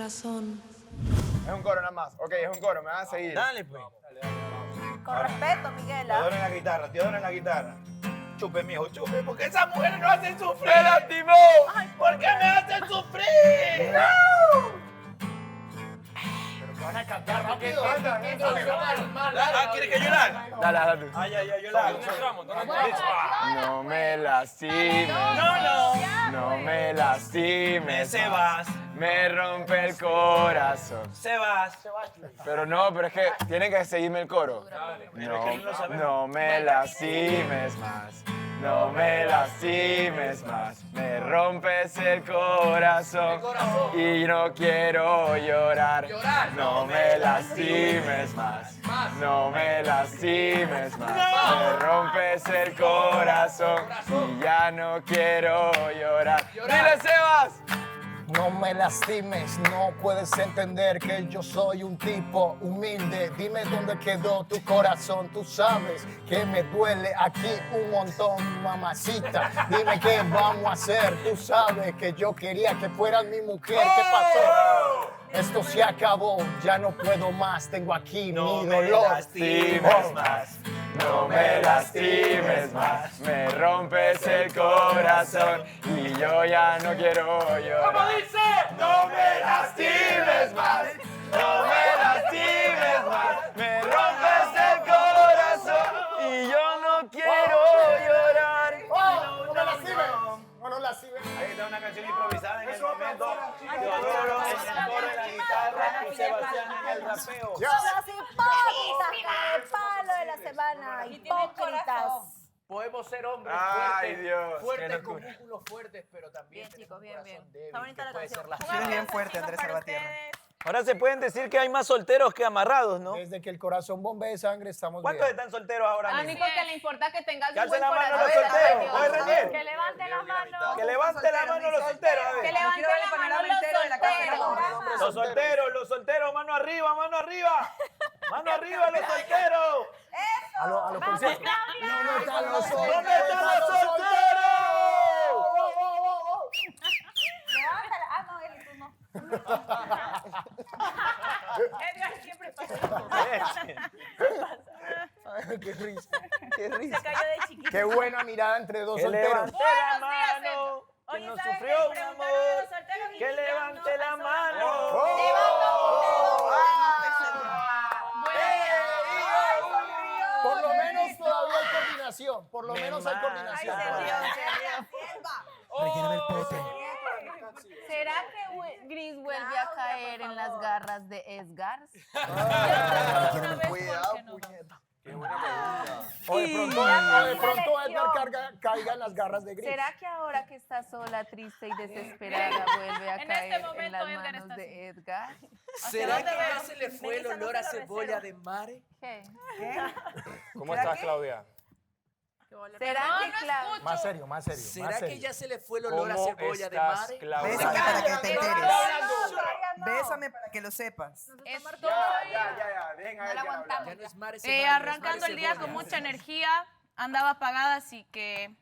corazón. Es un coro nada más. Ok, es un coro, me van a seguir. Dale, pues. Con respeto, Te Miguela. adoro en la guitarra, te adoro en la guitarra. Chupe, mijo, chupe, porque esas mujeres nos hacen sufrir. ¡Me lastimó! ¿Por qué me hacen sufrir? Van a cantar rápido. ¿Quieres que yo la haga? Dale, dale. Ay, yo la hago. No me lastimes. No me lastimes. Se vas, Me rompe el corazón. se vas. Pero no, pero es que tienen que seguirme el coro. No me lastimes más. No me lastimes más. Me rompes el corazón y no quiero llorar. No me lastimes más. No me lastimes más. Me rompes el corazón y ya no quiero llorar. ¡Dile, Sebas! No me lastimes, no puedes entender que yo soy un tipo humilde. Dime dónde quedó tu corazón, tú sabes que me duele aquí un montón, mamacita. Dime qué vamos a hacer, tú sabes que yo quería que fueras mi mujer. ¿Qué pasó? Esto se acabó, ya no puedo más, tengo aquí No mi me dolor. lastimes más. No me lastimes más, me rompes el corazón y yo ya no quiero llorar. ¿Cómo dice? No me lastimes más, no me lastimes más, me rompes el corazón y yo no quiero llorar. ¡Oh! ¡No me lastimes! ¡No nos lastimes! Ahí está una canción improvisada en el momento. Teodoro en el coro, en la guitarra y Sebastián en el rapeo. Las hipócritas con el palo de la semana. Hipócritas. Podemos ser hombres Ay, fuertes, Dios, fuertes qué con locura. músculos fuertes, pero también Bien, tenemos chicos, un bien, bien. corazón débil Está bonita que la puede ser canción. lastimado. Eres bien fuerte, Andrés Salvatierra. Ahora se pueden decir que hay más solteros que amarrados, ¿no? Desde que el corazón bombee sangre estamos ¿Cuántos bien. están solteros ahora Lo mismo? único que le importa es que tengas Que un buen alcen la mano corazón. los solteros. ¿Puedes Que rendir? levante la mano. Que levante la mano los solteros. A Que ver. levante la mano los solteros. Los solteros, mano arriba, mano arriba. Mano arriba, los solteros. A los conciertos. ¿Dónde están los solteros? ¿Dónde están los solteros? Levántala. Ah, no, Eli, tú no. Edgar siempre pasa. Ay, qué risa, qué risa. Se cayó de chiquito. Qué buena mirada entre dos Que solteros. levante la mano. Que Oye, no ¿sabes sufrió qué? un Preguntaron a amor. los solteros y Que dijeron, levante no, la eso no. mano. Por lo menos todavía hay coordinación. Por lo menos hay coordinación. Relléname el pote. ¿Será que Gris vuelve a caer en las garras de Edgar? Relléname Cuidado, puñeta. O de pronto Edgar caiga en las garras de Gris. ¿Será que ahora que está sola, triste y desesperada vuelve a En caer este en momento las Edgar manos está de Edgar? ¿Será que ya se le fue el olor a cebolla de mare? ¿Qué? ¿Cómo estás, Claudia? ¿Será que Claudia... Más serio, más serio. ¿Será más que serio. ya se le fue el olor a ¿Cómo cebolla de estás, mare? Claudia? Bésame para que te enteres. No. Bésame para que lo sepas. Estoy Ya, dejen a No la Edgar hablar. aguantamos. Ya no es mare cebolla, es arrancando mare el día cebolla. con mucha energía, andaba apagada, así que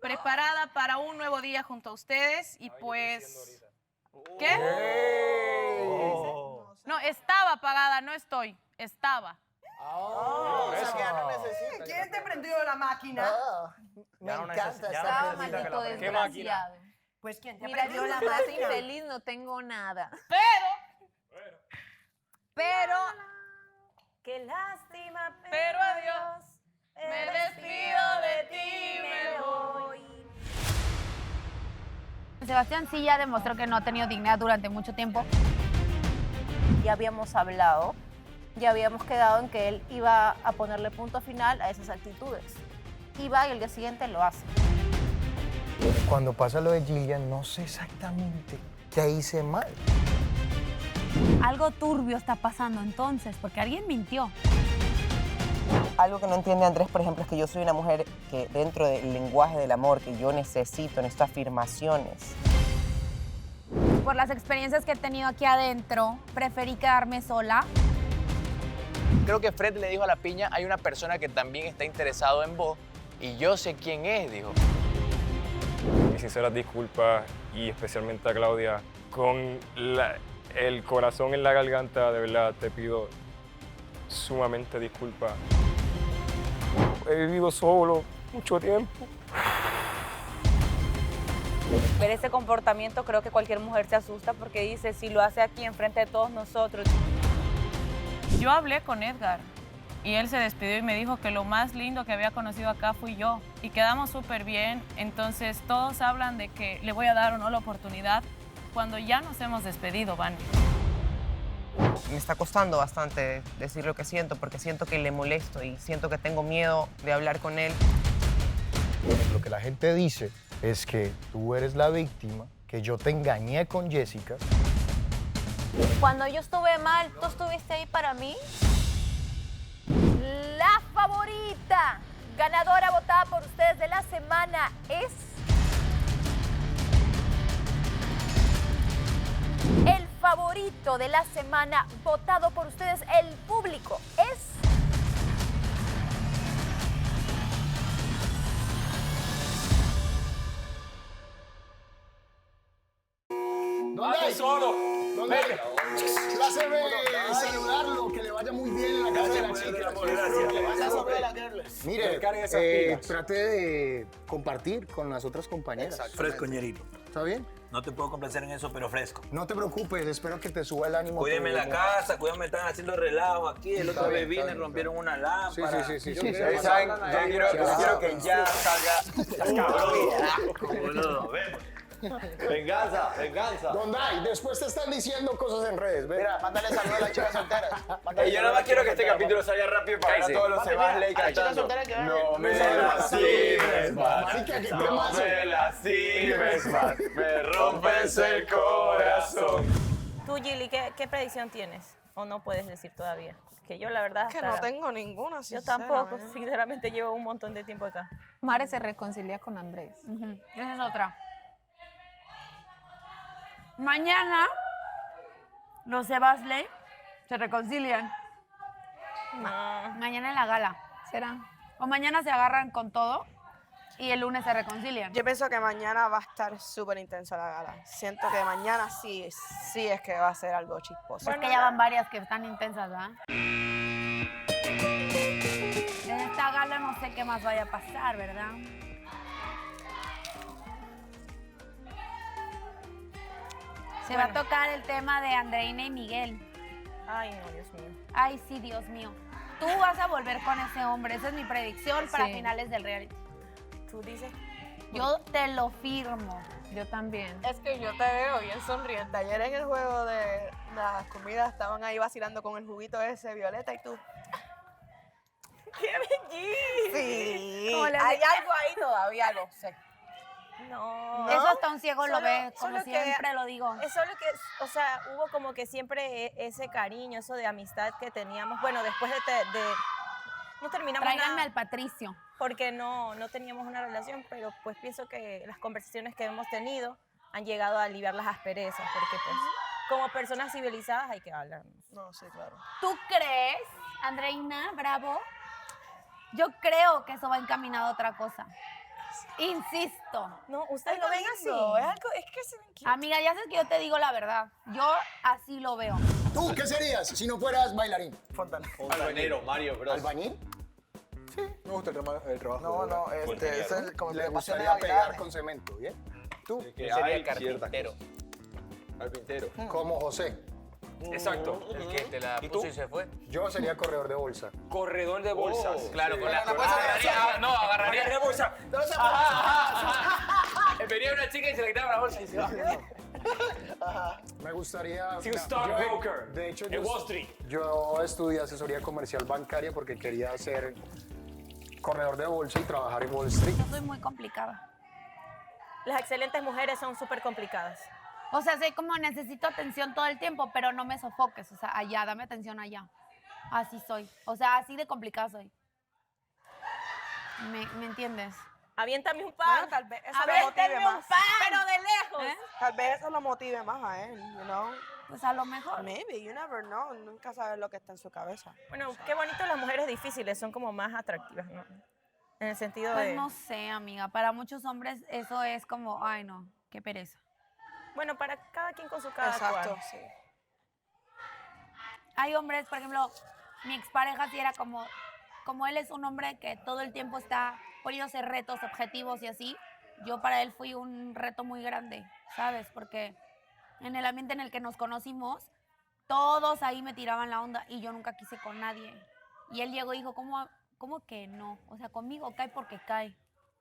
preparada para un nuevo día junto a ustedes y pues... ¿Qué? Oh. No, estaba apagada, no estoy, estaba. ¿Quién te prendió la máquina? Me encanta Estaba esta maldito ¿Qué máquina? desgraciado. Pues ¿quién te Mira, prendió yo la la más máquina? infeliz no tengo nada. Pero, qué lástima, Pero adiós, me despido de ti, me voy. Sebastián sí ya demostró que no ha tenido dignidad durante mucho tiempo. Ya habíamos hablado, ya habíamos quedado en que él iba a ponerle punto final a esas actitudes. Iba y el día siguiente lo hace. Cuando pasa lo de Gillian, no sé exactamente qué hice mal. Algo turbio está pasando entonces, porque alguien mintió. Algo que no entiende Andrés, por ejemplo, es que yo soy una mujer que dentro del lenguaje del amor que yo necesito afirmaciones. Por las experiencias que he tenido aquí adentro, preferí quedarme sola. Creo que Fred le dijo a la piña, hay una persona que también está interesado en vos y yo sé quién es, dijo. Mis sinceras disculpas y especialmente a Claudia con el corazón en la garganta, de verdad, te pido sumamente disculpas. He vivido solo mucho tiempo. Ver ese comportamiento, creo que cualquier mujer se asusta porque dice, si lo hace aquí enfrente de todos nosotros. Yo hablé con Edgar y él se despidió y me dijo que lo más lindo que había conocido acá fui yo. Y quedamos súper bien, entonces todos hablan de que le voy a dar o no la oportunidad cuando ya nos hemos despedido, Vani. Me está costando bastante decir lo que siento porque siento que le molesto y siento que tengo miedo de hablar con él. Lo que la gente dice es que tú eres la víctima, que yo te engañé con Jessica. Cuando yo estuve mal, ¿tú estuviste ahí para mí? La favorita, ganadora votada por ustedes de la semana es... El favorito de la semana votado por ustedes, el público, es... ¿Dónde hay? ¿Dónde hay? Pláceme saludarlo, que le vaya muy bien en la casa de la chica. Mire, trate de compartir con las otras compañeras. Fresco, ñerito. ¿Está bien? No te puedo complacer en eso, pero fresco. No te preocupes, espero que te suba el ánimo. Cuídeme todo la el casa, cuídame, están haciendo relajo aquí. El otro vez vine, rompieron una lámpara. Sí. ¿Saben? Yo quiero que ya salga... ¿Cómo no? Vemos. Venganza, venganza. Dondai, después te están diciendo cosas en redes. Mira, Mándale saludos a las chicas solteras. Yo nada más quiero que este capítulo salga rápido para ver a todos los Sebasley cantando. No me lastimes más. Marica, ¿qué No temazo? me lastimes más. Me rompes el corazón. Tú, Gilly, ¿qué predicción tienes? ¿O no puedes decir todavía? Que yo, la verdad, Que no tengo ninguna, yo tampoco, sinceramente, llevo un montón de tiempo acá. Mare se reconcilia con Andrés. Esa es otra. Mañana los Sebasley se reconcilian. Mañana en la gala. ¿Será? O mañana se agarran con todo y el lunes se reconcilian. Yo pienso que mañana va a estar súper intensa la gala. Siento que mañana sí es que va a ser algo chisposo. Es que ya van varias que están intensas, ¿verdad? En esta gala no sé qué más vaya a pasar, ¿verdad? Se va a tocar el tema de Andreina y Miguel. Ay, no, Dios mío. Ay, sí, Dios mío. Tú vas a volver con ese hombre. Esa es mi predicción para finales del reality. ¿Tú dices? Yo te lo firmo. Yo también. Es que yo te veo bien sonriente. Ayer en el juego de las comidas estaban ahí vacilando con el juguito ese violeta y tú. ¡Qué bellísimo! Sí. ¿Cómo le Hay hace? algo ahí todavía, lo sé. No. Eso hasta un ciego lo Solo- ve, como solo que- siempre lo digo. Es solo que, o sea, hubo como que siempre ese cariño, eso de amistad que teníamos. Bueno, después de no terminamos Tráiganme nada al Patricio. porque no teníamos una relación, pero pues pienso que las conversaciones que hemos tenido han llegado a aliviar las asperezas, porque pues como personas civilizadas hay que hablar. No, sí, claro. ¿Tú crees, Andreina, bravo? Yo creo que eso va encaminado a otra cosa. Insisto. No, ustedes lo ven así. Es que se ven cute. Amiga, ya sabes que yo te digo la verdad. Yo así lo veo. ¿Tú qué serías si no fueras bailarín? Albañero, Mario Bros. ¿Albañil? Me gusta el trabajo. No, no, es el, como le el gustaría pegar con cemento, ¿bien? ¿Tú? Que Yo sería hay carpintero. Carpintero. Como José. Exacto. El que te la puso y se fue. Yo sería corredor de bolsa. Corredor de bolsas. Claro, con la agarraría- agarraría de bolsa. Venía una chica y se le quitaba la bolsa y se va. Me gustaría... Sí, un stockbroker De hecho, en Wall Street. yo estudié asesoría comercial bancaria porque quería ser corredor de bolsa y trabajar en Wall Street. Yo soy muy complicada. Las excelentes mujeres son súper complicadas. O sea, sé como necesito atención todo el tiempo, pero no me sofoques. O sea, allá, dame atención allá. Así soy. O sea, así de complicada soy. ¿Me entiendes? Aviéntame un pan. Bueno, tal vez eso lo Aviéntame motive un más. pan. Pero de lejos. ¿Eh? Tal vez eso lo motive más a él, you know. Pues a lo mejor. Maybe, you never know. Nunca sabes lo que está en su cabeza. Bueno, qué bonito las mujeres difíciles, son como más atractivas, ¿no? En el sentido Pues de... no sé, amiga. Para muchos hombres eso es como, ay no, qué pereza. Bueno, para cada quien con su cada Exacto, cual. sí. hay hombres, por ejemplo, mi expareja sí era como él es un hombre que todo el tiempo está poniéndose retos, objetivos y así, yo para él fui un reto muy grande, ¿sabes? Porque en el ambiente en el que nos conocimos, todos ahí me tiraban la onda y yo nunca quise con nadie. Y él llegó y dijo, ¿cómo que no? O sea, conmigo cae porque cae.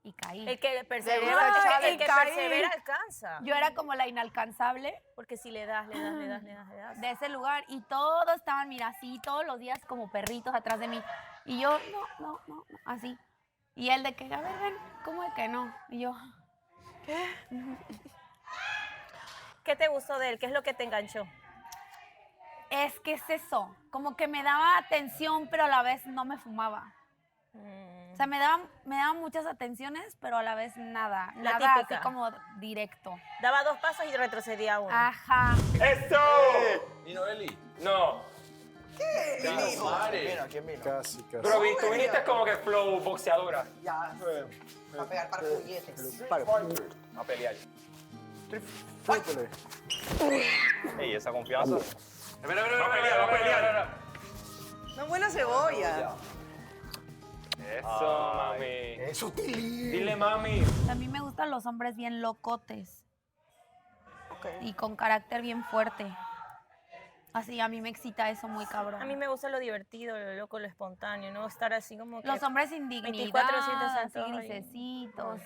Y caí. El que Seguro, persevera, el que caí. persevera alcanza. Yo era como la inalcanzable. Porque si le das. De ese lugar. Y todos estaban, mira, así, todos los días como perritos atrás de mí. Y yo, no, así. Y él de que, a ver, ven, ¿cómo de que no? Y yo, ¿qué? ¿Qué te gustó de él? ¿Qué es lo que te enganchó? Es que es eso, como que me daba atención, pero a la vez no me fumaba. O sea, me daban muchas atenciones, pero a la vez nada. La nada típica. así como directo. Daba 2 pasos y retrocedía 1. Ajá. ¡Eso! ¿Y Noeli? No. ¿Qué? ¿Quién vino? Vino, ¿quién vino? Casi. Pero tú viniste como que flow boxeadora. Ya. A pegar para puñetes. A pelear. Triple. Ey, esa confianza. Espera. Va a pelear. Una buena cebolla. Eso, mami. Eso, Tili. Dile, mami. A mí me gustan los hombres bien locotes. Y con carácter bien fuerte. Así, a mí me excita eso muy cabrón. A mí me gusta lo divertido, lo loco, lo espontáneo, no estar así como que... Los hombres sin dignidad, 24/7 así grisecitos.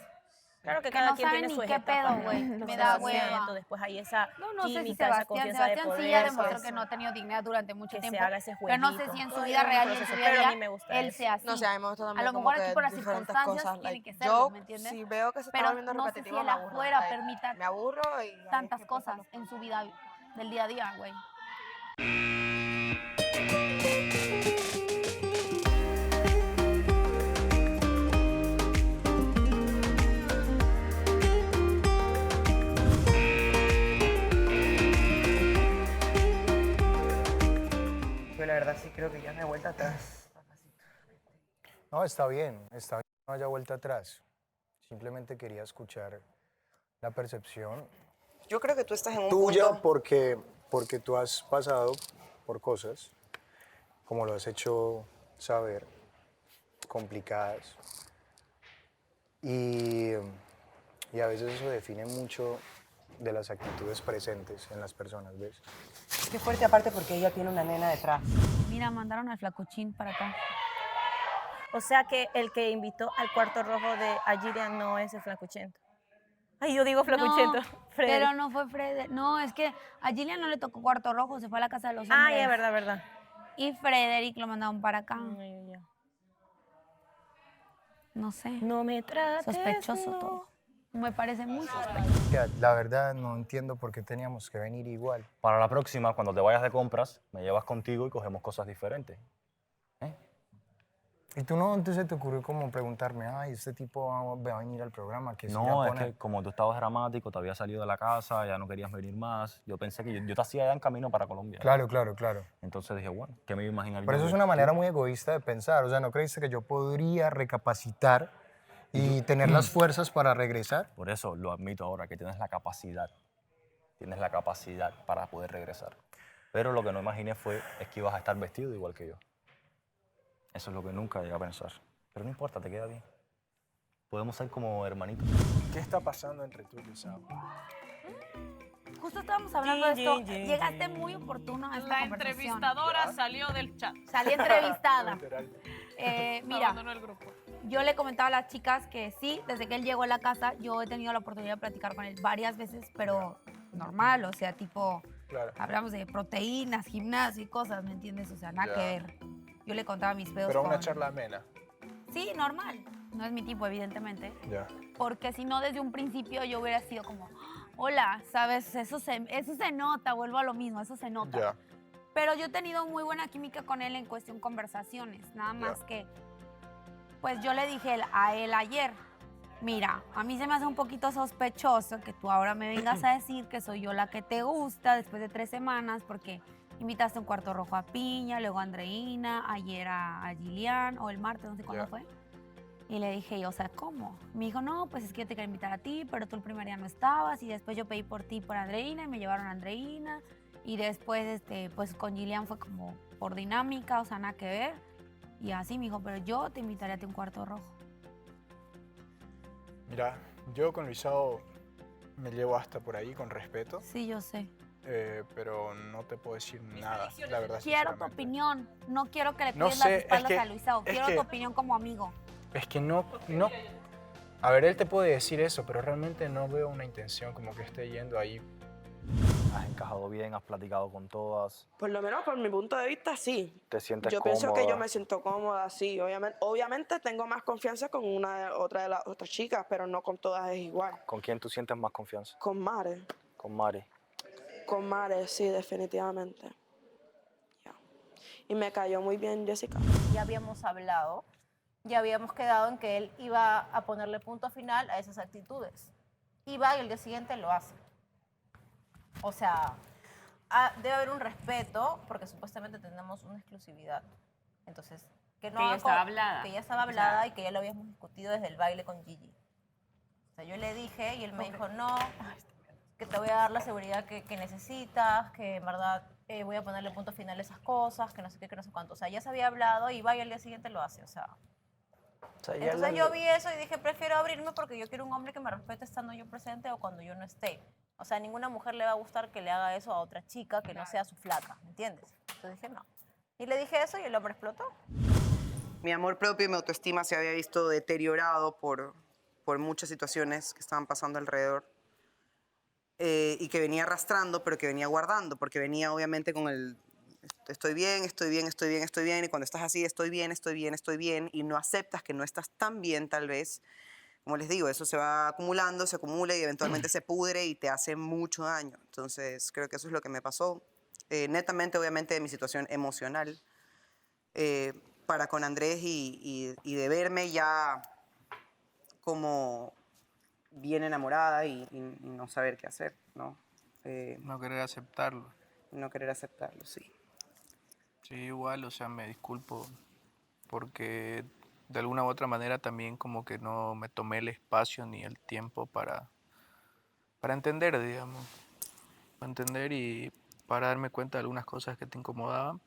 Claro que que cada no quien saben tiene ni sus qué etapas, pedo, ¿no? güey. Los Me da Sebastián, hueva. Después hay esa No sé si química, esa Sebastián confianza de sí poder. ha demostrado pues, que no ha tenido dignidad durante mucho que se tiempo. haga ese Pero no sé jueguito. si en su Todavía vida es un real y en proceso, su vida pero a mí real me gusta él eso. sea así. No sé, a mí me gusta A también lo como mejor aquí que por las diferentes circunstancias cosas. tiene like, que serlo, yo, ¿me entiendes? si veo que se está Pero volviendo no sé si repetitivo, él me aburro. afuera like, permita me aburro y... ahí tantas es que empieza cosas en su vida del día a día, güey. Yo la verdad sí creo que ya me he vuelto atrás. No, está bien, no haya vuelta atrás. Simplemente quería escuchar la percepción Yo creo que tú estás en un tuya punto... porque tú has pasado por cosas, como lo has hecho saber, complicadas. Y a veces eso define mucho de las actitudes presentes en las personas, ¿ves? Qué fuerte aparte porque ella tiene una nena detrás. Mira, mandaron al flacuchín para acá. O sea que el que invitó al cuarto rojo de Gillian no es el flacuchento. Ay, yo digo flacuchento. No, pero no fue Frederick. No, es que a Gillian no le tocó cuarto rojo, se fue a la casa de los hombres. Ah, ya, verdad. Y Frederick lo mandaron para acá. No sé. No me trates. Sospechoso no. todo. Me parece muy sospechoso. Ya, la verdad no entiendo por qué teníamos que venir igual. Para la próxima, cuando te vayas de compras, me llevas contigo y cogemos cosas diferentes. ¿Y tú no se te ocurrió como preguntarme, ay, este tipo va a venir al programa? Que No, es que como tú estabas dramático, te había salido de la casa, ya no querías venir más. Yo pensé que yo te hacía ya en camino para Colombia. Claro. Entonces dije, bueno, ¿qué me iba a imaginar Pero yo? eso es una manera muy egoísta de pensar. O sea, ¿no creíste que yo podría recapacitar y tener las fuerzas para regresar? Por eso lo admito ahora, que tienes la capacidad. Tienes la capacidad para poder regresar. Pero lo que no imaginé es que ibas a estar vestido igual que yo. Eso es lo que nunca llegué a pensar. Pero no importa, te queda bien. Podemos ser como hermanitos. ¿Qué está pasando entre tú y Sam? Justo estábamos hablando de esto. Llegaste muy oportuno a esta La conversación. entrevistadora salió del chat. Salí entrevistada. Mira, Abandonó el grupo. yo le comentaba a las chicas que sí, desde que él llegó a la casa, yo he tenido la oportunidad de platicar con él varias veces, pero normal, o sea, tipo, hablamos de proteínas, gimnasio y cosas, ¿me entiendes? O sea, nada que ver. Yo le contaba mis pedos. Pero una charla amena. Sí, normal. No es mi tipo, evidentemente. Ya. Porque si no, desde un principio yo hubiera sido como, hola, ¿sabes? Eso se nota, vuelvo a lo mismo, eso se nota. Ya. Pero yo he tenido muy buena química con él en cuestión conversaciones, nada más que, pues yo le dije a él ayer, mira, a mí se me hace un poquito sospechoso que tú ahora me vengas a decir que soy yo la que te gusta después de 3 semanas, porque invitaste un cuarto rojo a Piña, luego a Andreina, ayer a Gillian, o el martes, no sé cuándo fue. Y le dije, o sea, ¿cómo? Me dijo, no, pues es que yo te quería invitar a ti, pero tú el primer día no estabas, y después yo pedí por ti por Andreina, y me llevaron a Andreina, Y después, pues con Gillian fue como por dinámica, o sea, nada que ver. Y así me dijo, pero yo te invitaría a ti a un cuarto rojo. Mira, yo con Luisao me llevo hasta por ahí con respeto. Sí, yo sé. Pero no te puedo decir nada, la verdad. Quiero tu opinión. No quiero que le No cuides sé, las espaldas es que- a Luisao. es Quiero que- tu opinión como amigo. Es que no. A ver, él te puede decir eso, pero realmente no veo una intención como que esté yendo ahí. Has encajado bien, has platicado con todas, Por lo menos por mi punto de vista, sí. te sientes Yo cómoda. pienso que yo me siento cómoda, sí. Obviamente tengo más confianza con otra de las otras chicas, pero no con todas es igual. ¿Con quién tú sientes más confianza? Con Mare. Con Mari. Con Mare, sí, definitivamente. Ya. Y me cayó muy bien Jessica. Ya habíamos hablado, ya habíamos quedado en que él iba a ponerle punto final a esas actitudes. Iba y el día siguiente lo hace. O sea, debe haber un respeto porque supuestamente tenemos una exclusividad. Entonces, que no Que ya haga estaba hablada. Que ya estaba hablada y que ya lo habíamos discutido desde el baile con Gigi. O sea, yo le dije y él me dijo, no, que te voy a dar la seguridad que necesitas, que en verdad voy a ponerle punto final a esas cosas, que no sé qué, que no sé cuánto. O sea, ya se había hablado y va y al día siguiente lo hace, o sea. Entonces yo vi eso y dije, prefiero abrirme porque yo quiero un hombre que me respete estando yo presente o cuando yo no esté. O sea, a ninguna mujer le va a gustar que le haga eso a otra chica que no sea su flaca, ¿me entiendes? Entonces dije, no. Y le dije eso y el hombre explotó. Mi amor propio y mi autoestima se había visto deteriorado por muchas situaciones que estaban pasando alrededor y que venía arrastrando, pero que venía guardando, porque venía obviamente con el estoy bien, estoy bien, estoy bien, estoy bien, y cuando estás así, estoy bien, estoy bien, estoy bien, y no aceptas que no estás tan bien tal vez, como les digo, eso se va acumulando, se acumula y eventualmente se pudre y te hace mucho daño. Entonces creo que eso es lo que me pasó, netamente obviamente de mi situación emocional, para con Andrés y de verme ya como bien enamorada y no saber qué hacer, ¿no? No querer aceptarlo. No querer aceptarlo, sí. Sí, igual, o sea, me disculpo porque de alguna u otra manera también como que no me tomé el espacio ni el tiempo para entender, digamos. Para entender y para darme cuenta de algunas cosas que te incomodaban.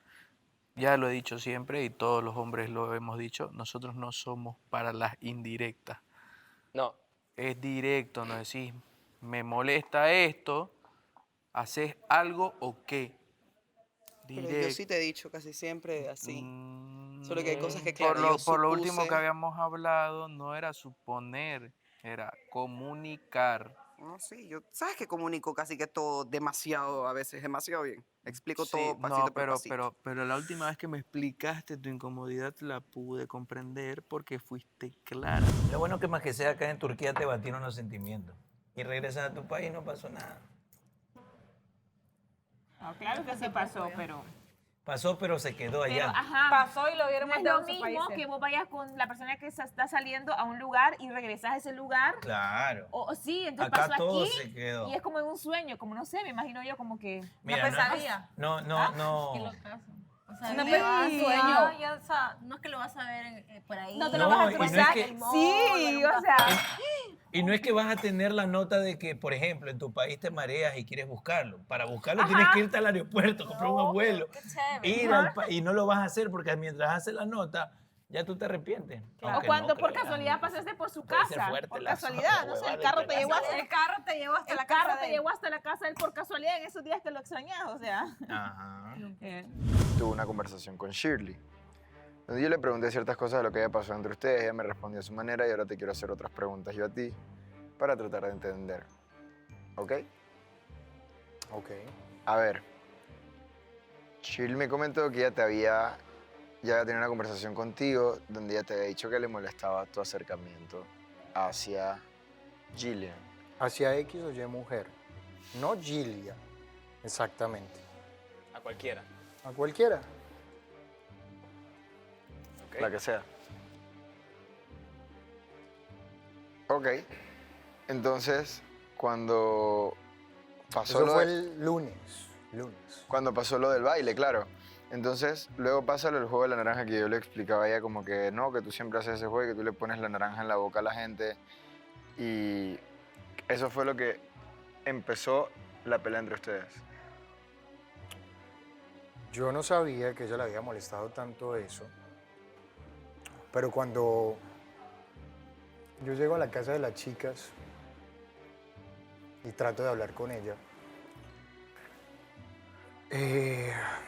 Ya lo he dicho siempre y todos los hombres lo hemos dicho, nosotros no somos para las indirectas. No. Es directo, no decís, me molesta esto, ¿haces algo o qué? Pero yo sí te he dicho casi siempre así. Solo que hay cosas que, claro, Por lo último supuse. que habíamos hablado, no era suponer, era comunicar. No, sí, yo sabes que comunico casi que todo demasiado, a veces demasiado bien. Explico Sí, todo pasito no, por pasito. pero la última vez que me explicaste tu incomodidad la pude comprender porque fuiste clara. Lo bueno que más que sea acá en Turquía te batieron los sentimientos. Y regresas a tu país y no pasó nada. No, claro que sí pasó, pero... Pasó, pero se quedó allá. Pero, ajá, Pasó y lo vieron no es mandado lo a sus mismo países. que vos vayas con la persona que está saliendo a un lugar y regresas a ese lugar. Claro. O sí, entonces Acá pasó todo aquí se quedó. y es como en un sueño, como no sé, me imagino yo como que Mira, una pesadilla. No. Qué locazo. O sea, Una no, le vas- pesadilla. ya, o sea, no es que lo vas a ver por ahí. No te lo lo No, vas a y no es cruzar. que- Sí, o sea. Y no es que vas a tener la nota de que, por ejemplo, en tu país te mareas y quieres buscarlo. Para buscarlo Ajá. tienes que irte al aeropuerto, comprar un vuelo, chévere. ir al y no lo vas a hacer porque mientras haces la nota ya tú te arrepientes. O Aunque cuando no por creas. casualidad pasaste por su Puede ser casa. fuerte Por la casualidad, no sé, el carro te llevó hasta El carro te llevó hasta el la carro casa te de él. llevó hasta la casa de él por casualidad en esos días que lo extrañas, o sea. Ajá. Tuve una conversación con Shirley, donde yo le pregunté ciertas cosas de lo que había pasado entre ustedes, ella me respondió a su manera y ahora te quiero hacer otras preguntas yo a ti para tratar de entender. ¿Ok? Ok. A ver, Shirley me comentó que ya había tenido una conversación contigo donde ella te había dicho que le molestaba tu acercamiento hacia Gillian. Hacia X o Y mujer. No Gillian, exactamente. A cualquiera. A cualquiera. La que sea. Ok. Entonces, cuando pasó Eso lo fue de- el lunes. Cuando pasó lo del baile, claro. Entonces, luego pasa lo del juego de la naranja que yo le explicaba a ella como que no, que tú siempre haces ese juego y que tú le pones la naranja en la boca a la gente. Y eso fue lo que empezó la pelea entre ustedes. Yo no sabía que ella le había molestado tanto eso, pero cuando yo llego a la casa de las chicas y trato de hablar con ella,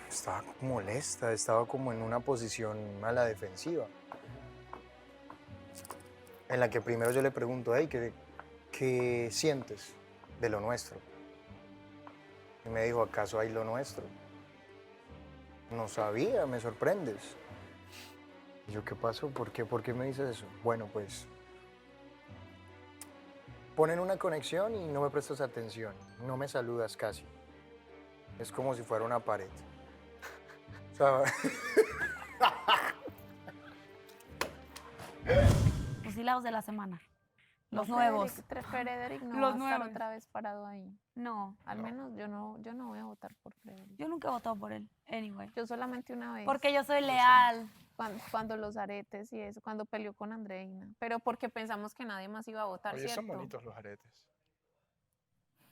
estaba molesta, estaba como en una posición a la defensiva, en la que primero yo le pregunto, hey, ¿qué sientes de lo nuestro? Y me dijo, ¿acaso hay lo nuestro? No sabía, me sorprendes. Y yo, ¿qué pasó? ¿Por qué me dices eso? Bueno, pues ponen una conexión y no me prestas atención, no me saludas casi. Es como si fuera una pared. O sea, Fusilados de la semana. Los No, nuevos. Frederick no Los va a estar nuevos. otra vez parado ahí. No. Al menos yo no voy a votar por Frederick. Yo nunca he votado por él. Anyway. Yo solamente una vez. Porque yo soy leal. Cuando los aretes y eso, cuando peleó con Andreina. Pero porque pensamos que nadie más iba a votar, Oye, ¿cierto? son bonitos los aretes.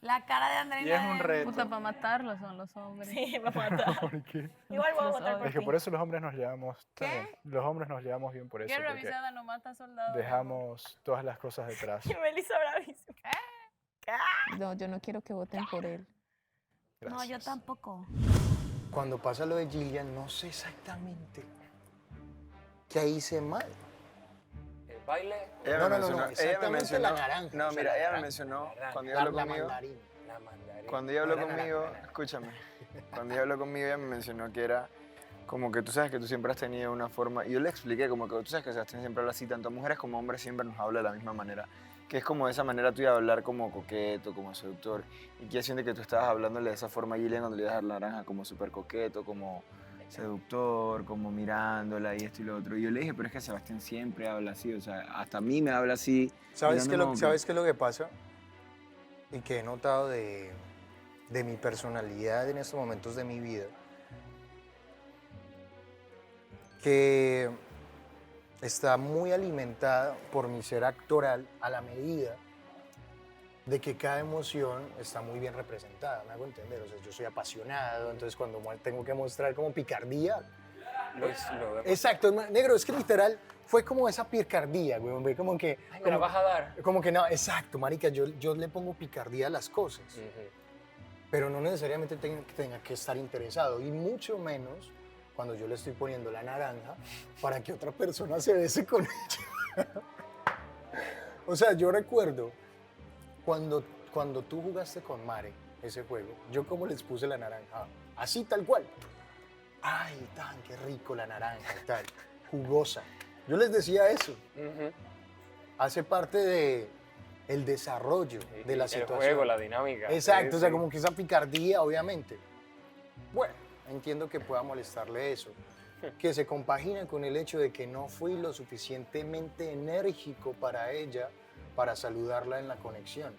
La cara de Andreina. Y es un reto. Puta, para matarlos son los hombres. Sí, para matar. ¿Por qué? Igual voy a votar por Es que ti. por eso los hombres nos llevamos. ¿Qué? Los hombres nos llevamos bien por eso. Guerra porque avisada no mata soldados. dejamos todas las cosas detrás. Y Melissa bravísima. No, yo no quiero que voten por él. No, yo tampoco. cuando pasa lo de Gillian, no sé exactamente qué hice mal. El baile. No, no, no, no, Ella me exactamente mencionó. la naranja. No, o sea, mira, la ella me naranja, mencionó la naranja, cuando ella habló la conmigo. mandarina, la mandarina. Cuando ella habló No, la conmigo, naranja. escúchame. Cuando ella habló conmigo, ella me mencionó que era como que tú sabes que tú siempre has tenido una forma. Y yo le expliqué como que tú sabes que Sebastián siempre habla así, tanto mujeres como hombres siempre nos habla de la misma manera. Que es como esa manera tuya de hablar como coqueto, como seductor. Y que ella siente que tú estabas hablándole de esa forma a Gillian cuando le ibas a dar la naranja, como súper coqueto, como seductor, como mirándola y esto y lo otro. Y yo le dije, pero es que Sebastián siempre habla así, o sea, hasta a mí me habla así. ¿Sabes qué, mirándome como ¿Sabes qué es lo que pasa? Y que he notado de mi personalidad en estos momentos de mi vida. Que está muy alimentada por mi ser actoral a la medida de que cada emoción está muy bien representada, me hago entender. O sea, yo soy apasionado, entonces cuando tengo que mostrar como picardía. Exacto, negro, es que literal fue como esa picardía, güey, fue como que... Ay, ¿me la vas a dar? Como que no, exacto, marica, yo le pongo picardía a las cosas, pero no necesariamente tenga que estar interesado, y mucho menos cuando yo le estoy poniendo la naranja para que otra persona se bese con ella. O sea, yo recuerdo cuando tú jugaste con Mare ese juego, yo como les puse la naranja, así tal cual. Ay, qué rico la naranja y tal, jugosa. Yo les decía eso. Hace parte de el desarrollo de la situación. El juego, la dinámica. Exacto, Sí, o sea, sí. como que esa picardía, obviamente. Bueno, entiendo que pueda molestarle eso. Que se compagina con el hecho de que no fui lo suficientemente enérgico para ella para saludarla en la conexión.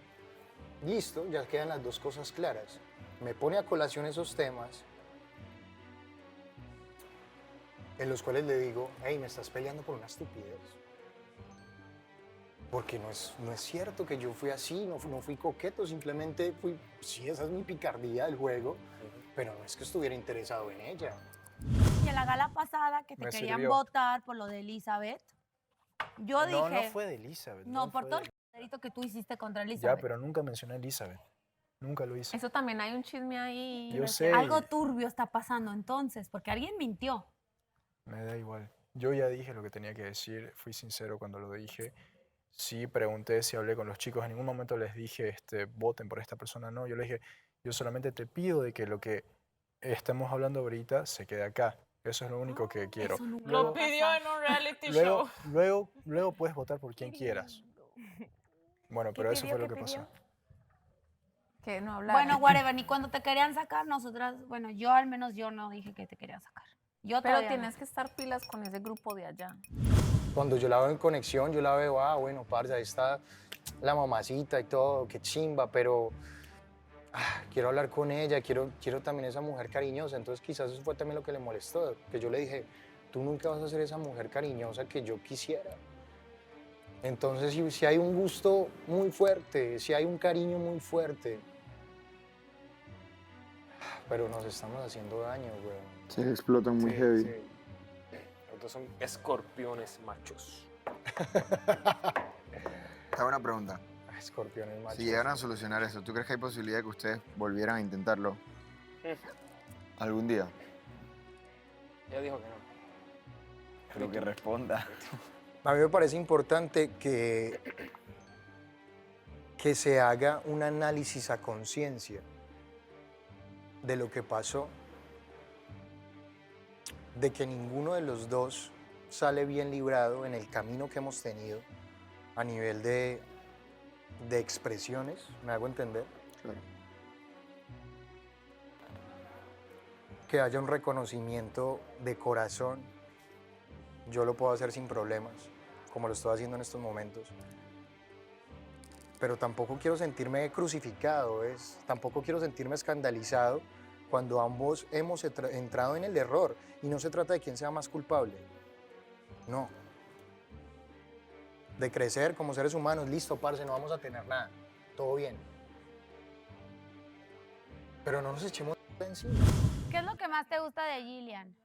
Listo, ya quedan las dos cosas claras. Me pone a colación esos temas en los cuales le digo, hey, me estás peleando por una estupidez. Porque no es cierto que yo fui así, no fui coqueto, simplemente fui, sí, esa es mi picardía del juego, pero no es que estuviera interesado en ella. Y en la gala pasada que te Me querían sirvió. votar por lo de Elizabeth, yo dije... No fue de Elizabeth. No, por fue todo de- el delito que tú hiciste contra Ya, Elizabeth. pero nunca mencioné a Elizabeth. Nunca lo hice. Eso también hay un chisme ahí. Yo sé. Algo turbio está pasando entonces, porque alguien mintió. Me da igual. Yo ya dije lo que tenía que decir, fui sincero cuando lo dije. Sí, pregunté si hablé con los chicos, en ningún momento les dije, voten por esta persona, no. Yo les dije, yo solamente te pido de que lo que estamos hablando ahorita se quede acá. Eso es lo único que quiero. Lo pidió en un reality show. Luego puedes votar por quien quieras. Bueno, pero eso fue lo que pasó. Que no hablara. Bueno, whatever, ni cuando te querían sacar, nosotras, bueno, yo al menos yo no dije que te querían sacar. Yo Pero todavía tienes no. que estar pilas con ese grupo de allá. Cuando yo la veo en conexión, yo la veo, bueno, parce, ahí está la mamacita y todo, qué chimba, pero quiero hablar con ella, quiero también esa mujer cariñosa. Entonces quizás eso fue también lo que le molestó, que yo le dije, tú nunca vas a ser esa mujer cariñosa que yo quisiera. Entonces si hay un gusto muy fuerte, si hay un cariño muy fuerte, Pero nos estamos haciendo daño, weón. Se explotan muy heavy. Sí. Estos son escorpiones machos. Esta buena pregunta. Escorpiones machos. Si llegaran a solucionar eso, ¿tú crees que hay posibilidad de que ustedes volvieran a intentarlo algún día? Ella dijo que no. Pero que responda. A mí me parece importante que se haga un análisis a conciencia de lo que pasó, de que ninguno de los dos sale bien librado en el camino que hemos tenido a nivel de expresiones, ¿me hago entender? Claro. Que haya un reconocimiento de corazón, yo lo puedo hacer sin problemas, como lo estoy haciendo en estos momentos. Pero tampoco quiero sentirme crucificado, tampoco quiero sentirme escandalizado cuando ambos hemos entrado en el error. Y no se trata de quién sea más culpable, no. De crecer como seres humanos, listo, parce, no vamos a tener nada, todo bien. Pero no nos echemos encima. ¿Qué es lo que más te gusta de Gillian?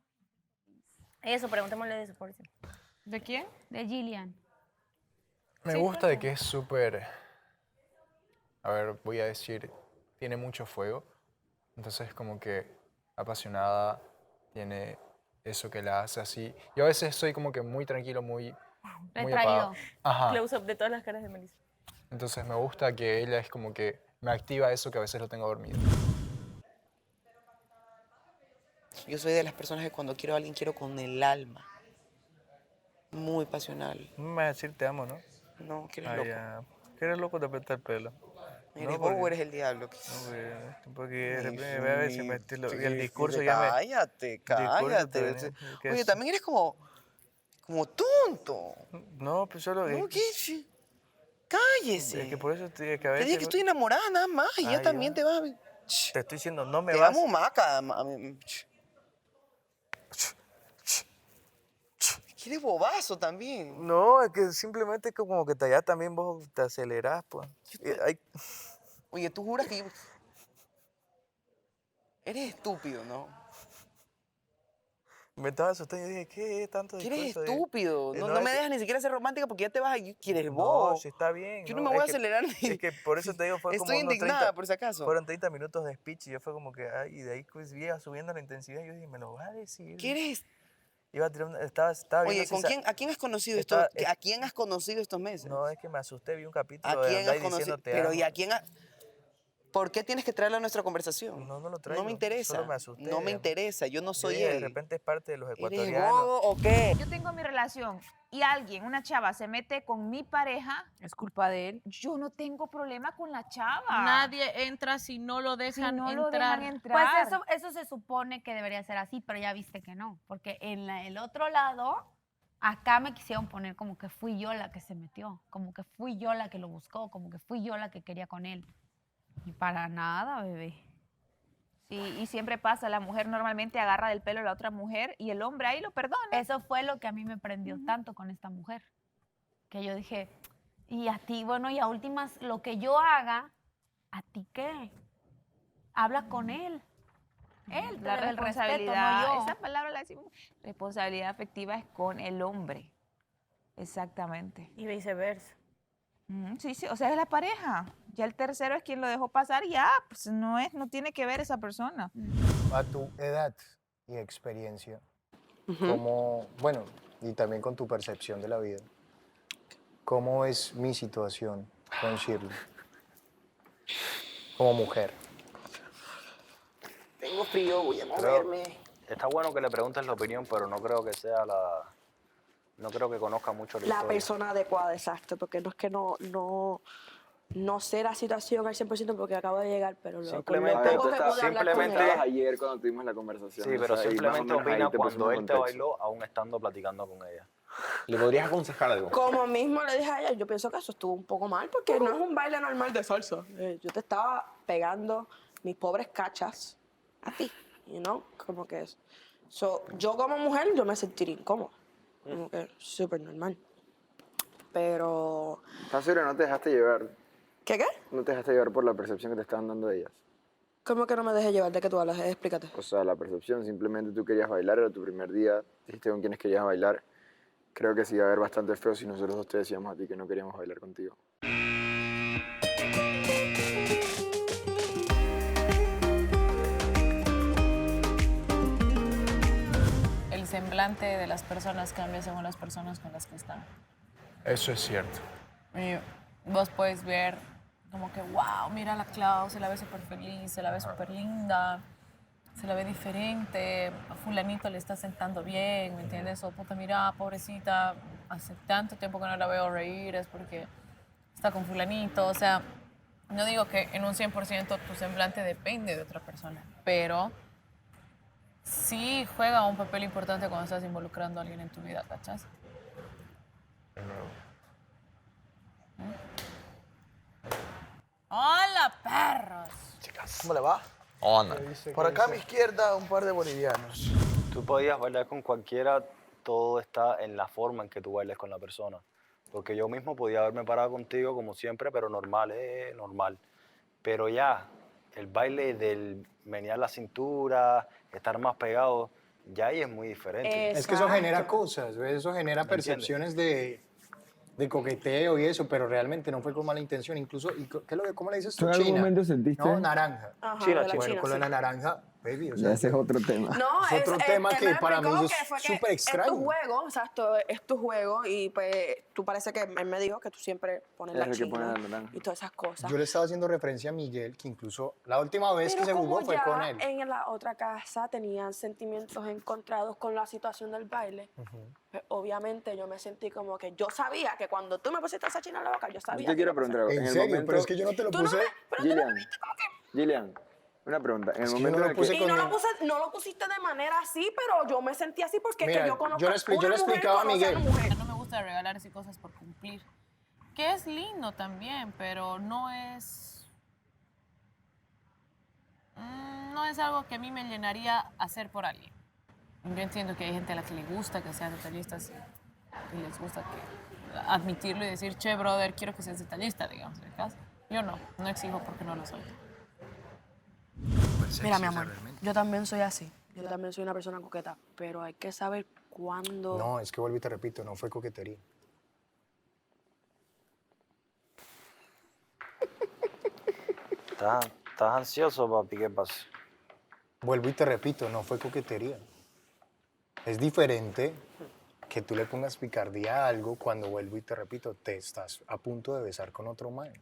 Eso, preguntémosle de su porción. ¿De quién? De Gillian. Me Sí, gusta claro. de que es súper, a ver, voy a decir, tiene mucho fuego. Entonces como que apasionada, tiene eso que la hace así. Yo a veces soy como que muy tranquilo, muy apagado. Ajá. Close-up de todas las caras de Melissa. Entonces me gusta que ella es como que me activa eso que a veces lo tengo dormido. Yo soy de las personas que cuando quiero a alguien quiero con el alma. Muy pasional. No me vas a decir te amo, ¿no? No, que eres Ah, loco. ya. Que eres loco de apretar el pelo. ¿Eres No, vos porque- o eres el diablo? Porque de repente ve a ver si me estilo. Y el discurso Dice, ya me. cállate, discurso cállate. también, que Oye, es- también eres como tonto. No, pues solo. No, ¿qué? Cállese. Es que por eso es que a Te veces. dije que estoy enamorada nada más y ya Ah, también ya. te vas a... Te estoy diciendo, no me Te vas. amo maca. Quieres bobazo también. No, es que simplemente como que allá también vos te acelerás, pues. Oye, tú juras que yo... Eres estúpido, ¿no? Me estaba asustando y dije, ¿qué es tanto Que eres discurso de- estúpido. No, no es me que- dejas ni siquiera ser romántica porque ya te vas a... Quieres No, vos. sí está bien. Yo no me voy a es que- acelerar ni... Es que por eso te digo, fue como Estoy unos indignada, 30 por si acaso. Fueron 30 minutos de speech y yo fue como que, ay, y de ahí pues iba subiendo la intensidad y yo dije, me lo vas a decir. ¿Qué eres? Iba a tirar estaba viendo Oye, si ¿con sa- quién, ¿a quién has conocido estaba- ¿a quién has conocido estos meses? No, es que me asusté, vi un capítulo ¿A de quién andar has conocido? diciendo te Pero amo. ¿y a quién ¿Por qué tienes que traerlo a nuestra conversación? No lo traigo. No me interesa. Solo me asusté. No me interesa, yo no Yo soy dije, él. De repente es parte de los ¿Eres ecuatorianos. bobo o qué? Yo tengo mi relación y alguien, una chava, se mete con mi pareja, Es culpa de él. yo no tengo problema con la chava. Nadie entra si no lo dejan no entrar. lo dejan entrar. Pues eso se supone que debería ser así, pero ya viste que no. Porque en el otro lado, acá me quisieron poner como que fui yo la que se metió, como que fui yo la que lo buscó, como que fui yo la que quería con él. Y para nada, bebé. Sí, y siempre pasa, la mujer normalmente agarra del pelo a la otra mujer y el hombre ahí lo perdona. Eso fue lo que a mí me prendió tanto con esta mujer. Que yo dije, y a ti, bueno, y a últimas, lo que yo haga, ¿a ti qué? Habla con él. Él, La te debe el respeto, responsabilidad, no yo. esa palabra la decimos, responsabilidad afectiva es con el hombre. Exactamente. Y viceversa. Sí, sí, o sea, es la pareja. Ya el tercero es quien lo dejó pasar y ya, pues no tiene que ver esa persona. A tu edad y experiencia, como, bueno, y también con tu percepción de la vida, ¿cómo es mi situación con Shirley? Como mujer. Tengo frío, voy a Creo- moverme. Está bueno que le preguntes la opinión, pero no creo que sea la... No creo que conozca mucho la La historia. persona adecuada, exacto, porque no es que no sé la situación al 100% porque acabo de llegar, pero Simplemente- con lo poco que pude hablar con simplemente- ella. Ayer cuando tuvimos la conversación. Sí, pero o sea, y simplemente más o menos ahí opina te pusimos cuando en él te contexto. bailó, aún estando platicando con ella. ¿Le podrías aconsejar algo? Como mismo le dije a ella, yo pienso que eso estuvo un poco mal porque no es un baile normal de salsa. Yo te estaba pegando mis pobres cachas a ti, you know, como que es. Yo como mujer, yo me sentiría incómoda, como que súper normal. Pero... ¿Estás segura? ¿No te dejaste llevar? ¿Qué? ¿No te dejaste llevar por la percepción que te estaban dando de ellas? ¿Cómo que no me dejes llevar? ¿De qué tú hablas? Explícate. O sea, la percepción, simplemente tú querías bailar, era tu primer día, dijiste con quiénes querías bailar. Creo que sí iba a ver bastante feo si nosotros dos te decíamos a ti que no queríamos bailar contigo. El semblante de las personas cambia según las personas con las que están. Eso es cierto. Y vos puedes ver como que, wow, mira a la Clau, se la ve súper feliz, se la ve súper linda, se la ve diferente, a fulanito le está sentando bien, ¿me entiendes? O puta, mira, pobrecita, hace tanto tiempo que no la veo reír, es porque está con fulanito. O sea, no digo que en un 100% tu semblante depende de otra persona, pero sí juega un papel importante cuando estás involucrando a alguien en tu vida, ¿cachas? ¡Hola, perros! Chicas, ¿cómo le va? Onda. Por acá a mi izquierda, un par de bolivianos. Tú podías bailar con cualquiera, todo está en la forma en que tú bailes con la persona. Porque yo mismo podía haberme parado contigo como siempre, pero normal, normal. Pero ya, el baile del menear la cintura, estar más pegado, ya ahí es muy diferente. Es que eso genera cosas, ¿ves? Eso genera ¿Me entiendes? percepciones de coqueteo y eso, pero realmente no fue con mala intención. Incluso, ¿cómo le dices tú? ¿Tú en algún China. momento sentiste? No, naranja. Ajá, China, de la Bueno, China, con sí. la naranja, baby. O sea, Ya ese es otro tema. No, es otro tema él que me para mí explicó es que fue que súper extraño. Es tu juego, exacto, es tu juego y pues tú parece que él me dijo que tú siempre pones Es la el que China pone la naranja. y todas esas cosas. Yo le estaba haciendo referencia a Miguel, que incluso la última vez Pero que se como jugó fue ya con él. en la otra casa tenían sentimientos encontrados con la situación del baile, pues, obviamente yo me sentí como que yo sabía que cuando tú me pusiste esa China en la boca, yo sabía. Yo te quiero preguntar algo. ¿En el serio? momento- Pero es que yo no te lo puse. Gillian, una pregunta. En el Es que yo momento no en lo el puse que... Y no lo pusiste de manera así, pero yo me sentí así porque es Mira, que yo conozco yo le explicaba a Miguel. No me gusta regalar así cosas por cumplir. Que es lindo también, pero no es... no es algo que a mí me llenaría hacer por alguien. Yo entiendo que hay gente a la que le gusta que sean detallistas y les gusta que admitirlo y decir, che, brother, quiero que seas detallista, digamos. ¿verdad? Yo no exijo porque no lo soy. Mira, mi amor, yo también soy así. Yo también soy una persona coqueta, pero hay que saber cuándo... No, es que vuelvo y te repito, no fue coquetería. ¿Estás ansioso, papi? ¿Qué pasa? Vuelvo y te repito, no fue coquetería. Es diferente que tú le pongas picardía a algo cuando, vuelvo y te repito, te estás a punto de besar con otro man.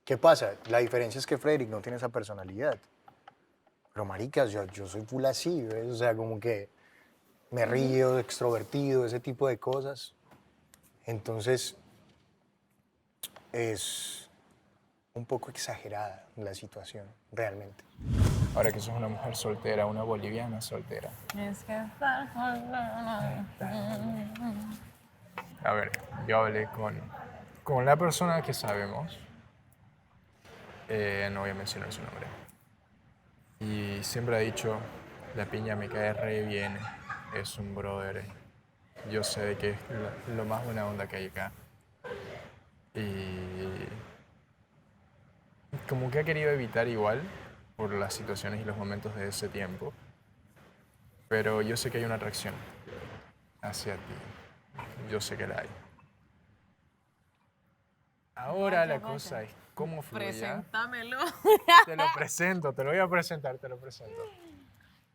¿Qué pasa? La diferencia es que Frederick no tiene esa personalidad. Pero maricas, yo soy full así, ¿ves? O sea, como que me río, extrovertido, ese tipo de cosas. Entonces, es un poco exagerada la situación, realmente. Ahora que sos una mujer soltera, una boliviana soltera. Es que estar A ver, yo hablé con la persona que sabemos. No voy a mencionar su nombre. Y siempre ha dicho, la piña me cae re bien, es un brother. Yo sé de que es lo más buena onda que hay acá. Y como que ha querido evitar igual por las situaciones y los momentos de ese tiempo. Pero yo sé que hay una atracción hacia ti. Yo sé que la hay. Ahora la cosa es cómo fluya. Preséntamelo. Te lo presento, te lo voy a presentar, te lo presento.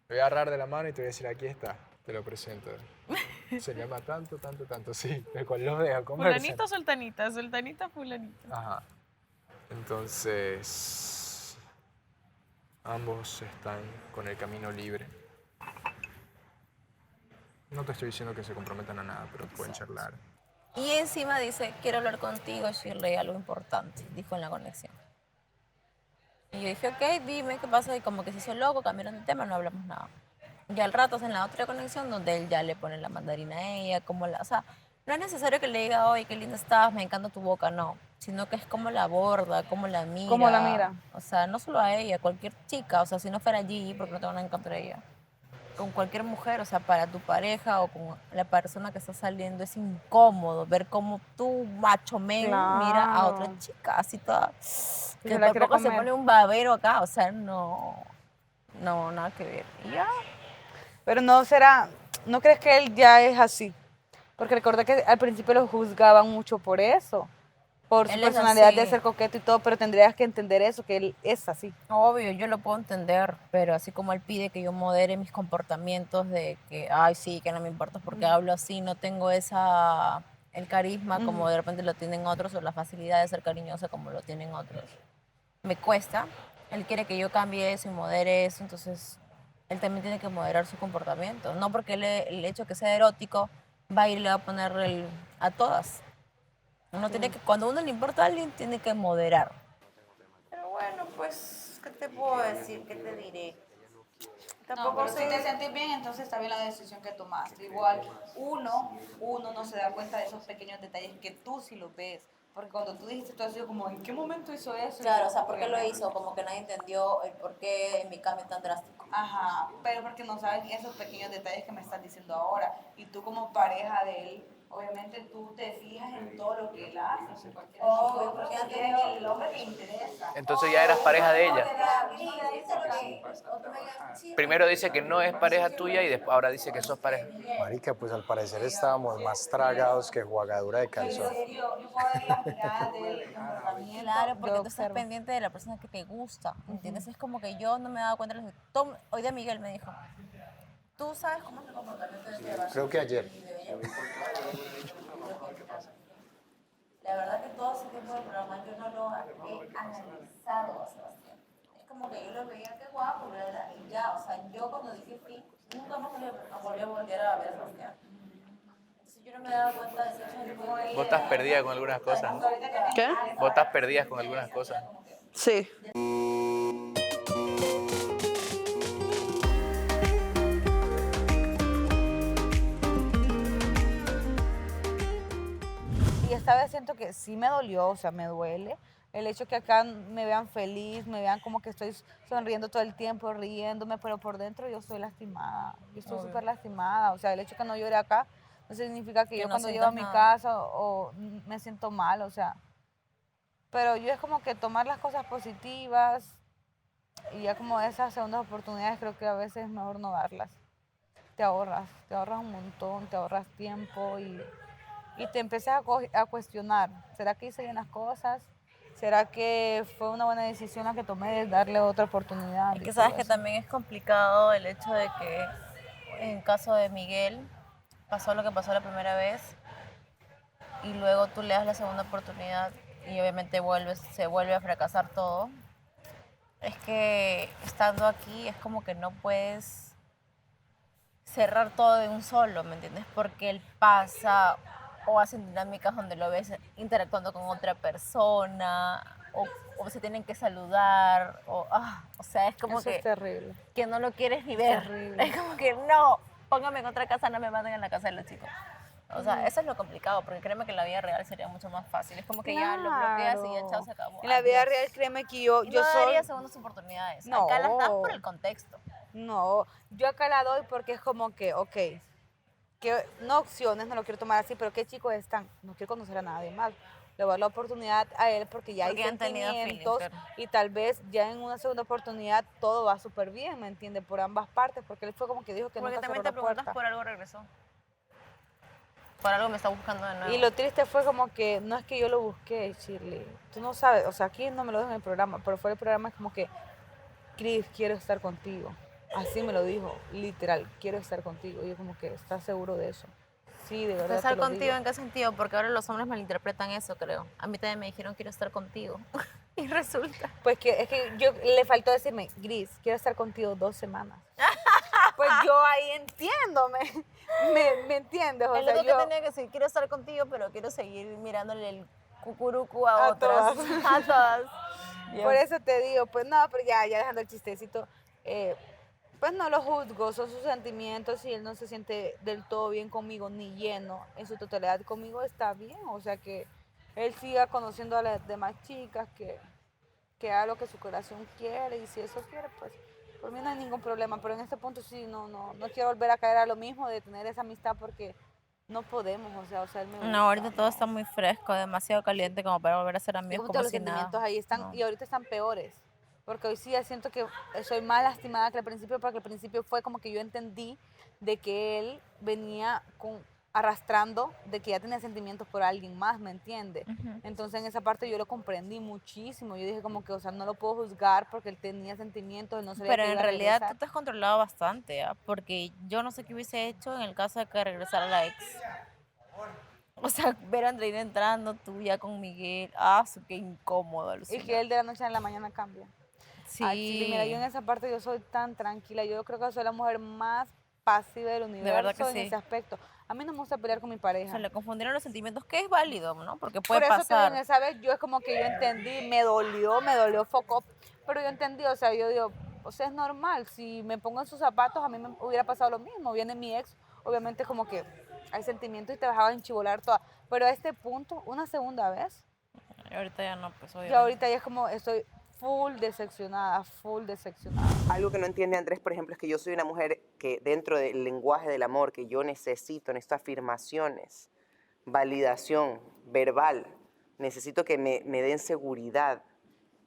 Te voy a agarrar de la mano y te voy a decir, aquí está, te lo presento. Se llama tanto, tanto, tanto, sí, con los dedos, conversa. Fulanito, sultanita, sultanita, fulanito. Ajá. Entonces, ambos están con el camino libre. No te estoy diciendo que se comprometan a nada, pero pueden charlar. Y encima dice, quiero hablar contigo, Shirley, algo importante, dijo en la conexión. Y yo dije, ok, dime qué pasa, y como que se hizo loco, cambiaron de tema, no hablamos nada. Y al rato en la otra conexión donde él ya le pone la mandarina a ella, como la, o sea, no es necesario que le diga, oye, qué linda estás, me encanta tu boca, no. Sino que es como la aborda, como la mira. Cómo la mira. O sea, no solo a ella, cualquier chica. O sea, si no fuera Gigi, porque no te van a encontrar a ella. con cualquier mujer, o sea, para tu pareja o con la persona que está saliendo es incómodo ver cómo tu macho men mira a otra Claro. chica así toda, Y que se la quiere tampoco se comer. pone un babero acá, o sea, no, nada que ver. Y ya. Pero ¿no crees que él ya es así? Porque recuerda que al principio lo juzgaban mucho por eso, por su Él es personalidad de así. ser coqueto y todo, pero tendrías que entender eso, que él es así. Obvio, yo lo puedo entender, pero así como él pide que yo modere mis comportamientos de que, ay, sí, que no me importa porque hablo así, no tengo el carisma como de repente lo tienen otros o la facilidad de ser cariñosa como lo tienen otros. Me cuesta, él quiere que yo cambie eso y modere eso, entonces él también tiene que moderar su comportamiento. No porque el hecho que sea erótico va a ir y le va a poner a todas. Uno tiene que, cuando a uno le importa a alguien, tiene que moderar. Pero bueno, pues, ¿qué te puedo decir? ¿Qué te diré? No, pero si te sentís bien, entonces está bien la decisión que tomaste. Igual, uno no se da cuenta de esos pequeños detalles que tú sí los ves. Porque cuando tú dijiste todo eso, como, ¿en qué momento hizo eso? Claro, o sea, ¿por qué lo hizo? Como que nadie entendió el por qué mi cambio tan drástico. Ajá, pero porque no saben esos pequeños detalles que me estás diciendo ahora. Y tú como pareja de él, obviamente tú te fijas en todo lo que él hace. Obvio, porque antes es el hombre que interesa. Entonces ya eras pareja de ella. Primero dice que no es pareja tuya y después ahora dice que sos pareja. Marica, pues al parecer estábamos más tragados que jugadura de calzón. Claro, porque tú estás pendiente de la persona que te gusta, ¿entiendes? Es como que yo no me he dado cuenta. Hoy día Miguel me dijo, ¿tú sabes cómo es el comportamiento de este Creo que ayer. La verdad que todo ese tiempo del programa yo no lo he analizado, Sebastián. Es como que yo lo veía, qué guapo, ¿verdad? Y ya, o sea, yo cuando dije fin, nunca más volví a volver a ver a Sebastián. Entonces yo no me daba cuenta de ese hecho. Vos estás perdida con algunas cosas, ¿no? ¿Qué? Vos estás perdida con algunas cosas. Sí. Y esta vez siento que sí me dolió, o sea, me duele. El hecho que acá me vean feliz, me vean como que estoy sonriendo todo el tiempo, riéndome, pero por dentro yo estoy lastimada. Yo estoy Obvio. súper lastimada. O sea, el hecho que no llore acá no significa que Que yo no cuando llego a sientas mi nada. casa o me siento mal, o sea. Pero yo es como que tomar las cosas positivas y ya como esas segundas oportunidades creo que a veces es mejor no darlas. Te ahorras un montón, te ahorras tiempo y te empiezas a cuestionar. ¿Será que hice bien las cosas? ¿Será que fue una buena decisión la que tomé de darle otra oportunidad? Es que sabes que también es complicado el hecho de que en caso de Miguel pasó lo que pasó la primera vez y luego tú le das la segunda oportunidad y obviamente se vuelve a fracasar todo. Es que estando aquí es como que no puedes cerrar todo de un solo, ¿me entiendes? Porque él pasa o hacen dinámicas donde lo ves interactuando con otra persona o se tienen que saludar o sea, es como Eso que es terrible. que no lo quieres ni ver. Terrible. Es como que no, póngame en otra casa, no me manden en la casa de los chicos. O sea, eso es lo complicado, porque créeme que en la vida real sería mucho más fácil. Es como que ya lo bloqueas y ya chao, se acabó. En la vida Adiós. real, créeme que yo Y no soy... daría segundas oportunidades. Acá las das por el contexto. No, yo acá la doy porque es como que, ok, que no opciones, no lo quiero tomar así, pero qué chicos están, no quiero conocer a nadie más. Le voy a dar la oportunidad a él porque ya Porque hay han tenido sentimientos feelings, claro. y tal vez ya en una segunda oportunidad todo va súper bien, ¿me entiendes? Por ambas partes, porque él fue como que dijo que Porque nunca también cerró te la preguntas puerta. por algo regresó. Por algo me está buscando de nuevo. Y lo triste fue como que no es que yo lo busqué, Shirley. Tú no sabes, o sea, aquí no me lo dijo en el programa, pero fuera del programa es como que, Chris, quiero estar contigo. Así me lo dijo, literal, quiero estar contigo. Y yo como que, ¿estás seguro de eso? Sí, de verdad ¿Estar te lo contigo digo. en qué sentido? Porque ahora los hombres malinterpretan eso, creo. A mí también me dijeron quiero estar contigo. Y resulta. Pues que es que yo le faltó decirme, Gris, quiero estar contigo 2 semanas. Pues yo ahí entiendo, me entiendes. O El sea, otro yo, que tenía que decir, quiero estar contigo, pero quiero seguir mirándole el cucurucu a otras. todas. A todas. Por eso te digo, pues no, pero ya dejando el chistecito, pues no lo juzgo, son sus sentimientos y él no se siente del todo bien conmigo ni lleno en su totalidad conmigo, está bien, o sea que él siga conociendo a las demás chicas, que haga lo que su corazón quiere y si eso quiere, pues por mí no hay ningún problema, pero en este punto sí, no quiero volver a caer a lo mismo de tener esa amistad porque no podemos, o sea, él me No, gusta, ahorita todo está muy fresco, demasiado caliente como para volver a ser Y amigos justo como los si nada. sentimientos ahí están, No. y ahorita están peores. Porque hoy sí ya siento que soy más lastimada que al principio, porque al principio fue como que yo entendí de que él venía arrastrando, de que ya tenía sentimientos por alguien más, ¿me entiende? Entonces en esa parte yo lo comprendí muchísimo. Yo dije como que, o sea, no lo puedo juzgar porque él tenía sentimientos, él no sabía Pero que en iba a realidad tú regresar. te has controlado bastante, ¿ah? Porque yo no sé qué hubiese hecho en el caso de que regresara la ex. O sea, ver a Andreina entrando, tú ya con Miguel. Qué incómodo, Y alucina. que él de la noche a la mañana cambia. Sí. Ay, Chile, mira, yo en esa parte yo soy tan tranquila. Yo creo que soy la mujer más pasiva del universo verdad que en sí. ese aspecto. A mí no me gusta pelear con mi pareja. Se le confundieron los sentimientos, que es válido, ¿no? Porque puede Por eso te digo, pasar. en esa vez yo es como que yo entendí, me dolió foco, pero yo entendí, o sea, yo digo, o sea, es normal, si me pongo en sus zapatos a mí me hubiera pasado lo mismo, viene mi ex, obviamente como que hay sentimientos y te vas a enchivolar toda, pero a este punto, una segunda vez, Y ahorita ya no, pues ya obviamente. ahorita ya es como estoy full decepcionada. Algo que no entiende Andrés, por ejemplo, es que yo soy una mujer que dentro del lenguaje del amor que yo necesito afirmaciones, validación verbal, necesito que me den seguridad,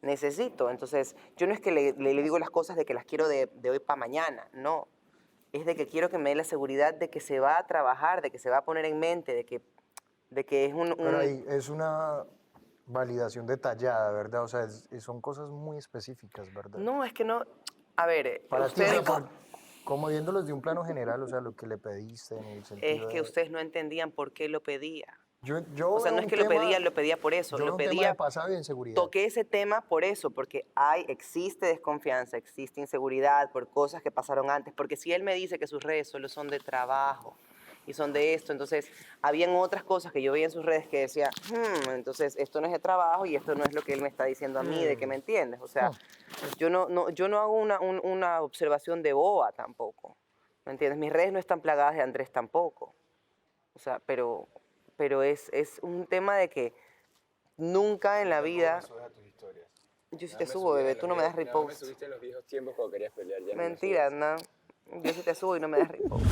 necesito. Entonces, yo no es que le digo las cosas de que las quiero de hoy para mañana, no. Es de que quiero que me dé la seguridad de que se va a trabajar, de que se va a poner en mente, de que es Pero ahí es una validación detallada, ¿verdad? O sea, son cosas muy específicas, ¿verdad? No, es que no. A ver, Para ti, o ustedes, sea, como viéndolos de un plano general, o sea, lo que le pediste en el sentido es que ustedes no entendían por qué lo pedía. Yo O sea, no es que lo pedía por eso, yo lo veo un tema pedía. de pasado y inseguridad. Toqué ese tema por eso, porque existe desconfianza, existe inseguridad por cosas que pasaron antes. Porque si él me dice que sus redes solo son de trabajo y son de esto, entonces habían otras cosas que yo veía en sus redes que decía, entonces esto no es de trabajo y esto no es lo que él me está diciendo a mí, de que me entiendes. O sea, yo no hago una observación de boba tampoco, ¿me entiendes? Mis redes no están plagadas de Andrés tampoco. O sea, pero es un tema de que nunca en la vida... Yo sí te subo, bebé, tú no me das repost. No me subiste en los viejos tiempos cuando querías pelear. Ya Mentira, no. Yo sí te subo y no me das repost.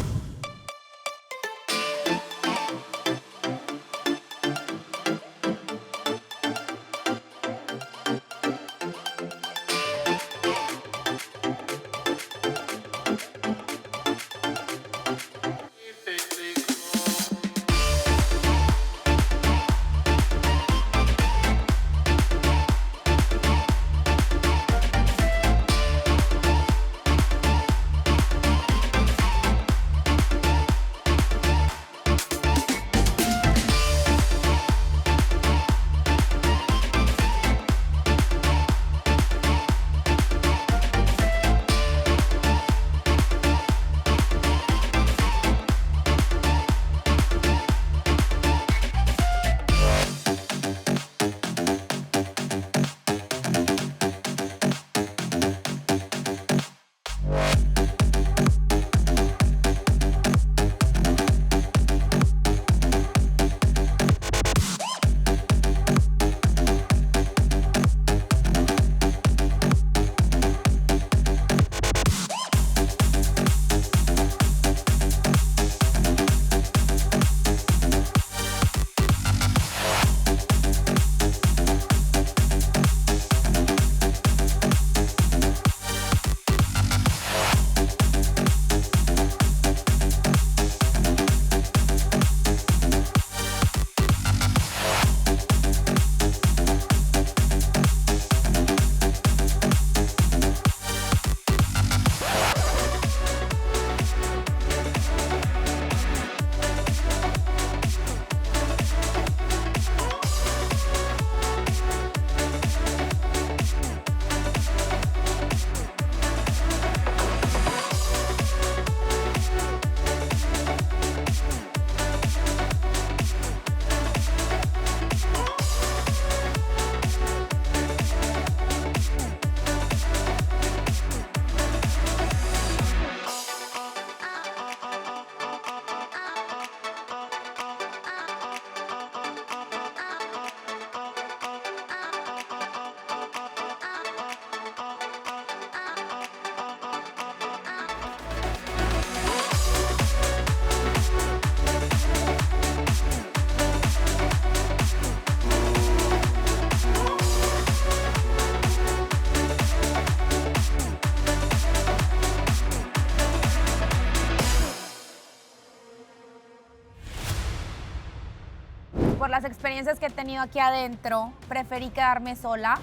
por las experiencias que he tenido aquí adentro, preferí quedarme sola.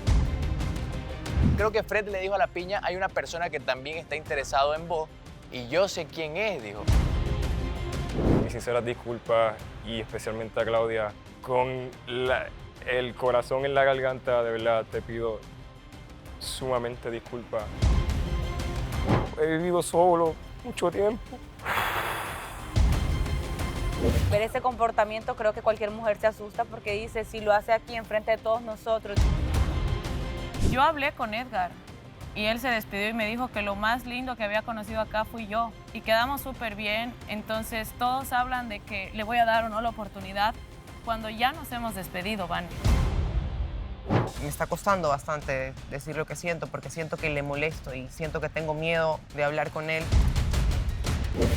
Creo que Fred le dijo a la piña, hay una persona que también está interesado en vos y yo sé quién es, dijo. Mis sinceras disculpas y especialmente a Claudia, con el corazón en la garganta, de verdad te pido sumamente disculpas. He vivido solo mucho tiempo. Ver ese comportamiento, creo que cualquier mujer se asusta porque dice, si lo hace aquí enfrente de todos nosotros. Yo hablé con Edgar y él se despidió y me dijo que lo más lindo que había conocido acá fui yo. Y quedamos súper bien, entonces todos hablan de que le voy a dar o no la oportunidad cuando ya nos hemos despedido, Vani. Me está costando bastante decir lo que siento porque siento que le molesto y siento que tengo miedo de hablar con él.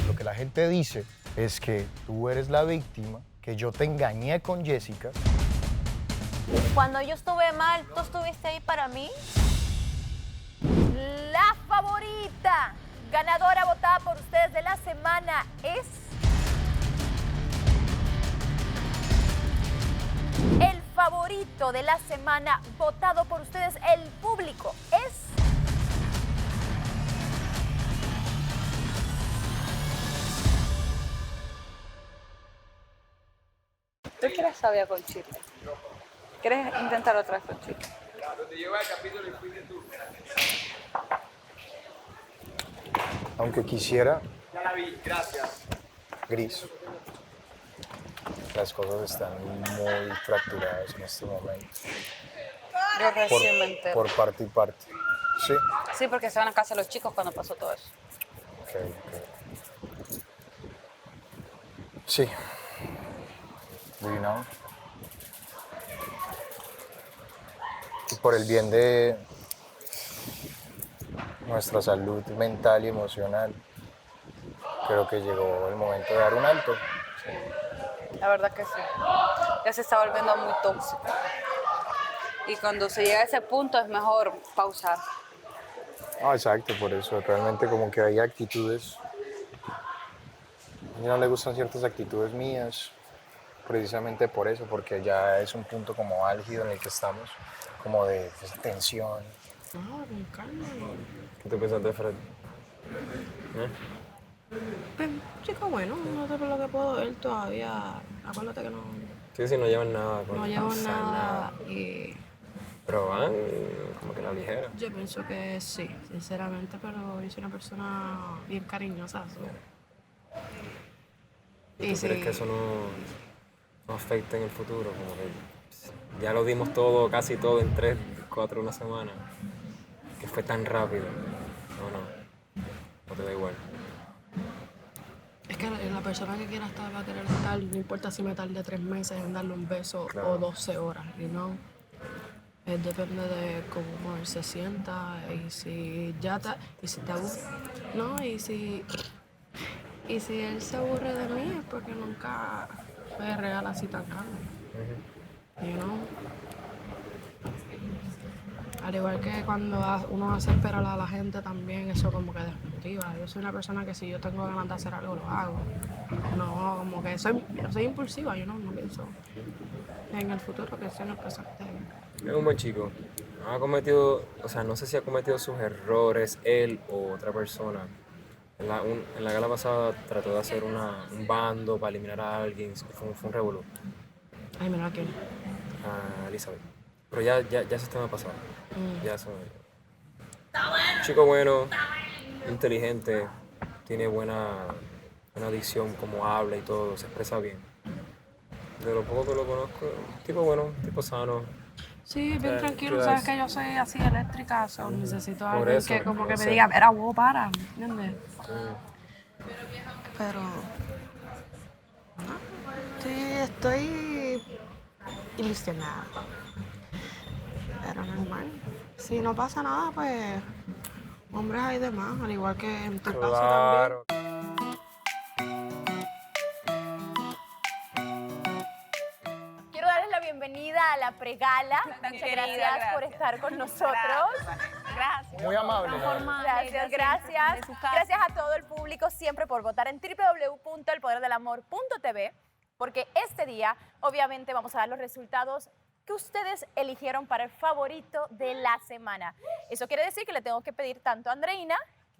Lo que la gente dice es que tú eres la víctima, que yo te engañé con Jessica. Cuando yo estuve mal, ¿tú estuviste ahí para mí? La favorita, ganadora votada por ustedes de la semana es... El favorito de la semana votado por ustedes, el público, es... ¿Tú quieres sabia con chile? ¿Quieres intentar otra vez con chile? Aunque quisiera, Ya la vi, gracias. gris. Las cosas están muy fracturadas en este momento. Yo recién me entero. Por parte y parte. Sí. Sí, porque estaban a casa los chicos cuando pasó todo eso. Ok. Sí. Do you know? Y por el bien de nuestra salud mental y emocional, creo que llegó el momento de dar un alto. La verdad que sí. Ya se está volviendo muy tóxico. Y cuando se llega a ese punto es mejor pausar. No, exacto, por eso. Realmente como que hay actitudes. A mí no le gustan ciertas actitudes mías, precisamente por eso, porque ya es un punto como álgido en el que estamos, como de esa tensión. No, con calma. ¿Qué te piensas de Fred? Pues, chico, bueno, no sé por lo que puedo ver todavía. Acuérdate que no, Sí, no llevan nada. no llevo nada y Pero van como que la ligera. yo pienso que sí, sinceramente, pero yo soy una persona bien cariñosa. ¿Y tú sí. crees que eso no afecta en el futuro? Como que ya lo dimos todo, casi todo en 3, 4, una semana. Que fue tan rápido. No te da igual. Es que la persona que quiera estar va a querer estar, no importa si me tarde 3 meses en darle un beso o 12 horas, you know? Depende de cómo él se sienta y si ya y si te aburre, ¿no? Y si él se aburre de mí es porque nunca fue real así tan grande, you know? Al igual que cuando uno hace esperar a la gente también, eso como que desmotiva. Yo soy una persona que si yo tengo ganas de hacer algo, lo hago. No, como que soy impulsiva, yo no pienso en el futuro, que estoy en el presente. Es un buen chico. Ha cometido, no sé si ha cometido sus errores él o otra persona. En la gala pasada trató de hacer un bando para eliminar a alguien, fue un revolú. Ay, mira, ¿a quién? A Elizabeth. Pero ya ese tema ha pasado. Ya eso. Chico bueno, inteligente, tiene buena dicción, como habla y todo, se expresa bien. De lo poco que lo conozco, tipo bueno, tipo sano. Sí, bien tranquilo, sabes que yo soy así eléctrica, necesito Por alguien eso, que como que yo me sé. diga, mira, vos para, ¿entiendes? Pero, sí, estoy ilusionada, pero normal. Si no pasa nada, pues, hombres hay de más, al igual que en tu caso Claro. también. Quiero darles la bienvenida a la pregala. Muchas gracias por estar con nosotros. Gracias. Muy amable. Gracias. Gracias a todo el público siempre por votar en www.elpoderdelamor.tv, porque este día obviamente vamos a dar los resultados que ustedes eligieron para el favorito de la semana. Eso quiere decir que le tengo que pedir tanto a Andreina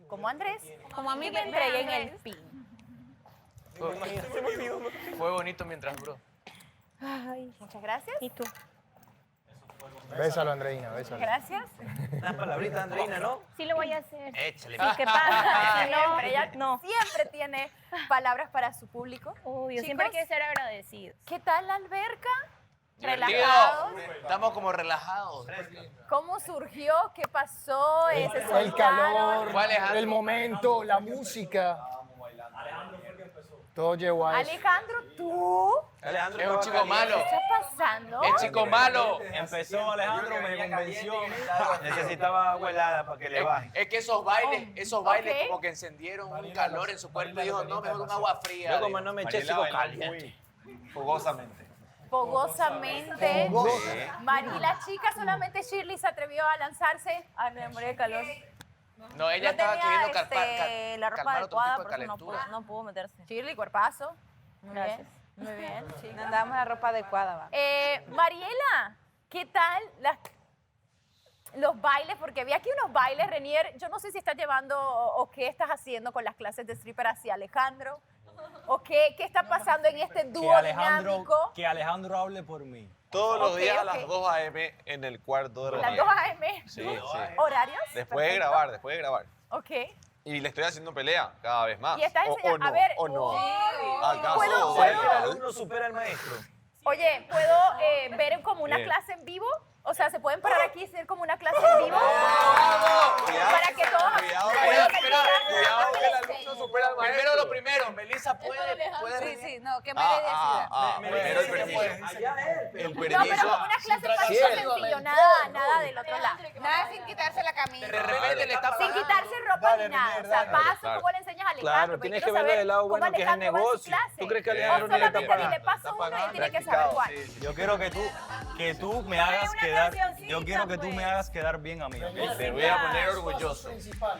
como a Andrés como a mí que me que me entreguen Andrés. el pin. Fue bonito mientras duró. Ay, muchas gracias. ¿Y tú? Bésalo, Andreina, bésalo. Gracias. Una palabrita, Andreina, ¿no? Sí lo voy a hacer. Échale. Sí, ¿qué pasa? Siempre, ella siempre tiene palabras para su público. Obvio, siempre hay que ser agradecidos. ¿Qué tal la alberca? Divertido. Relajados. Estamos como relajados. ¿Cómo surgió? ¿Qué pasó? ¿Se El soltaron? calor, ¿Cuál Alejandro? el momento, la música. Todo llegó a eso. Alejandro, ¿tú? Alejandro Es un estaba chico malo. caliente. ¿Qué está pasando? El chico malo. Empezó Alejandro, me convenció. Necesitaba agua helada para que le baje. Es que esos bailes como que encendieron un calor en su cuerpo y dijo, no, mejor un agua fría. Yo como no me eché, sigo caliente. Fogosamente. Fogosamente. Fogosa. Mari, la chica solamente Shirley se atrevió a lanzarse. Ay, me morí de calor. No, ella estaba tenía, queriendo la ropa calmar otro adecuada, tipo de por eso calentura. no pudo meterse. Shirley, cuerpazo. Muy Gracias. bien. Muy bien, chica. No andamos la ropa adecuada, va. Mariela, ¿qué tal los bailes? Porque vi aquí unos bailes, Renier. Yo no sé si estás llevando o qué estás haciendo con las clases de stripper hacia Alejandro. ¿O qué está pasando en este dúo dinámico? Que Alejandro hable por mí. Todos los Ok, días a ok. las 2 a.m. en el cuarto de Las Renier. 2 a.m. Sí, sí. ¿Horarios? Después de Perfecto. grabar, después de grabar. Ok. Y le estoy haciendo pelea cada vez más. Y estás O enseñando. no, a ver. o no. Sí. ¿Acaso ¿Puedo- soy puedo- real? El alumno supera al maestro. Oye, ¿puedo ver como una Bien. clase en vivo? O sea, ¿se pueden parar aquí y hacer como una clase en vivo? Para que todos... Cuidado, Puedo cuidado que el meter- alumno supera al maestro. Primero lo primero, Melissa puede Sí, sí, no, que María decida. Primero el permiso. El No, permiso. pero como una clase para Sí. sencillo, nada del otro lado. Nada sin quitarse la camisa. De repente le está Sin quitarse ropa ni nada. O sea, paso, Claro. ¿cómo le enseñas a Alejandro? Claro, Porque tienes quiero que verlo saber del lado cómo bueno que es el Alejandro va en su negocio. clase. ¿Tú crees que O Alejandro no le está solamente pagando? dile paso uno y tiene que saber cuál. Yo quiero que tú me hagas quedar, yo quiero que tú me hagas quedar bien a mí. ¿ok? Te voy a poner orgulloso.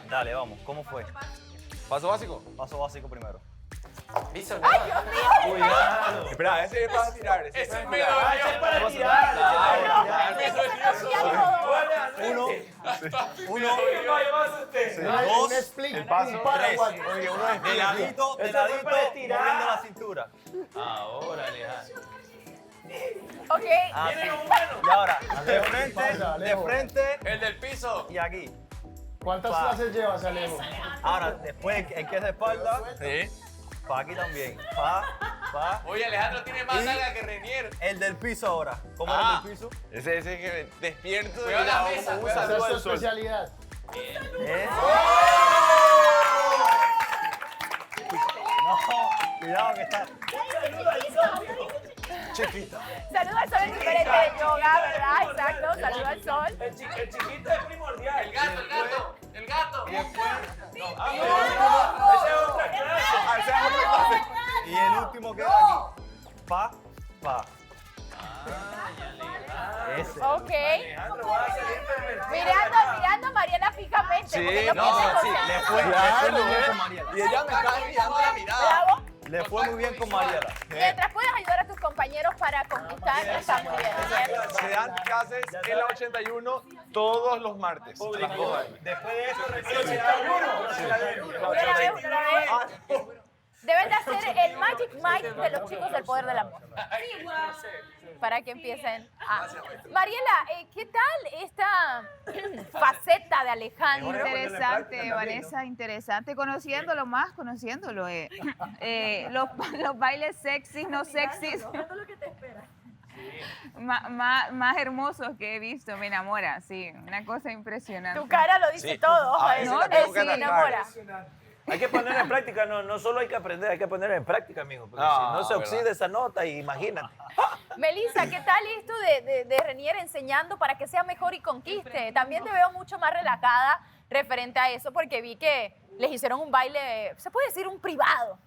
Dale, vamos. ¿Cómo fue? Paso básico. Paso básico primero. ¡Ay, Dios mío! Cuidado. Espera, ese es para tirar. Ese es para tirar. Ese es para tirar. Uno, Un dos, split, el paso, un paraguas. tres. Oye, uno es De ladito, moviendo la cintura. Ahora, Alejandro. Ok. Así. Y ahora, de frente, Pasa, de Alejo. frente el del piso. y aquí. ¿Cuántas Pa. clases llevas, Alejo? Ahora, después el que es de espalda, Sí. pa' aquí también. Pa. Oye, Alejandro tiene más Y- nalga que Renier. El del piso ahora. ¿Cómo es el del piso? Ese que despierto de Cuidado la la mesa, como un cuidado. Esa saludo es tu al sol. especialidad. No, cuidado que está. Chiquita. Saluda al sol es diferente de yoga, ¿verdad? Exacto, saluda al sol. El chiquito es primordial. El gato. El gato. Esa es otra clase. Y el último queda aquí. Pa. Ese. Ok. Alejandro va a salir pervertido. Mirando a Mariela fijamente. porque no puede sí, concentrar. le fue muy bien con Mariela. Y ella me está mirando la mirada. Bravo. Le fue muy bien con Mariela. Mientras puedas ayudar a tus compañeros para conquistar, está muy bien, ¿cierto? Se dan clases en la 81 todos los martes. a las 2 a.m. Después de eso, recién 81. Una a la vez. Deben de hacer el Magic Mike de los chicos del poder del amor. Para que empiecen a... Mariela, ¿qué tal esta faceta de Alejandro? Interesante, Vanessa, interesante. Conociéndolo. Los bailes sexys, no sexys. Más hermosos que he visto, me enamora, sí, una cosa impresionante. Tu cara lo dice todo. A veces ¿no? la tengo que Sí, me atacar. enamora. Hay que poner en práctica, no solo hay que aprender, hay que ponerlo en práctica, amigo. Porque No, si no se verdad. oxida esa nota, imagínate. Melissa, ¿qué tal esto de Renier enseñando para que sea mejor y conquiste? También te veo mucho más relajada referente a eso porque vi que les hicieron un baile, se puede decir un privado.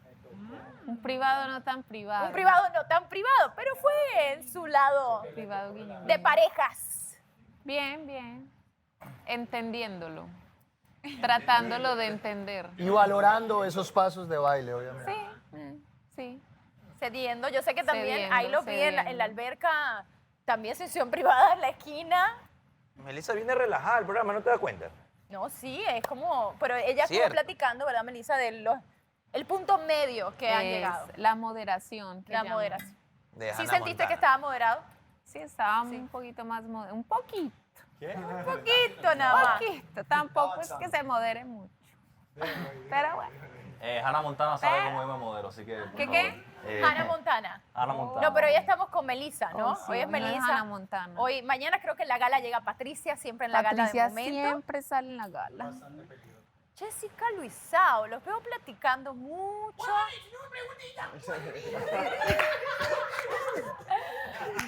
Un privado no tan privado. Un privado no tan privado, pero fue en su lado Privado guiño. de parejas. Bien. Entendiéndolo. Tratándolo de entender. Y valorando esos pasos de baile, obviamente. Sí. cediendo. Yo sé que también Cediendo, ahí lo vi en la cediendo. alberca, también sesión privada en la esquina. Melissa viene relajada al programa, ¿no te das cuenta? No, sí, es como, pero ella estuvo Cierto. platicando, ¿verdad, Melissa? El punto medio que han Es llegado. la moderación. que La llaman. moderación. De ¿Sí Hannah sentiste Montana. que estaba moderado? Sí, estaba un poquito más moderado. Un poquito. Un poquito nada más. Un poquito. Tampoco es que se modere mucho. Pero bueno. Hannah Montana sabe cómo yo me modelo, así que... por ¿Qué? favor. Hannah Montana. Hannah Montana. No, pero hoy estamos con Melissa, ¿no? Oh, sí, hoy es hoy no es Melissa. Hannah Montana. Hoy, mañana creo que en la gala llega Patricia, siempre en la Patricia gala de momento. siempre sale en la gala. Jessica Luisao, los veo platicando mucho.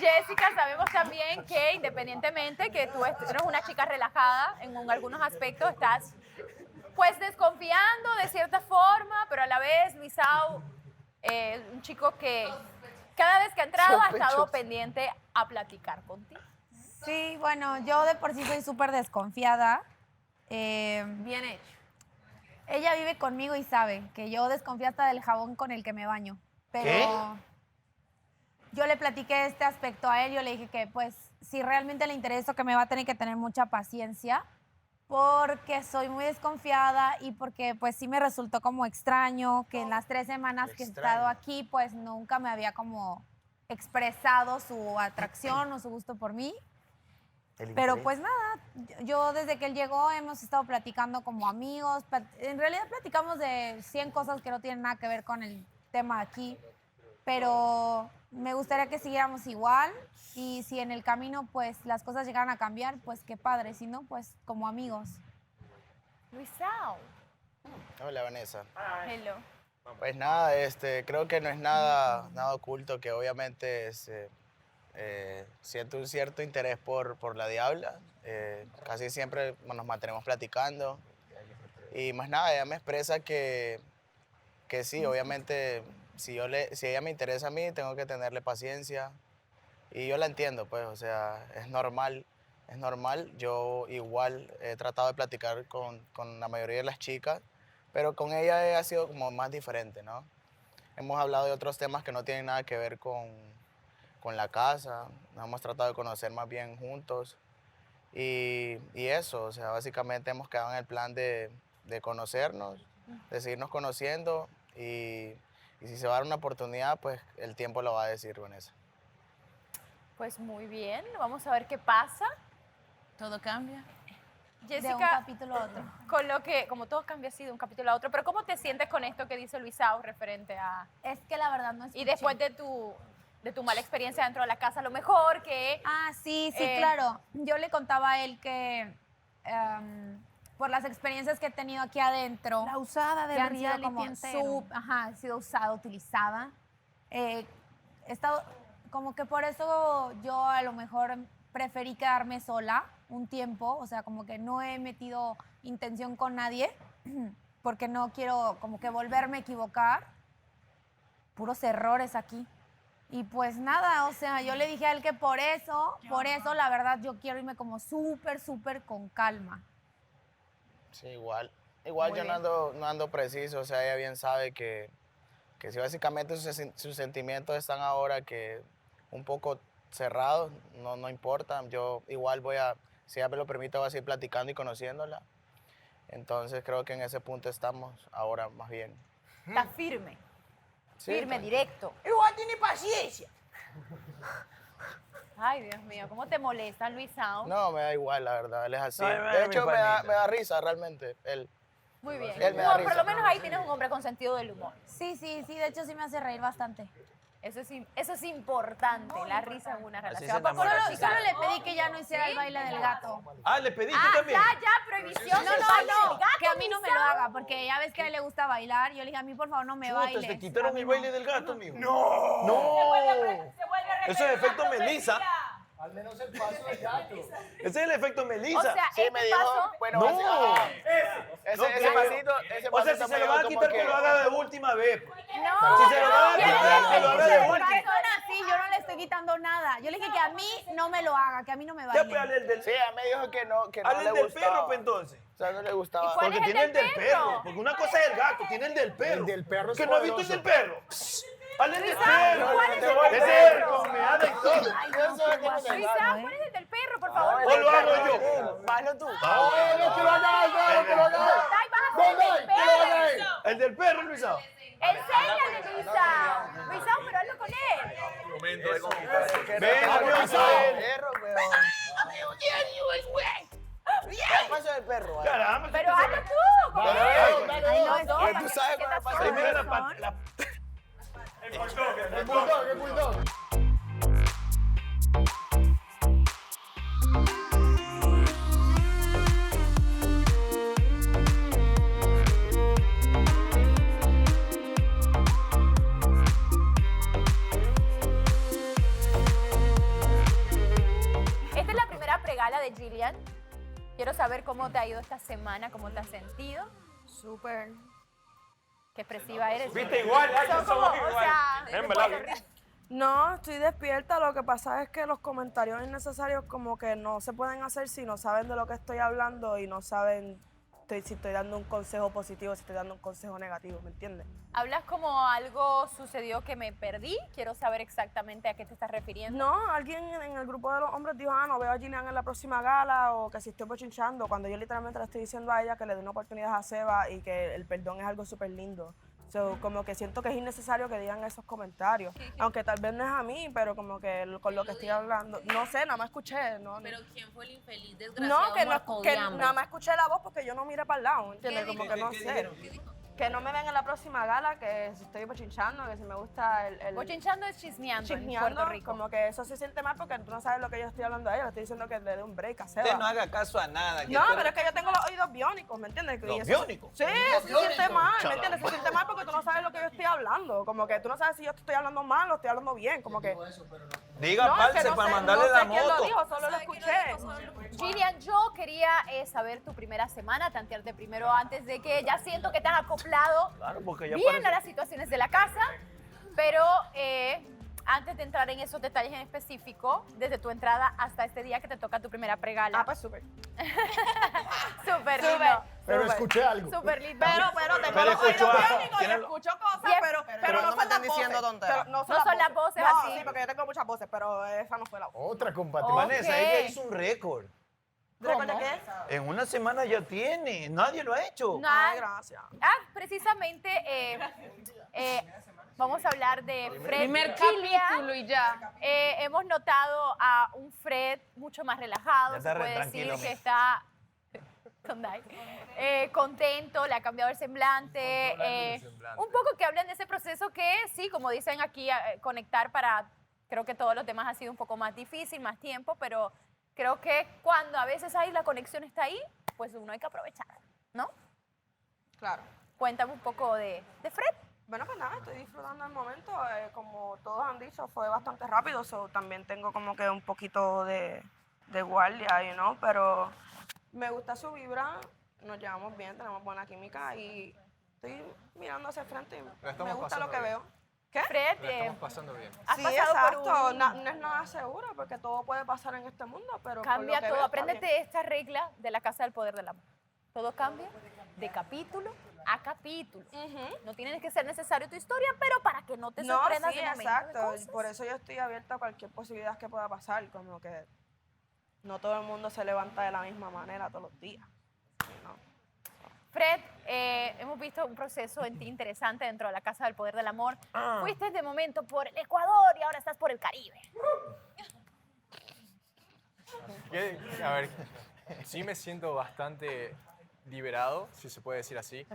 Jessica, sabemos también que independientemente que tú eres una chica relajada, en algunos aspectos estás pues desconfiando de cierta forma, pero a la vez Luisao, un chico que cada vez que ha entrado ha estado pendiente a platicar contigo. Sí, bueno, yo de por sí soy súper desconfiada. Bien hecho. Ella vive conmigo y sabe que yo desconfío hasta del jabón con el que me baño. Pero yo le platiqué este aspecto a él, yo le dije que pues si realmente le interesa que me va a tener que tener mucha paciencia porque soy muy desconfiada y porque pues sí me resultó como extraño que en las 3 semanas que he estado aquí pues nunca me había como expresado su atracción o su gusto por mí. Pero pues nada, yo desde que él llegó hemos estado platicando como amigos. En realidad platicamos de 100 cosas que no tienen nada que ver con el tema aquí. Pero me gustaría que siguiéramos igual y si en el camino pues las cosas llegaran a cambiar, pues qué padre. Si no, pues como amigos. Luisao. Hola, Vanessa. Hello. Pues nada, creo que no es nada oculto, que obviamente siento un cierto interés por la Diabla. Casi siempre nos mantenemos platicando. Y más nada, ella me expresa que sí, obviamente, si ella me interesa a mí, tengo que tenerle paciencia. Y yo la entiendo, pues, o sea, es normal. Yo igual he tratado de platicar con la mayoría de las chicas, pero con ella ha sido como más diferente, ¿no? Hemos hablado de otros temas que no tienen nada que ver con la casa, nos hemos tratado de conocer más bien juntos y eso, o sea, básicamente hemos quedado en el plan de conocernos, de seguirnos conociendo y si se va a dar una oportunidad, pues el tiempo lo va a decir, Vanessa. Pues muy bien, vamos a ver qué pasa. Todo cambia. Jessica, De un capítulo a otro. Con lo que, como todo cambia así de un capítulo a otro, pero ¿cómo te sientes con esto que dice Luisao referente a...? Es que la verdad no escuché. Y después de tu mala experiencia dentro de la casa, a lo mejor que... Ah, sí, claro. Yo le contaba a él que por las experiencias que he tenido aquí adentro... La usada del que han sido reality como entero. ha sido usada, utilizada. He estado... Como que por eso yo a lo mejor preferí quedarme sola un tiempo. O sea, como que no he metido intención con nadie porque no quiero como que volverme a equivocar. Puros errores aquí. Y pues nada, o sea, yo le dije a él que por eso, la verdad, yo quiero irme como súper con calma. Sí, igual Muy yo no ando preciso, o sea, ella bien sabe que si básicamente sus sentimientos están ahora que un poco cerrados, no importa, yo igual si ella me lo permite, voy a seguir platicando y conociéndola. Entonces creo que en ese punto estamos ahora más bien. Está firme. Sí, firme, directo. Igual tiene paciencia. Ay, Dios mío, ¿cómo te molesta, Luisao? No, me da igual, la verdad, él es así. No, De hecho, me da risa realmente, él. Muy bien. Él me da No, por risa. lo menos ahí tienes un hombre con sentido del humor. Sí, de hecho sí me hace reír bastante. Eso es importante, la risa en una relación. se ¿A poco enamora no, la chica? Solo le pedí que ya no hiciera el baile del gato. Ah, ¿le pediste Ah, también? ya, prohibición. No, del baile del gato, que a mí no me lo Luisao. haga, porque ya ves que a él le gusta bailar. Yo le dije, a mí por favor no me Chuta, bailes. te quitaron A mí el no. baile del gato, mijo. ¡No! ¡No! Eso es efecto Melissa. Al menos el paso del gato. Ese es el efecto Melissa. O sea, Sí, me dijo, bueno, No. ese No, pasito, o sea, si se lo van a quitar, que lo haga de última vez. Pues. No, Si se lo van a quitar, que lo haga de última. Sí, yo no le estoy quitando nada. Yo le dije que a mí no me lo haga, que a mí no me Ya, baile. pues, hazle el del, Sí, ella me dijo que no hazle le el del gustaba. perro, pues, entonces. O sea, no le gustaba. cuál Porque es el tiene el del del perro? perro. Porque una cosa es el gato, tiene el del perro. El del perro es ¿Que no has visto el del poderoso. perro? ¡Hablen del Luisa, perro! ¿cuál es el del ¡Ese perro? es con meada y todo! Luisa, ¿cuál es el del perro, por favor? ¿O lo hago yo? Hazlo tú. Ah, bueno, que lo haga él, que lo haga él. Dai, vas a hacer el del Que lo haga él. perro. El del perro, Luisa. Enséñale, Luisa. Luisa, pero hazlo con él. Momento de conquistar. Venga, Luisa. Perro, weón. ¿Qué pasó del perro? Caramba. Pero hazlo tú. ¿Cómo Dale, es? dale, Ay, no, dale. no, Pues para tú que sabes te cuál quedas pasa. solo. Primero El bulldog, el bulldog. Esta es la primera pregala de Jillian. Quiero saber cómo te ha ido esta semana, cómo te has sentido. Súper. Qué expresiva eres. Viste, igual, ay, Son somos como, o igual. sea, En de verdad. Puerto Rico. No, estoy despierta. Lo que pasa es que los comentarios innecesarios como que no se pueden hacer si no saben de lo que estoy hablando y no saben si estoy dando un consejo positivo, si estoy dando un consejo negativo, ¿me entiendes? Hablas como algo sucedió que me perdí. Quiero saber exactamente a qué te estás refiriendo. No, alguien en el grupo de los hombres dijo, no veo a Gillian en la próxima gala o que si estoy bochinchando, cuando yo literalmente le estoy diciendo a ella que le dé una oportunidad a Seba y que el perdón es algo súper lindo. So, como que siento que es innecesario que digan esos comentarios, aunque tal vez no es a mí, pero como que con lo que estoy hablando, no sé, nada más escuché. No, Pero ¿quién fue el infeliz desgraciado? no, que, muerto que de hambre? nada más escuché la voz porque yo no miré para el lado, ¿entiendes? ¿Qué Como dijo? que no ¿Qué sé. dijeron? Que no me ven en la próxima gala, que si estoy bochinchando, que si me gusta el Bochinchando es chismeando en chismeando, Puerto Rico. como que eso se siente mal porque tú no sabes lo que yo estoy hablando a ella, le estoy diciendo que le dé un break a Seba. Usted no haga caso a nada. No, pero es que yo tengo los oídos biónicos, ¿me entiendes? ¿Los Y eso- biónicos? Sí, ¿Los eso se siente biónicos? mal, ¿me Chaval. entiendes? Se siente mal porque tú no sabes lo que yo estoy hablando. Como que tú no sabes si yo te estoy hablando mal o estoy hablando bien, como que... Diga, No, es parce, que no para sé- mandarle no la sé quién moto. lo dijo, solo lo escuché. Gillian, yo quería saber tu primera semana, tantearte primero antes de que ya siento que te has acoplado Claro, porque ya bien parece- a las situaciones de la casa, pero antes de entrar en esos detalles en específico, desde tu entrada hasta este día que te toca tu primera pregala. Ah, pues súper. Súper Súper. lindo. Pero súper, escuché algo. Súper lindo. Pero tengo Pero los oídos escuchó a- biónicos y tiene- escucho cosas, Bien. pero no no me son estén las diciendo voces. tonteras. Pero no No son las voces No, así. sí, porque yo tengo muchas voces, pero esa no fue la voz. Otra compatriota. Vanessa, ella hizo un récord. ¿Recuerda qué? En una semana ya tiene. Nadie lo ha hecho. No, Ay, gracias. precisamente vamos a hablar de Fred Primer Gillian. capítulo y ya. Hemos notado a un Fred mucho más relajado, Ya se está re puede decir tranquilo, que mijo. está contento, le ha cambiado el semblante. Un poco que hablen de ese proceso que sí, como dicen aquí, conectar para, creo que todos los demás ha sido un poco más difícil, más tiempo, pero creo que cuando a veces ahí la conexión está ahí, pues uno hay que aprovechar, ¿no? Claro. Cuéntame un poco de Fred. Bueno, pues nada, estoy disfrutando el momento. Como todos han dicho, fue bastante rápido, so también tengo como que un poquito de guardia, you know, pero me gusta su vibra, nos llevamos bien, tenemos buena química y estoy mirando hacia el frente y me gusta lo que veo. ¿Qué? Fred, La estamos pasando bien. has Sí, pasado por exacto. un- No es nada seguro porque todo puede pasar en este mundo, pero por Cambia lo que todo. veo, está Apréndete bien. esta regla de la Casa del Poder del Amor. Todo cambia de capítulo a capítulo. No tiene que ser necesario tu historia, pero para que no te No, sorprendas sí, de momentos de exacto. cosas. Por eso yo estoy abierta a cualquier posibilidad que pueda pasar, como que no todo el mundo se levanta de la misma manera todos los días. Fred, hemos visto un proceso en ti interesante dentro de la Casa del Poder del Amor. Fuiste de momento por el Ecuador y ahora estás por el Caribe. A ver, sí me siento bastante liberado, si se puede decir así.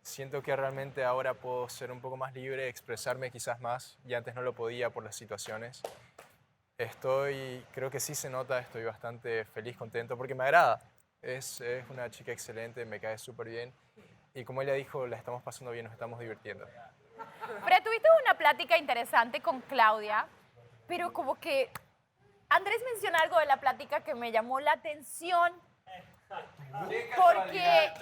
Siento que realmente ahora puedo ser un poco más libre, expresarme quizás más, y antes no lo podía por las situaciones. Creo que sí se nota, estoy bastante feliz, contento, porque me agrada. Es una chica excelente, me cae súper bien. Y como ella dijo, la estamos pasando bien, nos estamos divirtiendo. Fred, tuviste una plática interesante con Claudia, pero como que Andrés menciona algo de la plática que me llamó la atención. Porque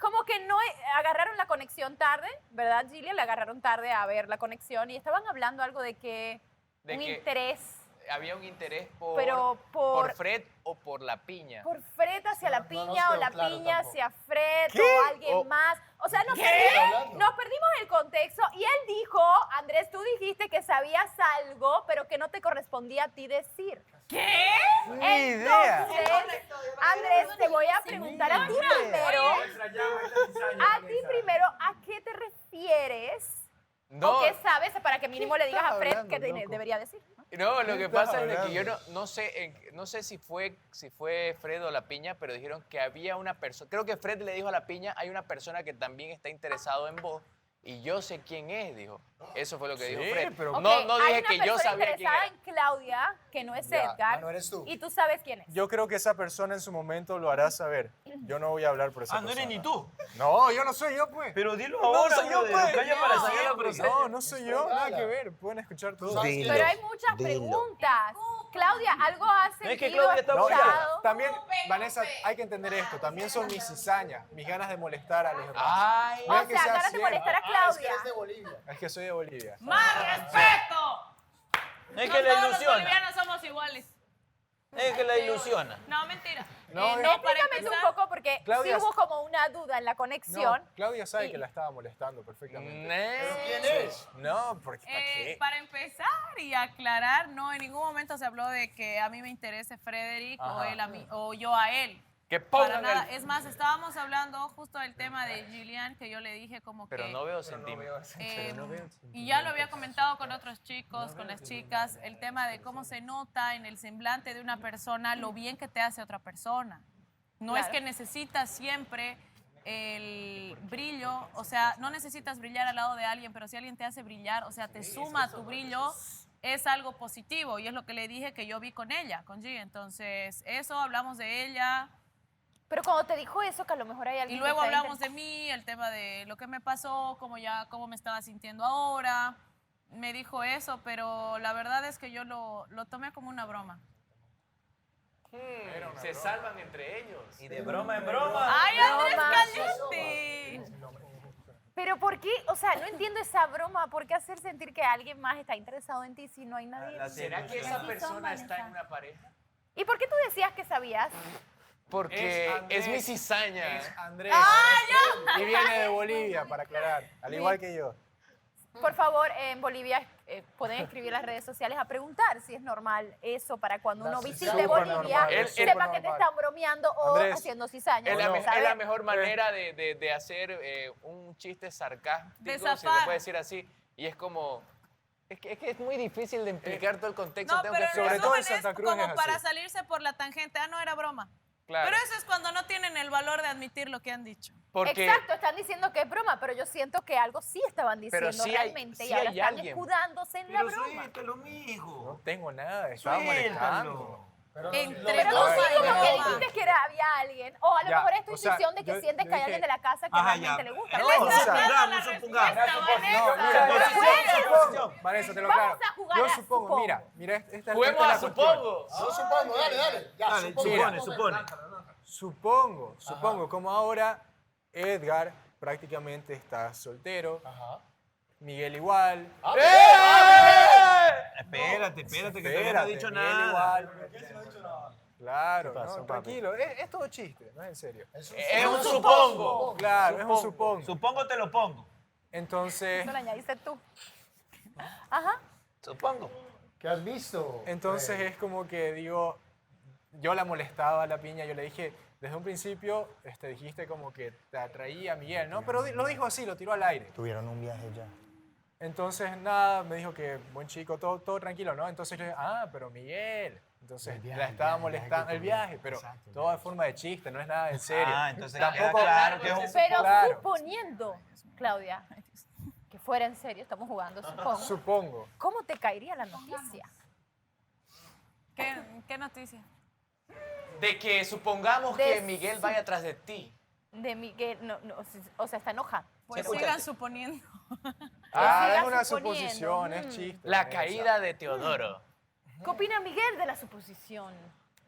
como que no agarraron la conexión tarde, ¿verdad, Gillian? Le agarraron tarde a ver la conexión y estaban hablando algo de que De un que- interés Había un interés por, Pero por- Fred o por la piña. por Fred hacia la piña nos o quedó la claro piña tampoco. hacia Fred ¿Qué? o alguien O- más. O sea, nos perdimos el contexto y él dijo, Andrés, tú dijiste que sabías algo, pero que no te correspondía a ti decir. ¿Qué? Entonces, Andrés, te voy a preguntar a ti primero. A ti primero, ¿a qué te refieres? No. ¿O qué sabes para que mínimo le digas a Fred que debería decir? No, lo que pasa es que yo no sé si fue Fred o La Piña, pero dijeron que había una persona, creo que Fred le dijo a La Piña, hay una persona que también está interesado en vos y yo sé quién es, dijo. Eso fue lo que dijo Fred. Pero no dije que yo sabía quién era. era. En Claudia, que no es Edgar. no eres tú. Y tú sabes quién es. Yo creo que esa persona en su momento lo hará saber. Yo no voy a hablar por esa persona. no eres ni tú. No, yo no soy yo, pues. Pero dilo No ahora, soy yo, brother, pues. calla para siempre. No soy yo. Nada que ver. Pueden escuchar todo. Pero hay muchas preguntas. Claudia, ¿algo has sentido, Es que Claudia está buena. escuchado? También, Vanessa, hay que entender esto. También son mis cizañas, mis ganas de molestar a los demás. Ay. No es O que sea, sea ganas de cierto. molestar a Claudia. Es que soy de Bolivia. ¡Más respeto! Es No que la todos los ilusiona. bolivianos somos iguales. Es que la ilusiona. No, mentira. No, Explícame tú un poco porque Claudia- sí hubo como una duda en la conexión. No, Claudia sabe que la estaba molestando perfectamente. ¿Pero quién es? No, porque ¿para qué? Para empezar y aclarar, no, en ningún momento se habló de que a mí me interese Frederick o Ajá. él a mí o yo a él. Que Para pongan nada. el... Es más, estábamos hablando justo del tema de Gillian, que yo le dije como Pero que... no veo sentimientos. Y ya lo había comentado con otros chicos, con las chicas, el tema de cómo se nota en el semblante de una persona lo bien que te hace otra persona. No es Claro. que necesitas siempre el brillo, o sea, no necesitas brillar al lado de alguien, pero si alguien te hace brillar, o sea, te suma a tu brillo, es algo positivo. Y es lo que le dije que yo vi con ella, con G. Entonces, eso, hablamos de ella. Pero cuando te dijo eso, que a lo mejor hay Y alguien luego que está hablamos de mí, el tema de lo que me pasó, cómo me estaba sintiendo ahora. Me dijo eso, pero la verdad es que yo lo tomé como una broma. Se salvan entre ellos. Y de broma en broma. ¡Ay, Andrés Broma. Caliente! Pero ¿por qué? O sea, no entiendo esa broma. ¿Por qué hacer sentir que alguien más está interesado en ti si no hay nadie? ¿Será que esa persona está en una pareja? ¿Y por qué tú decías que sabías? Porque es mi cizaña. Es Andrés. ¡Ah, ya! Y viene de Bolivia, para aclarar. Al igual que yo. Por favor, en Bolivia pueden escribir en las redes sociales a preguntar si es normal eso para cuando uno visite súper Bolivia, normal, es sepa súper que te normal. están bromeando o Andrés, haciendo cizaña. Es la, ¿sabes? es la mejor manera de hacer un chiste sarcástico, De si se zafar. puede decir así. Y es como... Es que es muy difícil de explicar todo el contexto. No, tengo pero que sobre en todo en resumen es Santa Cruz como es así. para salirse por la tangente. Ah, no, era broma. Claro. Pero eso es cuando no tienen el valor de admitir lo que han dicho. Porque Exacto, están diciendo que es broma, pero yo siento que algo sí estaban Pero diciendo sí hay- realmente sí y ahora hay están alguien. escudándose en la broma. Suéltalo, mijo. No tengo nada, estaba molestando. Entre Pero dos tú sí hay lo que broma. dijiste que había alguien, o a lo Ya, mejor es tu o sea, intuición de que yo- sientes yo que hay dije- alguien de la casa que Ajá, realmente ya. le gusta. No, Pues, o sea, Supongamos, supongamos. Vanessa, te lo Vamos aclaro. a jugar Yo a supongo, supongo. mira, esta juguemos es a la cuestión. supongo. Yo supongo, dale. Ya, Dale, supongo. supone. Supongo, como ahora Edgar prácticamente está soltero, Miguel igual. Espérate, que todavía no ha Espérate, dicho Miguel nada. igual. Claro, ¿Qué pasó, no, papi? tranquilo, es todo chiste, no es en serio. Es un supongo. Claro, es un supongo. Supongo te lo pongo. Entonces, Eso lo añadiste tú. Ajá. Supongo. ¿Qué has visto? entonces es como que digo, yo la molestaba a La Piña, yo le dije, desde un principio dijiste como que te atraía a Miguel, ¿no? Pero lo dijo así, lo tiró al aire. Tuvieron un viaje ya. Entonces, nada, me dijo que buen chico, todo tranquilo, ¿no? Entonces yo dije, pero Miguel. Entonces El viaje, la estaba el viaje molestando, que el viaje, pero exacto, todo de forma de chiste, no es nada en serio. Ah, entonces Tampoco, queda claro que es un... Pero Claro. suponiendo, Claudia, que fuera en serio, estamos jugando, supongo. Supongo. ¿Cómo te caería la noticia? ¿Qué noticia? De que supongamos De que Miguel su- vaya atrás de ti. De Miguel, o sea, está enojada. Pues Escucha. sigan suponiendo. siga Es una suponiendo, suposición, es chiste. La Vanessa. caída de Teodoro. ¿Qué opina Miguel de la suposición?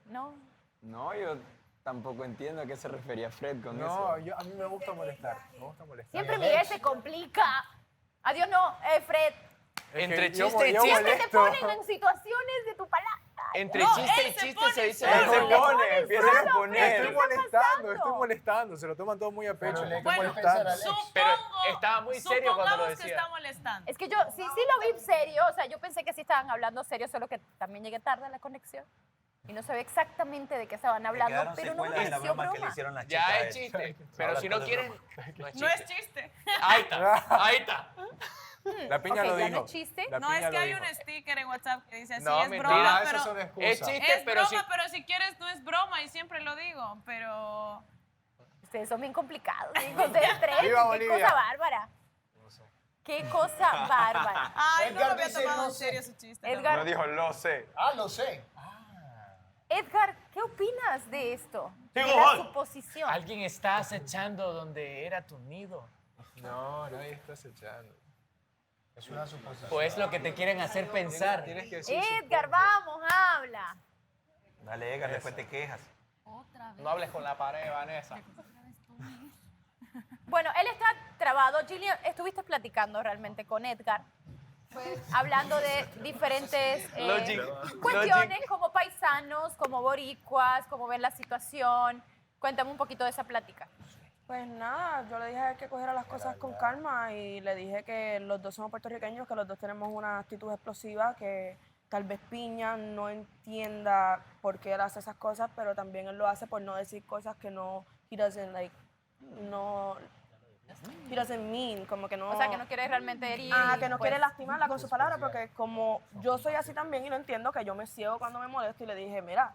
¿No? No, yo tampoco entiendo a qué se refería Fred con No, eso. a mí me gusta molestar, Siempre Miguel se complica. Adiós, no, Fred. Entre yo chiste y yo chiste. Siempre te molesto. ponen en situaciones de tu palabra. Entre No, chiste él y se chiste pone se dice serio. la Se verdad. pone, empieza a poner. Estoy molestando, se lo toman todo muy a pecho. Bueno, Pero estaba muy serio cuando lo supongamos que decía. está molestando. Es que yo sí lo vi serio, o sea, yo pensé que sí estaban hablando serio, solo que también llegué tarde a la conexión. Y no sabía exactamente de qué estaban hablando, quedaron pero no me secuelas de la pareció broma que le broma. hicieron las Ya chicas es a él. chiste. Pero Ahora si no todo es quieren, broma. no es No chiste. es chiste. Ahí está, ahí está. La piña Ok, lo ya dijo. no es chiste. La No, piña es que lo hay dijo. un sticker en WhatsApp que dice, sí, No, es mentira, broma, esas pero... son excusas. Es chiste, Es pero broma, si... pero si quieres no es broma y siempre lo digo, pero... Ustedes son bien complicados, ¿sí? Ustedes tres, ¡Viva qué Bolivia! cosa bárbara. Qué cosa bárbara. Ay, no Edgar lo había dice, tomado no en serio sé. ese chiste. Edgar, No dijo, lo sé. Ah, lo sé. Edgar, ¿qué opinas de esto? De Digo, la Juan. suposición. Alguien está acechando donde era tu nido. No, nadie está acechando. Es una suposición. O es lo que te quieren hacer pensar. Tienes que decir Edgar, vamos, habla. Dale, Edgar, después te quejas. No hables con la pared, Vanessa. Bueno, él está trabado. Gillian, estuviste platicando realmente con Edgar, hablando de diferentes cuestiones como paisanos, como boricuas, como ven la situación. Cuéntame un poquito de esa plática. Pues nada, yo le dije a él que cogiera las cosas con calma y le dije que los dos somos puertorriqueños, que los dos tenemos una actitud explosiva, que tal vez Piña no entienda por qué él hace esas cosas, pero también él lo hace por no decir cosas que no, he doesn't mean, como que no... O sea, que no quiere realmente herir. Ajá, que no pues, quiere lastimarla con sus palabras, porque como yo soy así también y lo entiendo, que yo me ciego cuando me molesto y le dije, mira,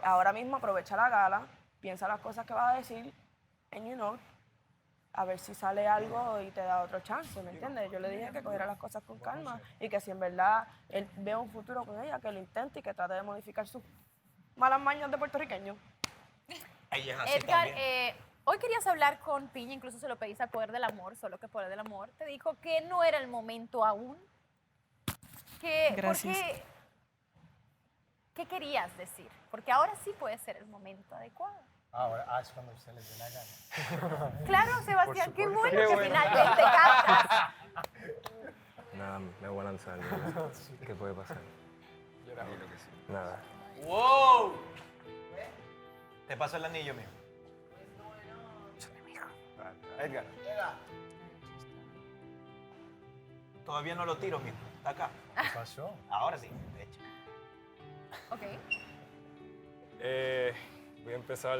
ahora mismo aprovecha la gala, piensa las cosas que vas a decir, and you know, a ver si sale algo y te da otro chance, ¿me entiendes? Yo le dije que cogiera las cosas con calma y que si en verdad él ve un futuro con ella, que lo intente y que trate de modificar sus malas mañas de puertorriqueño. Ella es así Edgar, también. hoy querías hablar con Piña, incluso se lo pediste a Poder del Amor, solo que Poder del Amor te dijo que no era el momento aún. Gracias. ¿Qué querías decir? Porque ahora sí puede ser el momento adecuado. Ahora, es cuando usted le dé la gana. Claro, Sebastián, qué bueno Qué que bueno. finalmente captas. Nada, me voy a lanzar. ¿no? ¿Qué puede pasar? Nada. ¡Wow! Te paso el anillo, mijo. Edgar. Todavía no lo tiro, mijo. Está acá. ¿Qué pasó? Ahora sí, de hecho. Ok. Voy a empezar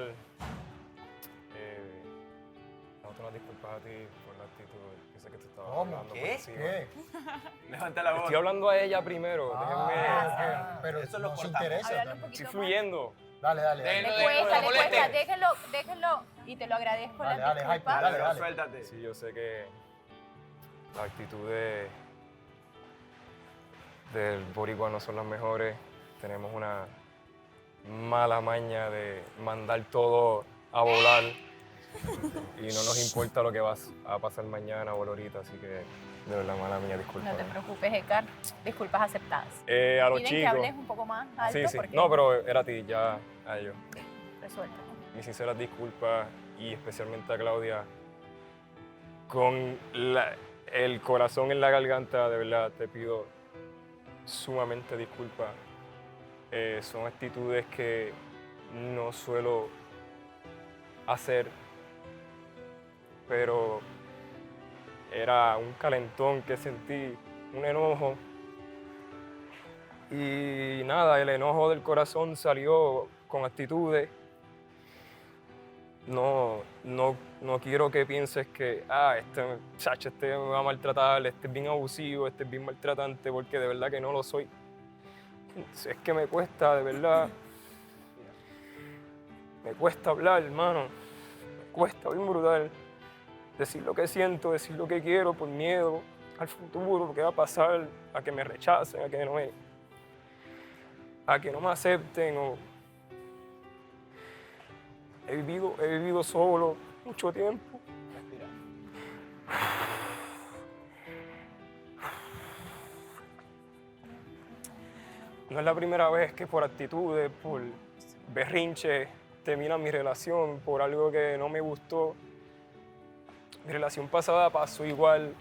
dándote unas disculpas a ti por la actitud. Yo sé que te estaba ¿Cómo? hablando ¿Qué? por encima. ¿Qué? Levanta la voz. Estoy hablando a ella primero. Pero Eso lo nos cortamos. interesa Hablarle un también. poquito Estoy más. fluyendo. Dale, dale. Déjenlo, Le déjenlo, cuesta, no le cuesta. molesten. Déjenlo y te lo agradezco Dale, las dale, hype, disculpas. dale, Pero dale. suéltate. Sí, yo sé que la actitud del boricua no son las mejores. Tenemos una mala maña de mandar todo a volar y no nos importa lo que va a pasar mañana o ahorita, así que de verdad, mala mía, disculpa. No te preocupes, Edgar. Disculpas aceptadas. A los Piden que chicos. hables un poco más alto Sí, sí. porque No, pero era a ti, ya a ellos. resuelto. Mis sinceras disculpas y especialmente a Claudia. Con el corazón en la garganta, de verdad, te pido sumamente disculpas. Son actitudes que no suelo hacer, pero era un calentón que sentí, un enojo. Y nada, el enojo del corazón salió con actitudes. No quiero que pienses que, este me va a maltratar, este es bien abusivo, este es bien maltratante, porque de verdad que no lo soy. Es que me cuesta, de verdad. Me cuesta hablar, hermano. Me cuesta, bien brutal. Decir lo que siento, decir lo que quiero por miedo al futuro, qué va a pasar, a que me rechacen, a que no me acepten. He vivido solo mucho tiempo. No es la primera vez que por actitudes, por berrinches, termina mi relación, por algo que no me gustó. Mi relación pasada pasó igual.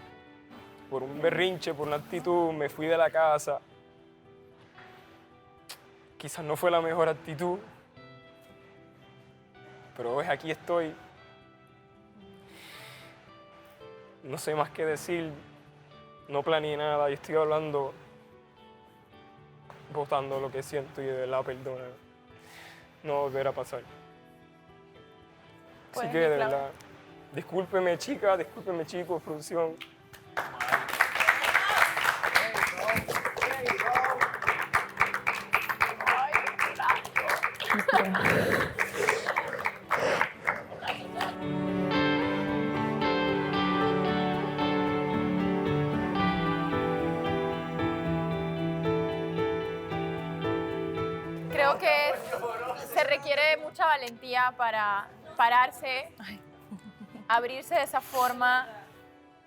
Por un berrinche, por una actitud, me fui de la casa. quizás no fue la mejor actitud, pero hoy aquí estoy. No sé más qué decir, no planeé nada y estoy hablando, botando lo que siento y de verdad, perdona, no volverá a pasar. Así que de verdad, discúlpeme chica, discúlpeme chicos, producción. Creo que se requiere mucha valentía para pararse, abrirse de esa forma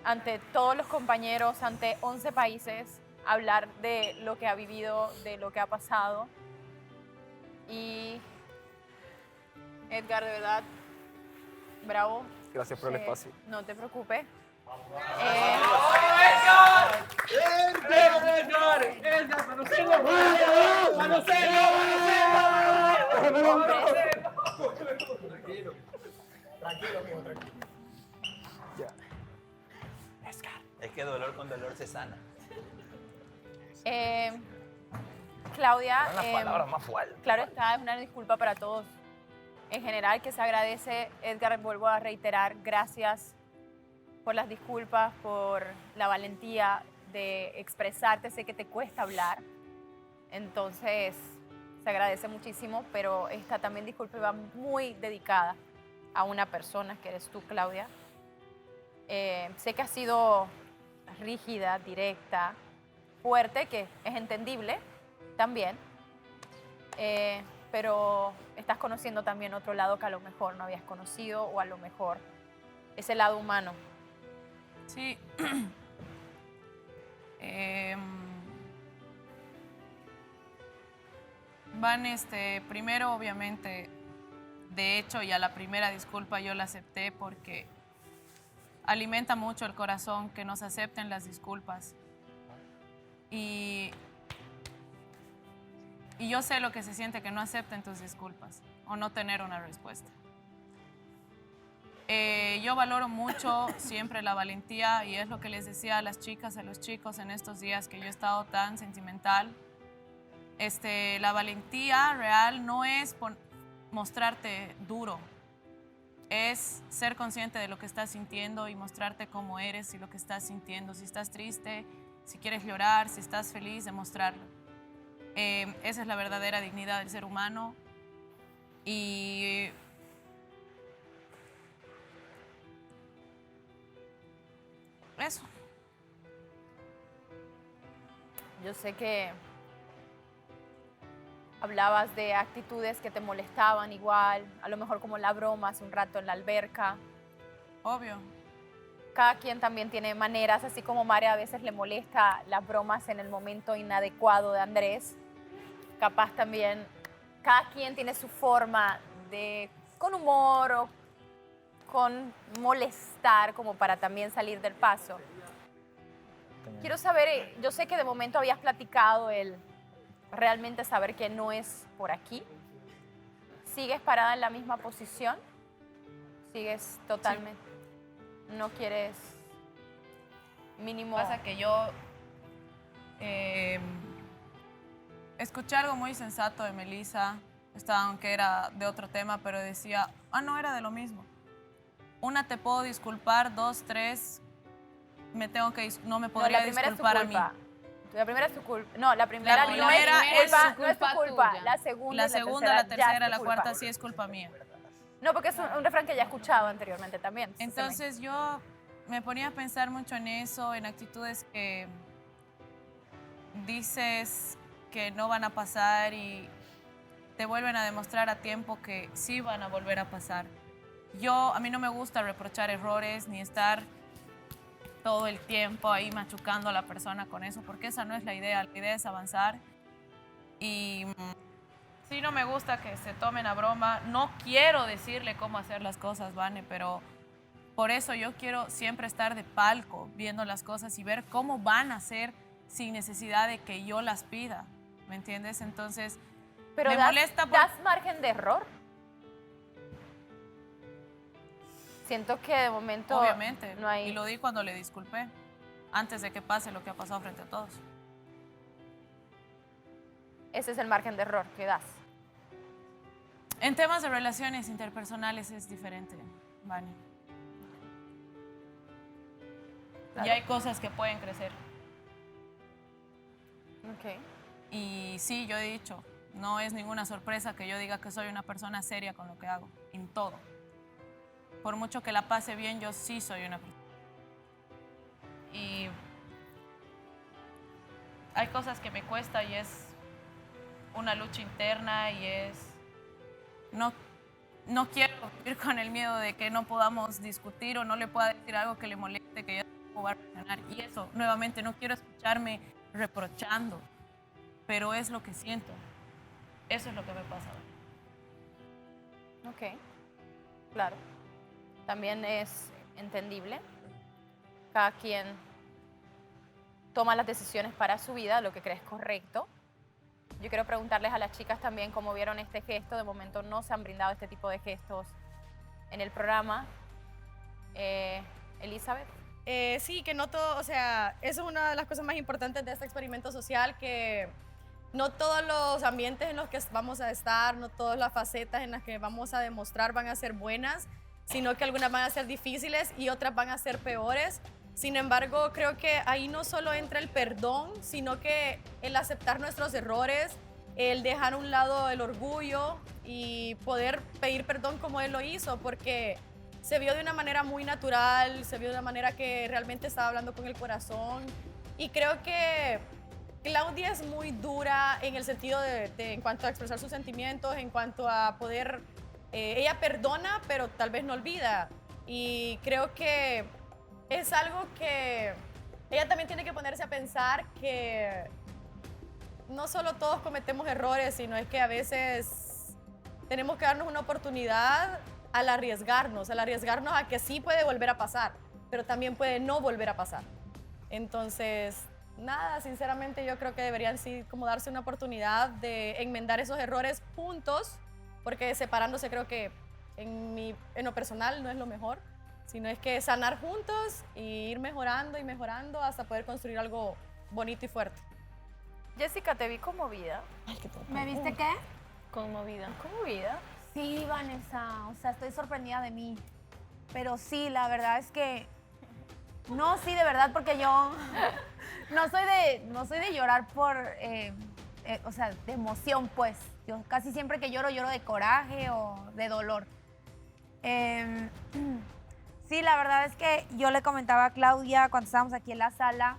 ante todos los compañeros, ante 11 países, hablar de lo que ha vivido, de lo que ha pasado. Y Edgar, de verdad, bravo. Gracias por el espacio. No te preocupes. Tranquilo, mijo, tranquilo. Es que dolor con dolor se sana. Claudia, Son las palabras más fuertes. claro está, es una disculpa para todos. En general, que se agradece. Edgar, vuelvo a reiterar, gracias por las disculpas, por la valentía de expresarte. Sé que te cuesta hablar, entonces se agradece muchísimo, pero esta también disculpa va muy dedicada a una persona que eres tú, Claudia. Sé que has sido rígida, directa, fuerte, que es entendible también, pero estás conociendo también otro lado que a lo mejor no habías conocido, o a lo mejor ese lado humano. Sí. Van, primero, obviamente, de hecho, y a la primera disculpa yo la acepté porque alimenta mucho el corazón que nos acepten las disculpas. Y yo sé lo que se siente que no acepten tus disculpas o no tener una respuesta. Yo valoro mucho siempre la valentía, y es lo que les decía a las chicas, a los chicos en estos días que yo he estado tan sentimental. La valentía real no es mostrarte duro, es ser consciente de lo que estás sintiendo y mostrarte cómo eres y lo que estás sintiendo. Si estás triste, si quieres llorar, si estás feliz, demostrarlo. Esa es la verdadera dignidad del ser humano. Y eso. Yo sé que hablabas de actitudes que te molestaban igual, a lo mejor como la broma hace un rato en la alberca. Obvio. Cada quien también tiene maneras, así como Mare a veces le molesta las bromas en el momento inadecuado de Andrés. Capaz también, cada quien tiene su forma de, con humor o con molestar, como para también salir del paso. Quiero saber, yo sé que de momento habías platicado el realmente saber que no es por aquí. ¿Sigues parada en la misma posición? ¿Sigues totalmente? Sí. ¿No quieres mínimo? Pasa que yo escuché algo muy sensato de Melissa, aunque era de otro tema, pero decía, no, era de lo mismo. Una, te puedo disculpar, 2, 3, no me podría disculpar a mí. La primera es tu culpa. No, la primera no es tu culpa. La segunda, la tercera, la cuarta sí es culpa mía. No, porque es un refrán que ya he escuchado anteriormente también. Entonces yo me ponía a pensar mucho en eso, en actitudes que dices que no van a pasar y te vuelven a demostrar a tiempo que sí van a volver a pasar. A mí no me gusta reprochar errores ni estar todo el tiempo ahí machucando a la persona con eso, porque esa no es la idea es avanzar. Y sí, no me gusta que se tomen a broma, no quiero decirle cómo hacer las cosas, Vane, pero por eso yo quiero siempre estar de palco, viendo las cosas y ver cómo van a ser sin necesidad de que yo las pida, ¿me entiendes? Entonces, Pero me das, molesta das margen de error. Siento que de momento Obviamente, no hay... y lo di cuando le disculpé, antes de que pase lo que ha pasado frente a todos. Ese es el margen de error que das. En temas de relaciones interpersonales es diferente, Vani. Claro. Y hay cosas que pueden crecer. Ok. Y sí, yo he dicho, no es ninguna sorpresa que yo diga que soy una persona seria con lo que hago, en todo. Por mucho que la pase bien, yo sí soy una persona. Y hay cosas que me cuesta y es una lucha interna y es... No quiero vivir con el miedo de que no podamos discutir o no le pueda decir algo que le moleste, que yo no pueda reaccionar. Y eso, nuevamente, no quiero escucharme reprochando, pero es lo que siento. Eso es lo que me pasa. Ok, claro. También es entendible. Cada quien toma las decisiones para su vida, lo que cree es correcto. Yo quiero preguntarles a las chicas también cómo vieron este gesto. De momento no se han brindado este tipo de gestos en el programa. Elizabeth. Sí, que no todo, o sea, eso es una de las cosas más importantes de este experimento social, que no todos los ambientes en los que vamos a estar, no todas las facetas en las que vamos a demostrar van a ser buenas, sino que algunas van a ser difíciles y otras van a ser peores. Sin embargo, creo que ahí no solo entra el perdón, sino que el aceptar nuestros errores, el dejar a un lado el orgullo y poder pedir perdón como él lo hizo, porque se vio de una manera muy natural, se vio de una manera que realmente estaba hablando con el corazón. Y creo que Claudia es muy dura en el sentido en cuanto a expresar sus sentimientos, en cuanto a poder... ella perdona, pero tal vez no olvida. Y creo que es algo que ella también tiene que ponerse a pensar, que no solo todos cometemos errores, sino es que a veces tenemos que darnos una oportunidad al arriesgarnos a que sí puede volver a pasar, pero también puede no volver a pasar. Entonces, nada, sinceramente yo creo que deberían sí como darse una oportunidad de enmendar esos errores juntos, porque separándose creo que en lo personal no es lo mejor, sino es que sanar juntos y ir mejorando y mejorando hasta poder construir algo bonito y fuerte. Jessica, te vi conmovida. ¿Me viste qué? Conmovida. ¿Conmovida? Sí, Vanessa, o sea, estoy sorprendida de mí. Pero sí, la verdad es que... No, sí, de verdad, porque yo no soy de llorar por, o sea, de emoción, pues. Yo casi siempre que lloro, lloro de coraje o de dolor. Sí, la verdad es que yo le comentaba a Claudia cuando estábamos aquí en la sala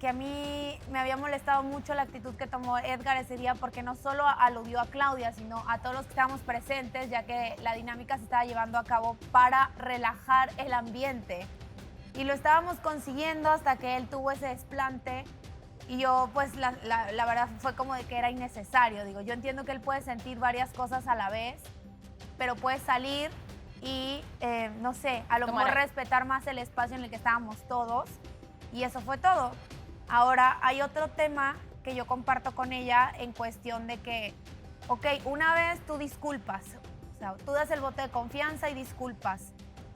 que a mí me había molestado mucho la actitud que tomó Edgar ese día, porque no solo aludió a Claudia, sino a todos los que estábamos presentes, ya que la dinámica se estaba llevando a cabo para relajar el ambiente. Y lo estábamos consiguiendo hasta que él tuvo ese desplante. Y yo, pues, la verdad fue como de que era innecesario. Digo, yo entiendo que él puede sentir varias cosas a la vez, pero puede salir y, no sé, a lo mejor respetar más el espacio en el que estábamos todos. Y eso fue todo. Ahora, hay otro tema que yo comparto con ella en cuestión de que, ok, una vez tú disculpas, o sea, tú das el voto de confianza y disculpas,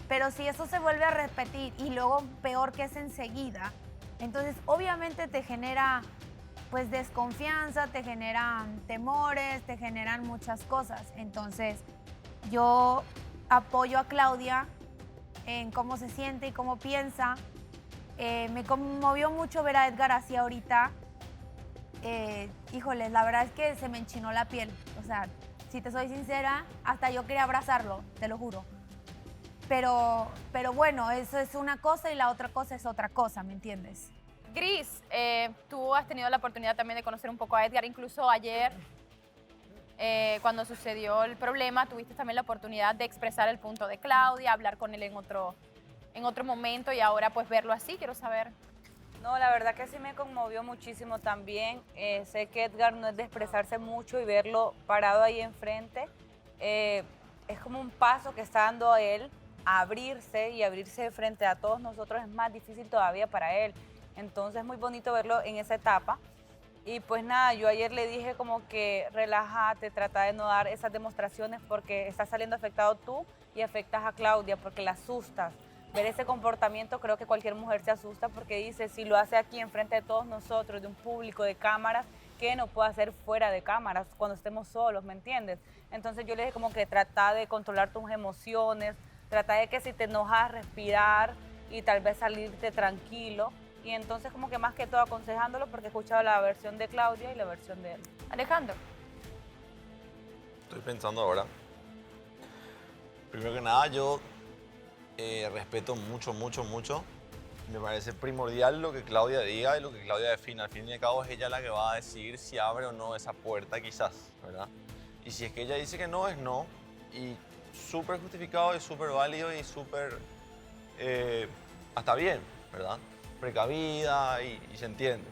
pero si eso se vuelve a repetir y luego peor que es enseguida, entonces obviamente te genera pues desconfianza, te generan temores, te generan muchas cosas. Entonces yo apoyo a Claudia en cómo se siente y cómo piensa. Me conmovió mucho ver a Edgar así ahorita. Híjole, la verdad es que se me enchinó la piel. O sea, si te soy sincera, hasta yo quería abrazarlo, te lo juro. Pero bueno, eso es una cosa y la otra cosa es otra cosa, ¿me entiendes? Gris, tú has tenido la oportunidad también de conocer un poco a Edgar, incluso ayer, cuando sucedió el problema, tuviste también la oportunidad de expresar el punto de Claudia, hablar con él en otro momento y ahora pues verlo así, quiero saber. No, la verdad que sí me conmovió muchísimo también. Sé que Edgar no es de expresarse mucho y verlo parado ahí enfrente es como un paso que está dando a él a abrirse, y abrirse frente a todos nosotros es más difícil todavía para él. Entonces es muy bonito verlo en esa etapa. Y pues nada, yo ayer le dije como que relájate, trata de no dar esas demostraciones porque estás saliendo afectado tú y afectas a Claudia porque la asustas. Ver ese comportamiento, creo que cualquier mujer se asusta porque dice, si lo hace aquí enfrente de todos nosotros, de un público, de cámaras, ¿qué no puede hacer fuera de cámaras cuando estemos solos, ¿me entiendes? Entonces yo le dije como que trata de controlar tus emociones, trata de que si te enojas, respirar y tal vez salirte tranquilo. Y entonces como que más que todo aconsejándolo porque he escuchado la versión de Claudia y la versión de él. Alejandro. Estoy pensando ahora. Primero que nada, yo respeto mucho. Me parece primordial lo que Claudia diga y lo que Claudia defina. Al fin y al cabo es ella la que va a decidir si abre o no esa puerta quizás, ¿verdad? Y si es que ella dice que no, es no. Y súper justificado y súper válido y súper... hasta bien, ¿verdad? Precavida y se entiende.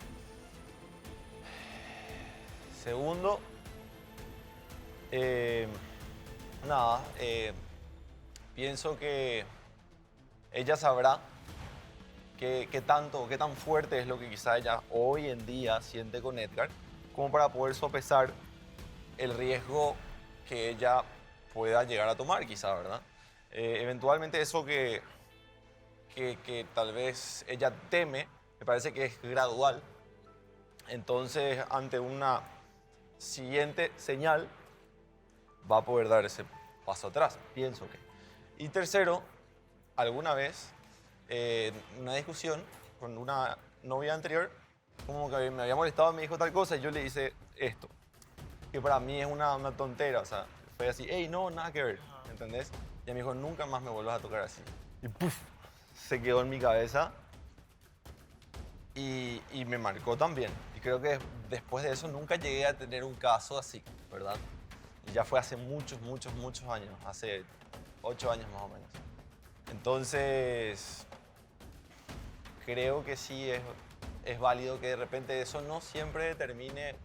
Segundo, pienso que ella sabrá qué tan fuerte es lo que quizá ella hoy en día siente con Edgar, como para poder sopesar el riesgo que ella pueda llegar a tomar quizá, ¿verdad? Eventualmente eso que tal vez ella teme, me parece que es gradual. Entonces, ante una siguiente señal, va a poder dar ese paso atrás, pienso que. Y tercero, alguna vez, en una discusión con una novia anterior, como que me había molestado, me dijo tal cosa, y yo le hice esto, que para mí es una tontera, o sea, fue así, hey, no, nada que ver, ¿entendés? Y ella me dijo, nunca más me vuelvas a tocar así. Y ¡puf! Se quedó en mi cabeza y me marcó también. Y creo que después de eso nunca llegué a tener un caso así, ¿verdad? Y ya fue hace muchos años, hace 8 años más o menos. Entonces, creo que sí es válido que de repente eso no siempre determine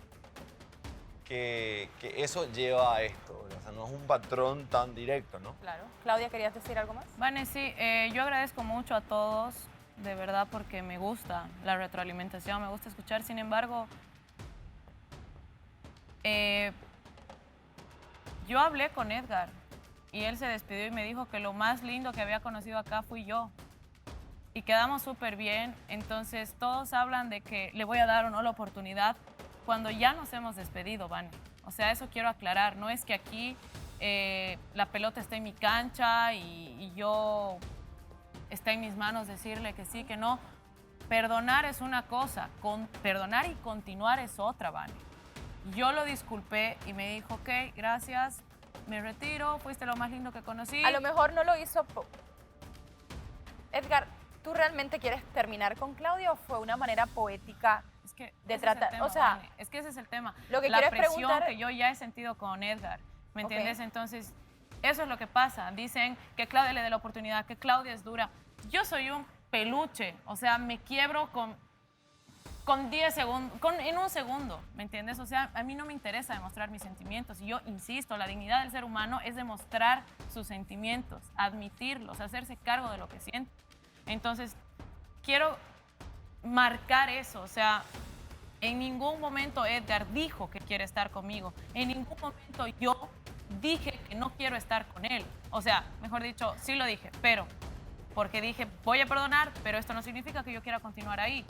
que eso lleva a esto, ¿verdad? O sea, no es un patrón tan directo, ¿no? Claro. Claudia, ¿querías decir algo más? Vane, sí, yo agradezco mucho a todos, de verdad, porque me gusta la retroalimentación, me gusta escuchar. Sin embargo, yo hablé con Edgar y él se despidió y me dijo que lo más lindo que había conocido acá fui yo. Y quedamos súper bien, entonces todos hablan de que le voy a dar o no la oportunidad cuando ya nos hemos despedido, Vane. O sea, eso quiero aclarar, no es que aquí la pelota está en mi cancha y yo está en mis manos decirle que sí, que no. Perdonar es una cosa, perdonar y continuar es otra, Vane. Yo lo disculpé y me dijo, ok, gracias, me retiro, fuiste lo más lindo que conocí. A lo mejor no lo hizo... Edgar, ¿tú realmente quieres terminar con Claudia o fue una manera poética de tratar? O sea, Vane, es que ese es el tema. Lo que la quiero presión preguntar... que yo ya he sentido con Edgar, ¿me entiendes? Ok. Entonces, eso es lo que pasa. Dicen que Claudia le dé la oportunidad, que Claudia es dura. Yo soy un peluche, o sea, me quiebro con 10 segundos, en un segundo, ¿me entiendes? O sea, a mí no me interesa demostrar mis sentimientos. Y yo insisto, la dignidad del ser humano es demostrar sus sentimientos, admitirlos, hacerse cargo de lo que siente. Entonces, quiero marcar eso, o sea, en ningún momento Edgar dijo que quiere estar conmigo. En ningún momento yo dije que no quiero estar con él. O sea, mejor dicho, sí lo dije, pero porque dije, voy a perdonar, pero esto no significa que yo quiera continuar ahí.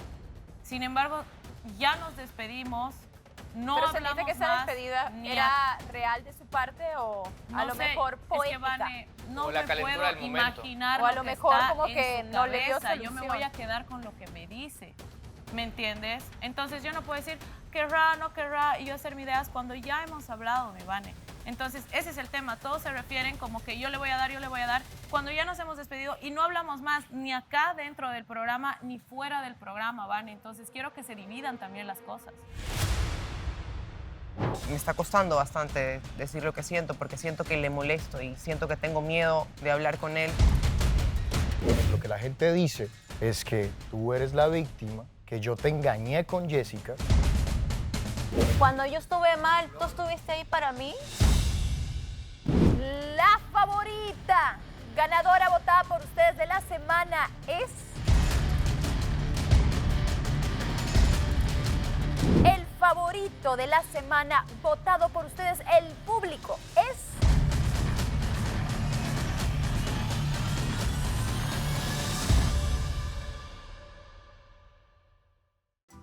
Sin embargo, ya nos despedimos, no ¿Pero hablamos sentiste que esa más, despedida ni era real de su parte o no a lo sé, mejor poética? Es que, Vane, no O la me calentura puedo del momento. imaginar O a lo lo que mejor está como en que su no le dio cabeza. Yo me solución. voy a quedar con lo que me dice, ¿me entiendes? Entonces yo no puedo decir querrá, no querrá y yo hacer mis ideas cuando ya hemos hablado, mi Vane. Entonces ese es el tema, todos se refieren como que yo le voy a dar, cuando ya nos hemos despedido y no hablamos más ni acá dentro del programa ni fuera del programa, Vane. Entonces quiero que se dividan también las cosas. Me está costando bastante decir lo que siento porque siento que le molesto y siento que tengo miedo de hablar con él. Lo que la gente dice es que tú eres la víctima, que yo te engañé con Jessica. Cuando yo estuve mal, ¿tú estuviste ahí para mí? La favorita, ganadora votada por ustedes de la semana es... el favorito de la semana votado por ustedes, el público, es...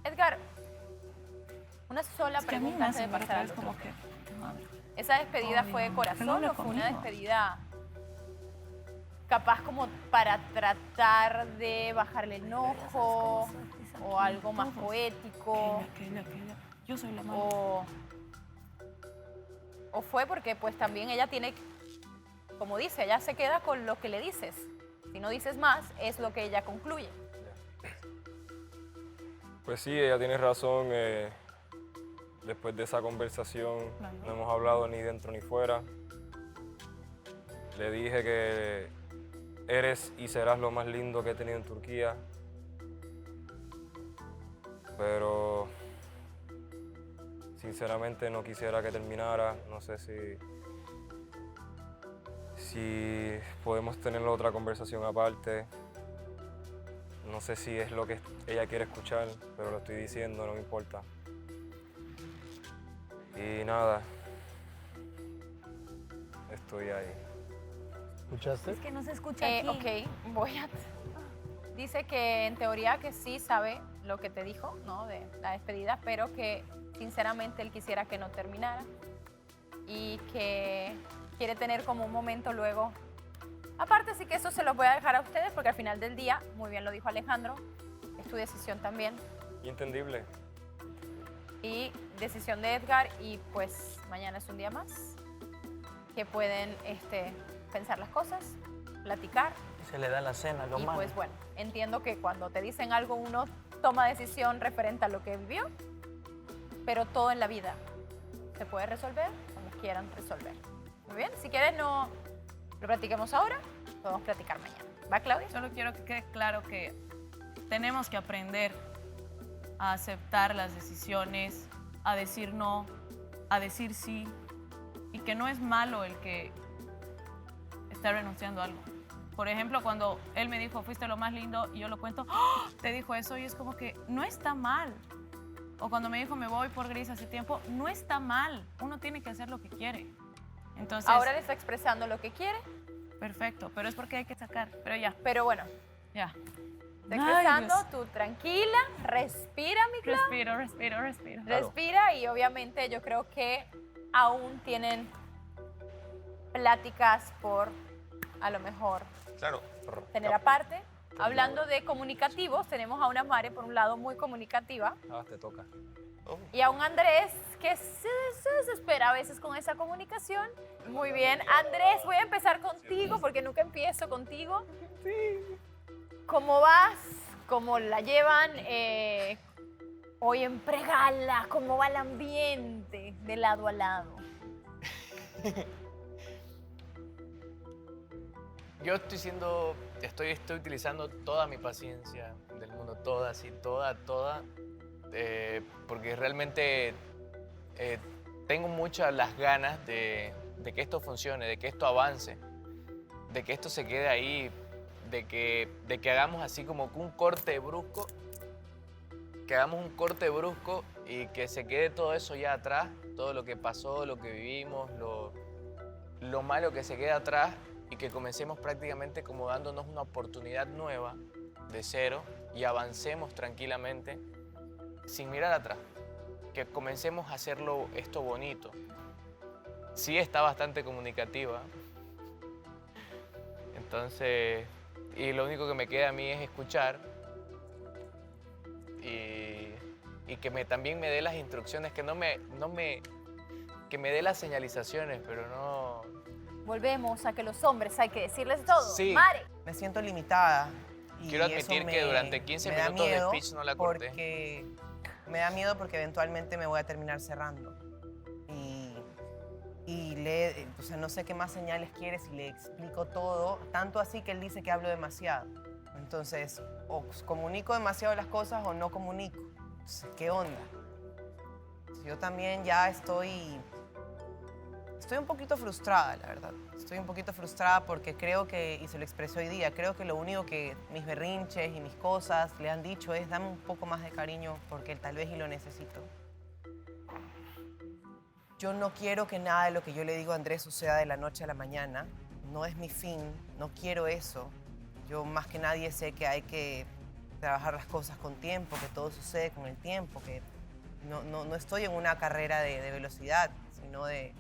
Edgar, una sola Es que a mí me pregunta antes hace de pasar al es otro. como que... madre. ¿Esa despedida Ay, fue de no, corazón que no hable o fue una conmigo. despedida capaz como para tratar de bajarle el enojo o algo más poético? Yo soy la mala. O fue porque pues también ella tiene, como dice, ella se queda con lo que le dices. Si no dices más, es lo que ella concluye. Pues sí, ella tiene razón. Después de esa conversación no hemos hablado ni dentro ni fuera. Le dije que eres y serás lo más lindo que he tenido en Turquía. Pero sinceramente no quisiera que terminara. No sé si podemos tener otra conversación aparte. No sé si es lo que ella quiere escuchar, pero lo estoy diciendo, no me importa. Y nada, estoy ahí. ¿Escuchaste? Es que no se escucha aquí. Ok, voy a... Dice que en teoría que sí sabe lo que te dijo, ¿no? De la despedida, pero que sinceramente él quisiera que no terminara y que quiere tener como un momento luego. Aparte, sí que eso se los voy a dejar a ustedes porque al final del día, muy bien lo dijo Alejandro, es tu decisión también. Y entendible. Y decisión de Edgar, y pues mañana es un día más que pueden pensar las cosas, platicar. Se le da la cena, lo Y malo. pues bueno, entiendo que cuando te dicen algo uno toma decisión referente a lo que vivió, pero todo en la vida se puede resolver como quieran resolver. Muy bien, si quieres no lo platiquemos ahora, podemos platicar mañana. ¿Va, Claudia? Solo quiero que quede claro que tenemos que aprender a aceptar las decisiones, a decir no, a decir sí, y que no es malo el que está renunciando a algo. Por ejemplo, cuando él me dijo, fuiste lo más lindo, y yo lo cuento, ¡oh! Te dijo eso, y es como que no está mal. O cuando me dijo, me voy por Gris hace tiempo, no está mal. Uno tiene que hacer lo que quiere. Entonces, Ahora le está expresando lo que quiere. Perfecto, pero es porque hay que sacar. Pero ya. Pero bueno. Ya. Está expresando, tú tranquila, respira, mi Clau. Respiro. Respira y obviamente yo creo que aún tienen pláticas por a lo mejor Claro. tener aparte. Hablando de comunicativos, tenemos a una Mare por un lado muy comunicativa Ah, te toca. y a un Andrés que se desespera a veces con esa comunicación. Muy bien, Andrés, voy a empezar contigo porque nunca empiezo contigo. ¿Cómo vas? ¿Cómo la llevan hoy en Pregala? ¿Cómo va el ambiente de lado a lado? Yo estoy utilizando toda mi paciencia del mundo, toda, porque realmente tengo muchas las ganas de que esto funcione, de que esto avance, de que esto se quede ahí, de que hagamos así como un corte brusco, y que se quede todo eso ya atrás, todo lo que pasó, lo que vivimos, lo malo que se queda atrás, y que comencemos prácticamente como dándonos una oportunidad nueva de cero y avancemos tranquilamente sin mirar atrás, que comencemos a hacerlo esto bonito. Sí está bastante comunicativa, entonces, y lo único que me queda a mí es escuchar y que también me dé las instrucciones, que que me dé las señalizaciones, pero no... Volvemos a que los hombres hay que decirles todo. Sí. Mare. Me siento limitada. Y Quiero eso admitir que durante 15 me da minutos de miedo speech no la corté. Porque me da miedo porque eventualmente me voy a terminar cerrando. O sea, no sé qué más señales quiere si le explico todo. Tanto así que él dice que hablo demasiado. Entonces, o comunico demasiado las cosas o no comunico. Entonces, ¿qué onda? Yo también ya estoy un poquito frustrada, la verdad. Estoy un poquito frustrada porque creo que, y se lo expresé hoy día, creo que lo único que mis berrinches y mis cosas le han dicho es dame un poco más de cariño porque tal vez y lo necesito. yo no quiero que nada de lo que yo le digo a Andrés suceda de la noche a la mañana. No es mi fin, no quiero eso. Yo más que nadie sé que hay que trabajar las cosas con tiempo, que todo sucede con el tiempo, que no estoy en una carrera de velocidad, sino de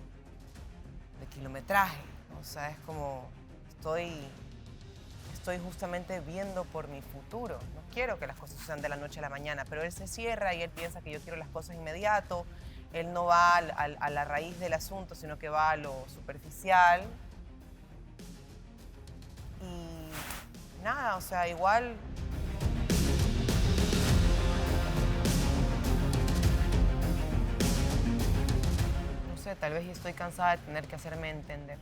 kilometraje. O sea, es como estoy justamente viendo por mi futuro. No quiero que las cosas sucedan de la noche a la mañana, pero él se cierra y él piensa que yo quiero las cosas inmediato. Él no va a la raíz del asunto, sino que va a lo superficial. Y nada, o sea, igual... No sé, tal vez estoy cansada de tener que hacerme entender.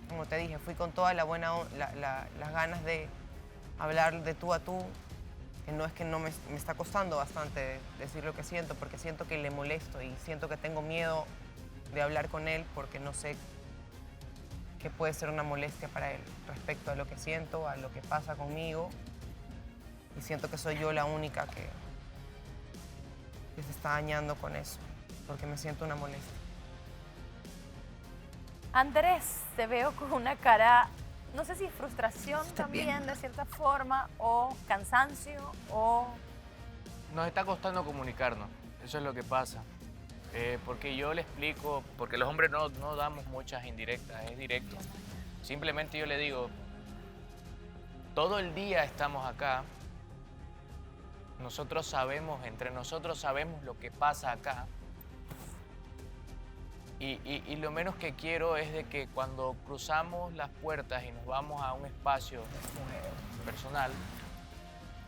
Como te dije, fui con toda las ganas de hablar de tú a tú, que no es que no me está costando bastante decir lo que siento, porque siento que le molesto y siento que tengo miedo de hablar con él porque no sé qué puede ser una molestia para él respecto a lo que siento, a lo que pasa conmigo, y siento que soy yo la única que se está dañando con eso, porque me siento una molestia. Andrés, te veo con una cara, no sé si frustración también de cierta forma, o cansancio, o... Nos está costando comunicarnos, eso es lo que pasa. Porque yo le explico, porque los hombres no damos muchas indirectas, es directo. Simplemente yo le digo, todo el día estamos acá, nosotros sabemos, entre nosotros sabemos lo que pasa acá. Y lo menos que quiero es de que cuando cruzamos las puertas y nos vamos a un espacio personal,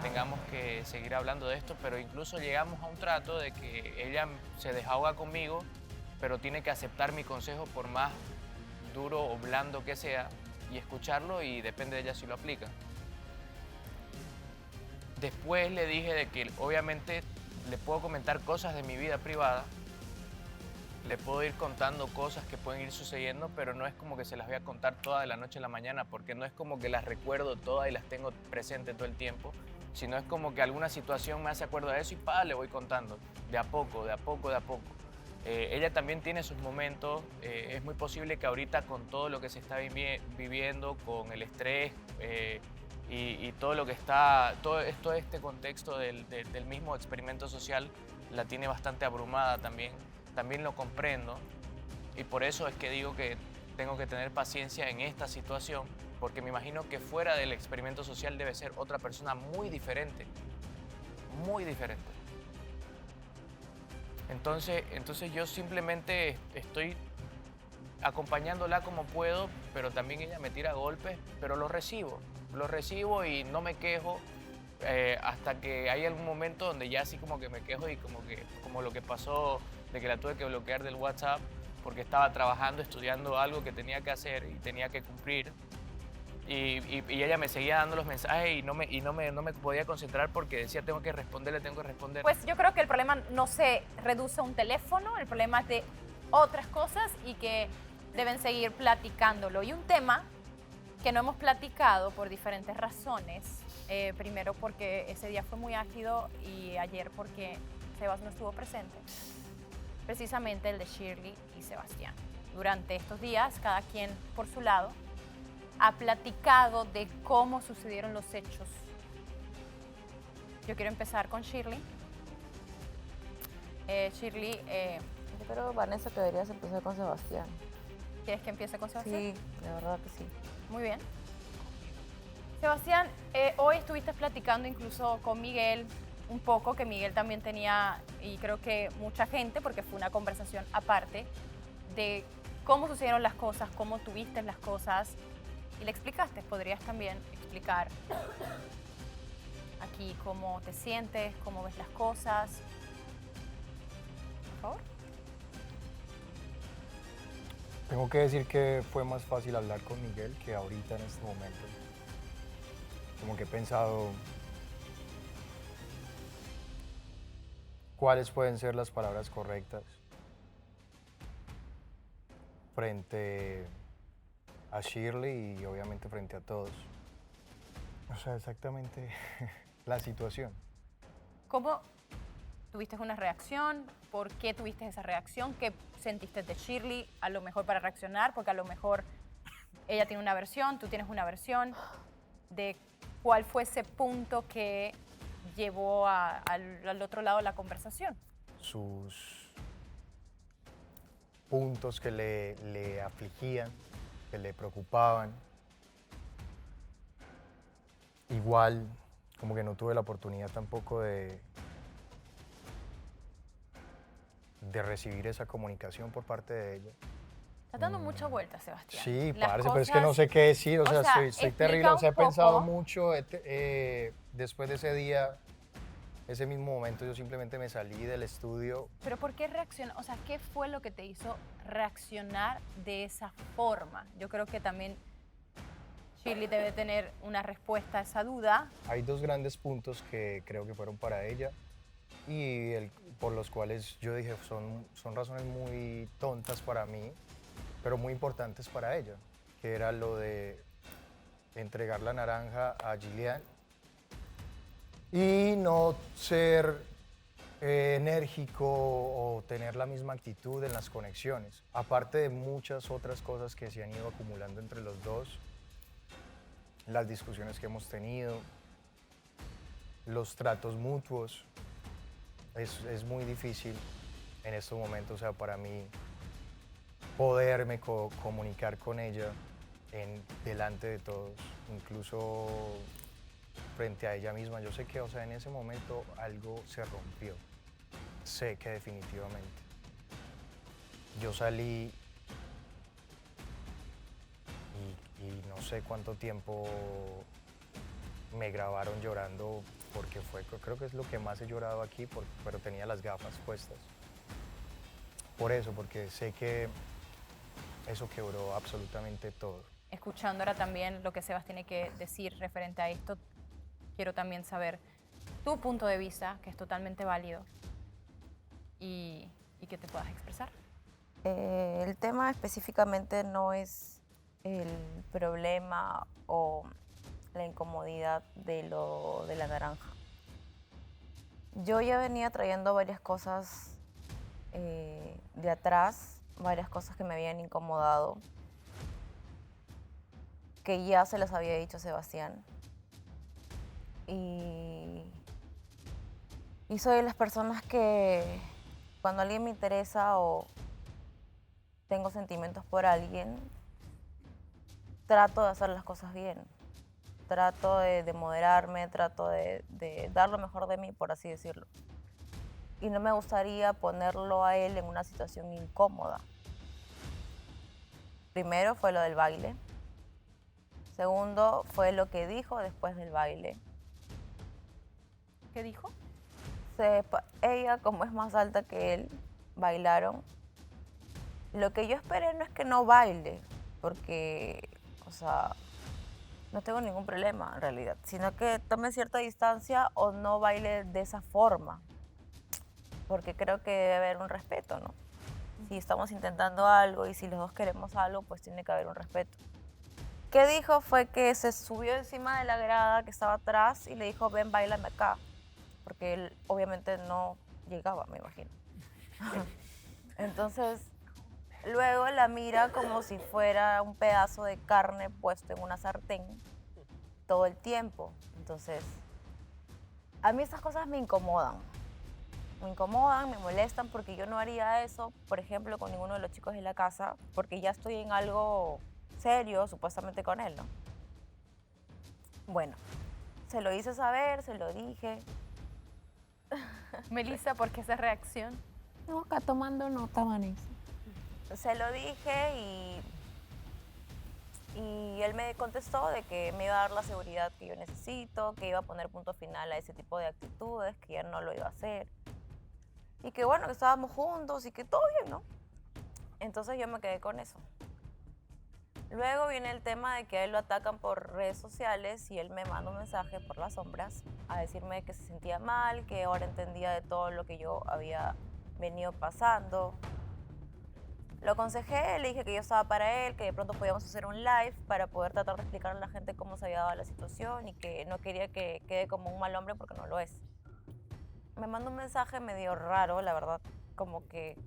tengamos que seguir hablando de esto, pero incluso llegamos a un trato de que ella se desahoga conmigo, pero tiene que aceptar mi consejo por más duro o blando que sea y escucharlo, y depende de ella si lo aplica. Después le dije de que obviamente le puedo comentar cosas de mi vida privada, le puedo ir contando cosas que pueden ir sucediendo, pero no es como que se las voy a contar todas de la noche a la mañana, porque no es como que las recuerdo todas y las tengo presentes todo el tiempo, sino es como que alguna situación me hace acuerdo de eso y le voy contando, de a poco, de a poco, de a poco. Ella también tiene sus momentos, es muy posible que ahorita con todo lo que se está viviendo, con el estrés y todo lo que está, todo este contexto del mismo experimento social, la tiene bastante abrumada también. También lo comprendo, y por eso es que digo que tengo que tener paciencia en esta situación, porque me imagino que fuera del experimento social debe ser otra persona muy diferente, muy diferente. Entonces yo simplemente estoy acompañándola como puedo, pero también ella me tira golpes, pero lo recibo y no me quejo. Hasta que hay algún momento donde ya así como que me quejo y como lo que pasó de que la tuve que bloquear del WhatsApp porque estaba trabajando, estudiando algo que tenía que hacer y tenía que cumplir, y ella me seguía dando los mensajes y no me podía concentrar porque decía tengo que responderle. Pues yo creo que el problema no se reduce a un teléfono, el problema es de otras cosas y que deben seguir platicándolo. Y un tema que no hemos platicado por diferentes razones. Primero porque ese día fue muy ácido y ayer porque Sebas no estuvo presente. Precisamente el de Shirley y Sebastián. Durante estos días, cada quien por su lado ha platicado de cómo sucedieron los hechos. Yo quiero empezar con Shirley. Shirley... Yo creo, Vanessa, que deberías empezar con Sebastián. ¿Quieres que empiece con Sebastián? Sí, la verdad que sí. Muy bien. Sebastián, hoy estuviste platicando incluso con Miguel un poco, que Miguel también tenía, y creo que mucha gente, porque fue una conversación aparte, de cómo sucedieron las cosas, cómo tuviste las cosas, y le explicaste. ¿Podrías también explicar aquí cómo te sientes, cómo ves las cosas? Por favor. Tengo que decir que fue más fácil hablar con Miguel que ahorita en este momento. Como que he pensado cuáles pueden ser las palabras correctas frente a Shirley y obviamente frente a todos. O sea, exactamente la situación. ¿Cómo tuviste una reacción, ¿por qué tuviste esa reacción? ¿Qué sentiste de Shirley? A lo mejor para reaccionar, porque a lo mejor ella tiene una versión, tú tienes una versión, de cuál fue ese punto que llevó al otro lado de la conversación. Sus puntos que le afligían, que le preocupaban. Igual, como que no tuve la oportunidad tampoco de recibir esa comunicación por parte de ella. Estás dando mucha vuelta, Sebastián. Sí, Las parce, pero es que no sé qué decir, o sea, estoy terrible, o sea, he pensado mucho, después de ese día, ese mismo momento, yo simplemente me salí del estudio. Pero ¿por qué reaccionar? O sea, ¿qué fue lo que te hizo reaccionar de esa forma? Yo creo que también Shirley debe tener una respuesta a esa duda. Hay dos grandes puntos que creo que fueron para ella y por los cuales yo dije son razones muy tontas para mí, pero muy importantes para ella, que era lo de entregar la naranja a Gillian y no ser enérgico o tener la misma actitud en las conexiones, aparte de muchas otras cosas que se han ido acumulando entre los dos, las discusiones que hemos tenido, los tratos mutuos. Es muy difícil en estos momentos, o sea, para mí poderme comunicar con ella delante de todos, incluso frente a ella misma. Yo sé que, o sea, en ese momento algo se rompió. Sé que definitivamente. Yo salí y no sé cuánto tiempo me grabaron llorando porque creo que es lo que más he llorado aquí, pero tenía las gafas puestas. Por eso, porque sé que eso quebró absolutamente todo. Escuchando ahora también lo que Sebas tiene que decir referente a esto, quiero también saber tu punto de vista, que es totalmente válido, y que te puedas expresar. El tema específicamente no es el problema o la incomodidad de la naranja. Yo ya venía trayendo varias cosas de atrás, varias cosas que me habían incomodado, que ya se las había dicho a Sebastián. Y soy de las personas que cuando alguien me interesa o tengo sentimientos por alguien, trato de hacer las cosas bien. Trato de moderarme, trato de dar lo mejor de mí, por así decirlo. Y no me gustaría ponerlo a él en una situación incómoda. Primero fue lo del baile. Segundo fue lo que dijo después del baile. ¿Qué dijo? Ella, como es más alta que él, bailaron. Lo que yo esperé no es que no baile, porque, o sea, no tengo ningún problema en realidad, sino que tome cierta distancia o no baile de esa forma, porque creo que debe haber un respeto, ¿no? Si estamos intentando algo y si los dos queremos algo, pues tiene que haber un respeto. ¿Qué dijo? Fue que se subió encima de la grada que estaba atrás y le dijo, ven, báilame acá, porque él obviamente no llegaba, me imagino. Entonces, luego la mira como si fuera un pedazo de carne puesto en una sartén todo el tiempo. Entonces, a mí estas cosas me incomodan. Me molestan porque yo no haría eso, por ejemplo, con ninguno de los chicos de la casa, porque ya estoy en algo serio, supuestamente con él, ¿no? Bueno, se lo hice saber, se lo dije. Melissa, ¿por qué esa reacción? No, acá tomando nota, Vanessa. Se lo dije y él me contestó de que me iba a dar la seguridad que yo necesito, que iba a poner punto final a ese tipo de actitudes, que ya no lo iba a hacer. Y que bueno, que estábamos juntos y que todo bien, ¿no? Entonces yo me quedé con eso. Luego viene el tema de que a él lo atacan por redes sociales y él me manda un mensaje por las sombras a decirme que se sentía mal, que ahora entendía de todo lo que yo había venido pasando. Lo aconsejé, le dije que yo estaba para él, que de pronto podíamos hacer un live para poder tratar de explicarle a la gente cómo se había dado la situación y que no quería que quede como un mal hombre porque no lo es. me manda un mensaje medio raro, la verdad, como que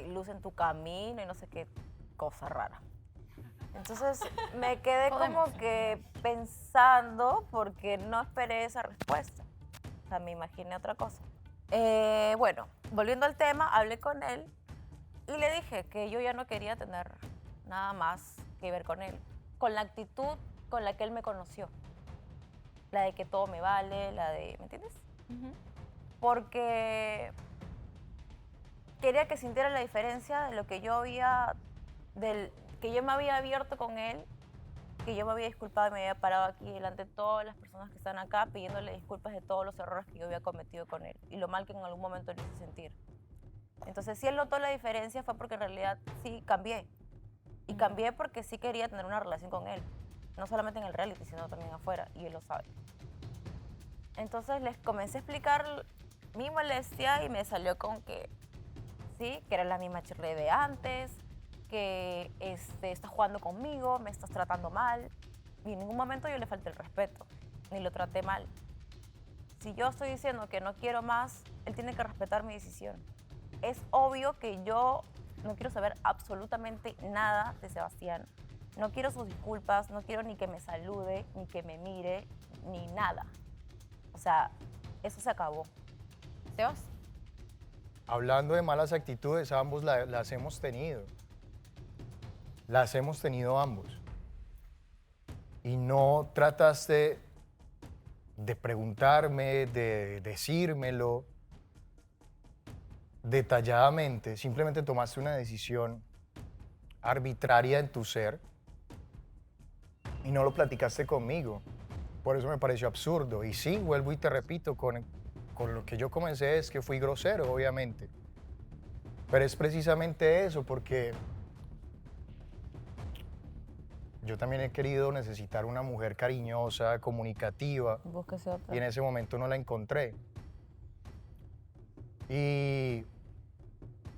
luz en tu camino y no sé qué cosa rara. Entonces me quedé como que pensando porque no esperé esa respuesta. O sea, me imaginé otra cosa. Bueno, volviendo al tema, hablé con él y le dije que yo ya no quería tener nada más que ver con él. Con la actitud con la que él me conoció. La de que todo me vale, la de... ¿Me entiendes? Porque quería que sintiera la diferencia de lo que yo había... que yo me había abierto con él, que yo me había disculpado y me había parado aquí delante de todas las personas que están acá pidiéndole disculpas de todos los errores que yo había cometido con él y lo mal que en algún momento le hice sentir. Entonces, si él notó la diferencia fue porque en realidad sí cambié. Y cambié porque sí quería tener una relación con él. No solamente en el reality, sino también afuera. Y él lo sabe. Entonces, les comencé a explicar mi molestia y me salió con que sí, que era la misma Shirley de antes, que estás jugando conmigo, me estás tratando mal. Y en ningún momento yo le falté el respeto, ni lo traté mal. Si yo estoy diciendo que no quiero más, él tiene que respetar mi decisión. Es obvio que yo no quiero saber absolutamente nada de Sebastián. No quiero sus disculpas, no quiero ni que me salude, ni que me mire, ni nada. O sea, eso se acabó. ¿Sebas? Hablando de malas actitudes, ambos las hemos tenido. Las hemos tenido ambos. Y no trataste de preguntarme, de decírmelo detalladamente. Simplemente tomaste una decisión arbitraria en tu ser y no lo platicaste conmigo. Por eso me pareció absurdo. Y sí, vuelvo y te repito, con lo que yo comencé es que fui grosero, obviamente. Pero es precisamente eso, porque yo también he querido necesitar una mujer cariñosa, comunicativa. Búsquese otra. Y en ese momento no la encontré. Y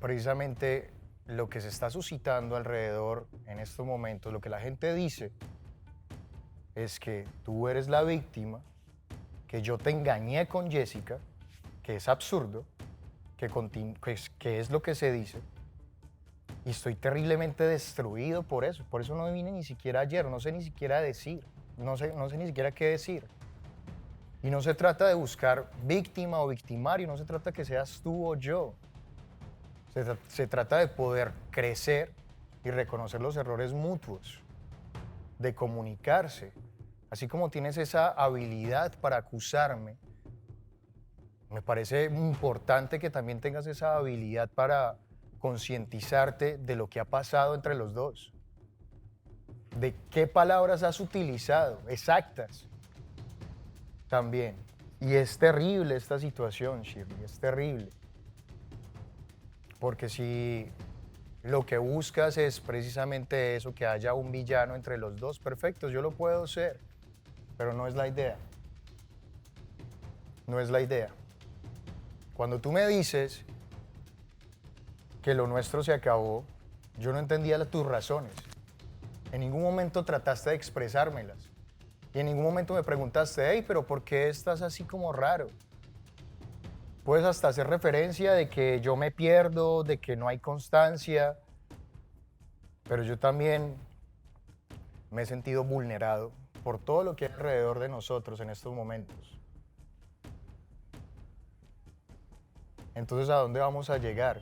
precisamente lo que se está suscitando alrededor en estos momentos, lo que la gente dice, es que tú eres la víctima, que yo te engañé con Jessica, que es absurdo, que es lo que se dice. Y estoy terriblemente destruido por eso. Por eso no vine ni siquiera ayer, no sé ni siquiera decir, no sé ni siquiera qué decir. Y no se trata de buscar víctima o victimario, no se trata que seas tú o yo. Se trata de poder crecer y reconocer los errores mutuos, de comunicarse. Así como tienes esa habilidad para acusarme, me parece importante que también tengas esa habilidad para concientizarte de lo que ha pasado entre los dos, de qué palabras has utilizado, exactas, también. Y es terrible esta situación, Shirley, es terrible. Porque si lo que buscas es precisamente eso, que haya un villano entre los dos, perfecto, yo lo puedo ser, pero no es la idea. No es la idea. Cuando tú me dices que lo nuestro se acabó, yo no entendía tus razones. En ningún momento trataste de expresármelas. Y en ningún momento me preguntaste, hey, pero ¿por qué estás así como raro? Puedes hasta hacer referencia de que yo me pierdo, de que no hay constancia, pero yo también me he sentido vulnerado por todo lo que hay alrededor de nosotros en estos momentos. Entonces, ¿a dónde vamos a llegar?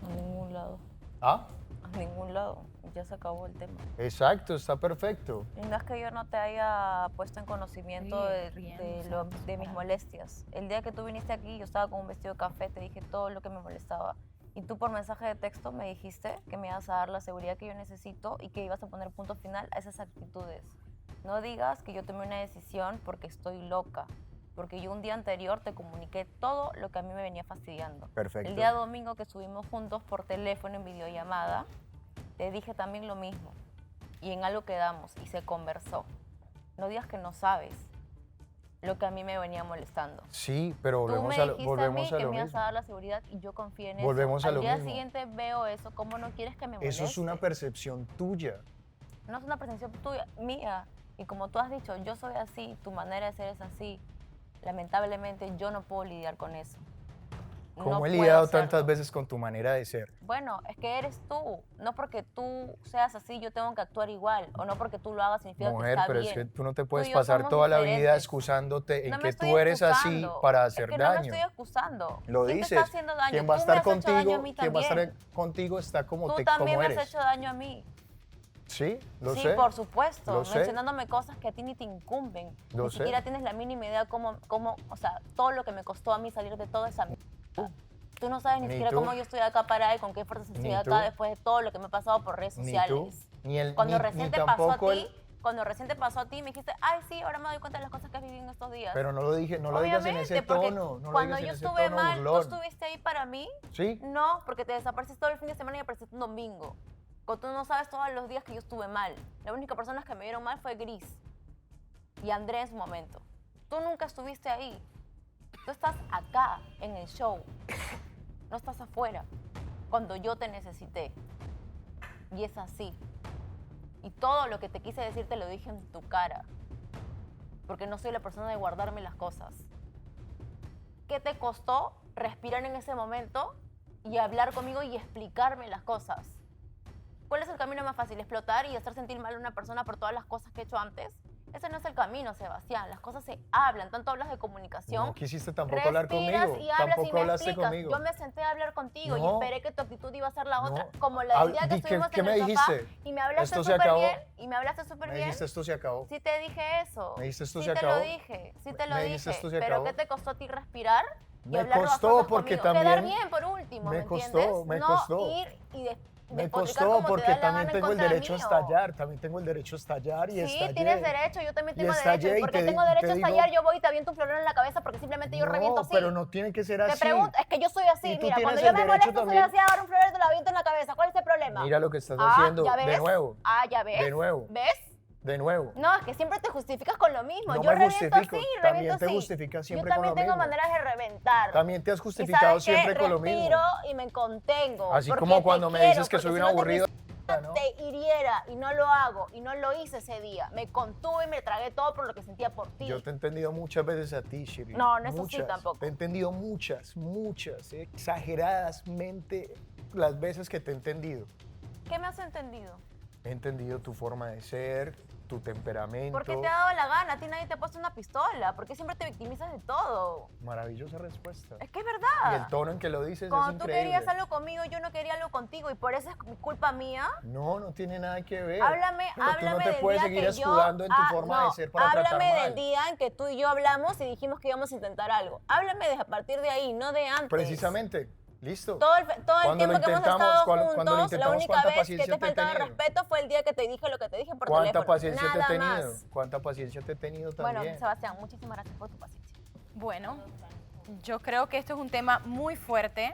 A ningún lado. ¿Ah? A ningún lado. Ya se acabó el tema. Exacto, está perfecto. Y no es que yo no te haya puesto en conocimiento de mis molestias. El día que tú viniste aquí, yo estaba con un vestido de café, te dije todo lo que me molestaba. Y tú por mensaje de texto me dijiste que me ibas a dar la seguridad que yo necesito y que ibas a poner punto final a esas actitudes. No digas que yo tomé una decisión porque estoy loca. Porque yo un día anterior te comuniqué todo lo que a mí me venía fastidiando. Perfecto. El día domingo que estuvimos juntos por teléfono en videollamada, te dije también lo mismo. Y en algo quedamos y se conversó. No digas que no sabes lo que a mí me venía molestando. Sí, pero volvemos Tú a me lo, dijiste volvemos a mí a que lo me ibas mismo. a dar la seguridad y yo confié en Volvemos eso. a lo Al día mismo. siguiente veo eso, ¿cómo no quieres que me moleste? Eso es una percepción tuya. No es una percepción tuya, mía. Y como tú has dicho, yo soy así, tu manera de ser es así. lamentablemente yo no puedo lidiar con eso. ¿Cómo No he puedo lidiado hacerlo. tantas veces con tu manera de ser? Bueno, es que eres tú. No porque tú seas así, yo tengo que actuar igual. O no porque tú lo hagas significa que Mujer, está pero bien. es que tú no te Tú puedes y yo pasar somos toda la vida diferentes. excusándote en No me que estoy tú eres así excusando. para Es hacer que no me daño. estoy excusando. Lo ¿Quién te dices. está haciendo daño? Quien va a Tú me estar has hecho daño a contigo, mí quien va a también. estar contigo está como, Tú te, también como me eres. has hecho daño a mí. Sí, lo Sí, sé. por supuesto, Lo sé. mencionándome cosas que a ti ni te incumben. Lo Ni sé. siquiera tienes la mínima idea cómo, o sea, todo lo que me costó a mí salir de toda esa mierda. Tú no sabes ni Ni siquiera tú. cómo yo estoy acá parada y con qué fuerza estoy Ni acá tú. después de todo lo que me ha pasado por redes Ni sociales. tú, ni el, Cuando ni, recién ni te pasó a tampoco ti, el- cuando recién te pasó a ti, me dijiste, ay, sí, ahora me doy cuenta de las cosas que has vivido en estos días. Pero no lo dije, no lo digas en ese Obviamente, porque tono. No lo cuando digas en yo ese estuve tono mal, ¿tú burlón. estuviste ahí para mí? Sí. No, porque te desapareciste todo el fin de semana y apareciste un domingo. Cuando tú no sabes todos los días que yo estuve mal. La única persona que me vieron mal fue Gris y André en su momento. Tú nunca estuviste ahí. Tú estás acá, en el show. No estás afuera, cuando yo te necesité. Y es así. Y todo lo que te quise decir te lo dije en tu cara. Porque no soy la persona de guardarme las cosas. ¿Qué te costó respirar en ese momento y hablar conmigo y explicarme las cosas? ¿Cuál es el camino más fácil? ¿Explotar y hacer sentir mal a una persona por todas las cosas que he hecho antes? Ese no es el camino, Sebastián. Las cosas se hablan. Tanto hablas de comunicación. No quisiste tampoco hablar Respiras conmigo. y hablas y Tampoco me hablaste explicas. conmigo. Yo me senté a hablar contigo y No. esperé que tu actitud iba a ser la otra. No. Como la del día que ¿Qué estuvimos me en el sofá. dijiste? Y me hablaste Esto se súper acabó. bien. Y me hablaste súper Me bien. dijiste esto se acabó. Sí te dije eso. Me dijiste esto sí se te acabó. lo dije. Sí te lo Me dije. dijiste esto se Pero acabó. ¿qué te costó a ti respirar? Y Me hablar las costó cosas porque conmigo? también- Quedar bien por último, ¿me costó, entiendes? me no costó. ir y Me despotricar costó como te porque da la también gana en tengo el contra derecho a mío. estallar. También tengo el derecho a estallar y Sí, estallé. tienes derecho, yo también Y tengo estallé derecho. y ¿Y por qué te tengo di- derecho te a digo- estallar? Yo voy y te aviento un florero en la cabeza porque simplemente yo reviento No, así. pero no tiene que ser así. Te pregunto, es que yo soy así, Y tú mira, tienes cuando yo el me derecho molesto soy también. así, ahora un florero te lo aviento en la cabeza. ¿Cuál es el problema? Mira lo que estás haciendo. ¿ya ves? De nuevo. ¿Ya ves? De nuevo. ¿Ves? De nuevo. No, es que siempre te justificas con lo mismo. No yo me reviento justifico, así, también reviento te así. justificas siempre yo con también lo tengo mismo. maneras de reventar. También te has ¿Y justificado sabes qué? siempre con lo mismo. Respiro y me contengo. Así porque como te cuando me quiero, dices que porque soy si un no te aburrido. quisiera, te hiriera y no lo hago y no lo hice ese día. Me contuve y me tragué todo por lo que sentía por ti. Yo te he entendido muchas veces a ti, Shiri. No, no es así Muchas. tampoco. Te he entendido muchas, exageradamente las veces que te he entendido. ¿Qué me has entendido? He entendido tu forma de ser, tu temperamento. Porque te ha dado la gana, a ti nadie te ha puesto una pistola. ¿Por qué siempre te victimizas de todo? Maravillosa respuesta. Es que es verdad. Y el tono en que lo dices Cuando es tú increíble. querías algo conmigo, yo no quería algo contigo y por eso es culpa mía. No, no tiene nada que ver. Háblame, Pero tú háblame no te del puedes día seguir que escudando en tu forma de ser para tratar háblame mal. del día en que tú y yo hablamos y dijimos que íbamos a intentar algo. Háblame a partir de ahí, no de antes. Precisamente. Listo. Todo el Cuando tiempo lo que hemos intentamos, estado cuando lo juntos, la intentamos, única ¿cuánta vez que paciencia te he te he faltado tenido? respeto fue el día que te dije lo que te dije por ¿Cuánta teléfono. paciencia Nada te he tenido? más. ¿Cuánta paciencia te he tenido Bueno, también? Sebastián, muchísimas gracias por tu paciencia. Bueno, yo creo que esto es un tema muy fuerte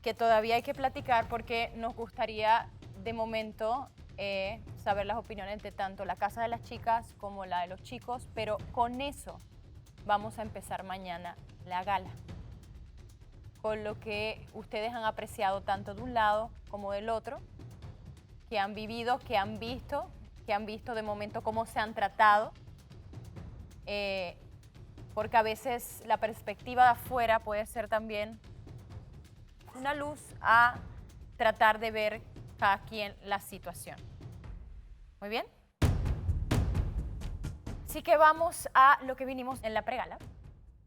que todavía hay que platicar porque nos gustaría de momento saber las opiniones de tanto la casa de las chicas como la de los chicos, pero con eso vamos a empezar mañana la gala. Con lo que ustedes han apreciado tanto de un lado como del otro, que han vivido, que han visto de momento cómo se han tratado. Porque a veces la perspectiva de afuera puede ser también una luz a tratar de ver cada quien la situación. Muy bien. Así que vamos a lo que vinimos en la pregala.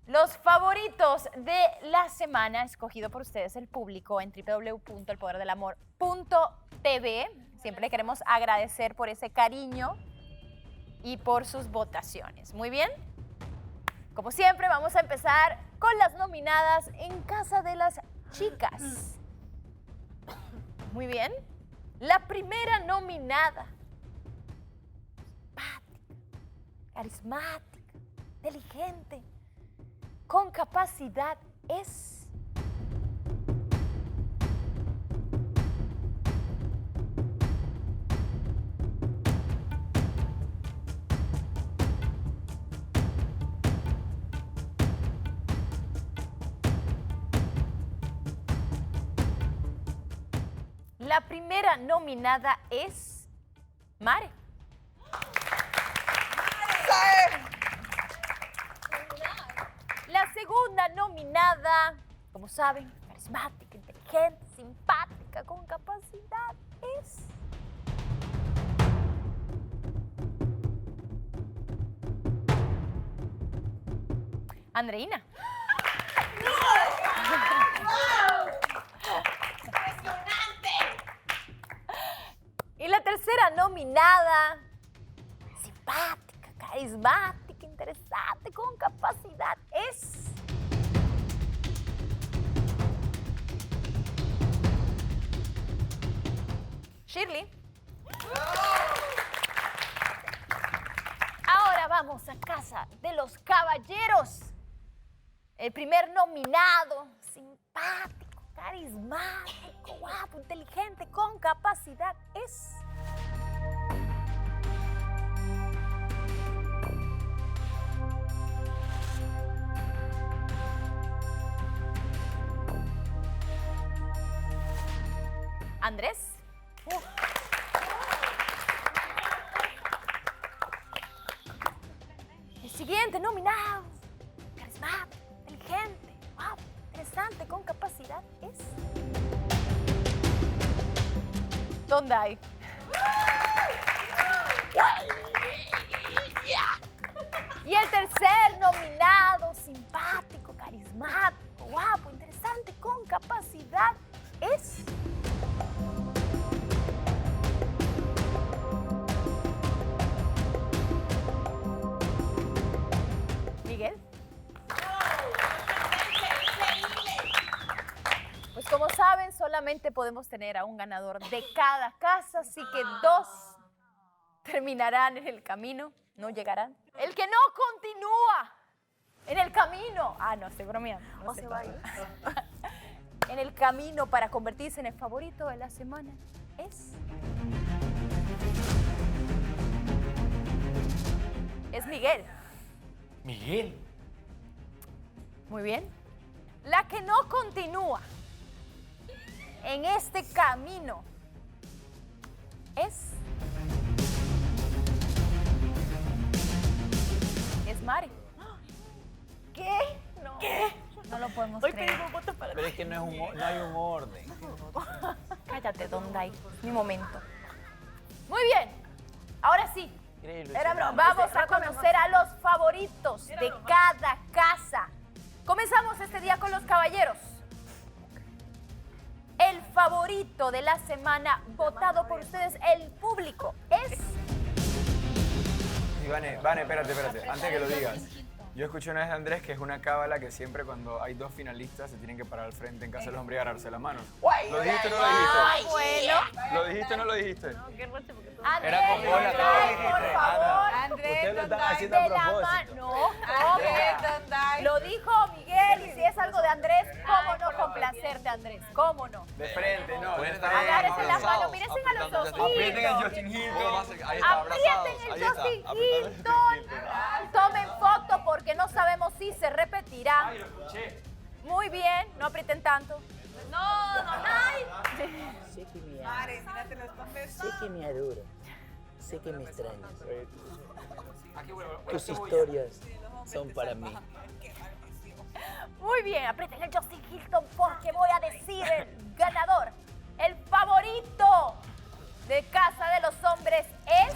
Los favoritos de la semana, escogido por ustedes, el público, en www.elpoderdelamor.tv. Siempre le queremos agradecer por ese cariño y por sus votaciones. Muy bien. Como siempre, vamos a empezar con las nominadas en Casa de las Chicas. Muy bien. La primera nominada. Carismática, inteligente, con capacidad es... La primera nominada es Mare. saben, carismática, inteligente, simpática, con capacidad, es... Andreina. Y la tercera nominada, simpática, carismática, interesante, con capacidad, es... Shirley. Ahora vamos a casa de los caballeros. El primer nominado, simpático, carismático, guapo, inteligente, con capacidad, es... Andrés. El siguiente nominado, carismático, inteligente, guapo, interesante, con capacidad, es... Tondai. Y el tercer nominado, simpático, carismático, guapo, interesante, con capacidad, es... Miguel. Pues como saben, solamente podemos tener a un ganador de cada casa, así que 2 terminarán en el camino, no llegarán. El que no continúa en el camino, no, estoy bromeando. No se va a ir. En el camino para convertirse en el favorito de la semana es... Es Miguel. Miguel. Muy bien. La que no continúa en este camino es... Es Mari. ¿Qué? No. ¿Qué? No lo podemos Hoy creer. pedimos votos para... Pero es que no hay un orden. Cállate, Dondai. Mi momento. Muy bien. Ahora sí. Increíble. Era broma. Vamos a conocer a los favoritos de cada casa. Comenzamos este día con los caballeros. El favorito de la semana, votado por ustedes, el público, es... Y Vane, espérate. Antes que lo digas. Yo escuché una vez de Andrés que es una cábala que siempre cuando hay 2 finalistas se tienen que parar al frente en casa de los hombres y agarrarse la mano. ¿Lo dijiste o no lo dijiste? Ay, bueno. ¿Lo dijiste o no lo dijiste? Andrés, Era con bola, por favor. Andrés, ustedes lo están Dondai, haciendo a de la propósito. No, lo dijo Miguel, y si es algo de Andrés, ¿cómo no complacerte, Andrés? ¿Cómo no? De frente, no. Agárrense las manos, mírense a los ojitos. Aprieten el Justin Hilton. Ahí está, abrazados. Aprieten Ahí el está, Justin apretando el Hilton. Tomen foto porque no sabemos si se repetirá. Muy bien, no aprieten tanto. No. Ay. Sé que me amas. Sé que me adoras. Sé que me extrañas. Tus historias son para mí. Muy bien, aprieten el Justin Hilton porque voy a decir el ganador. El favorito de Casa de los Hombres es...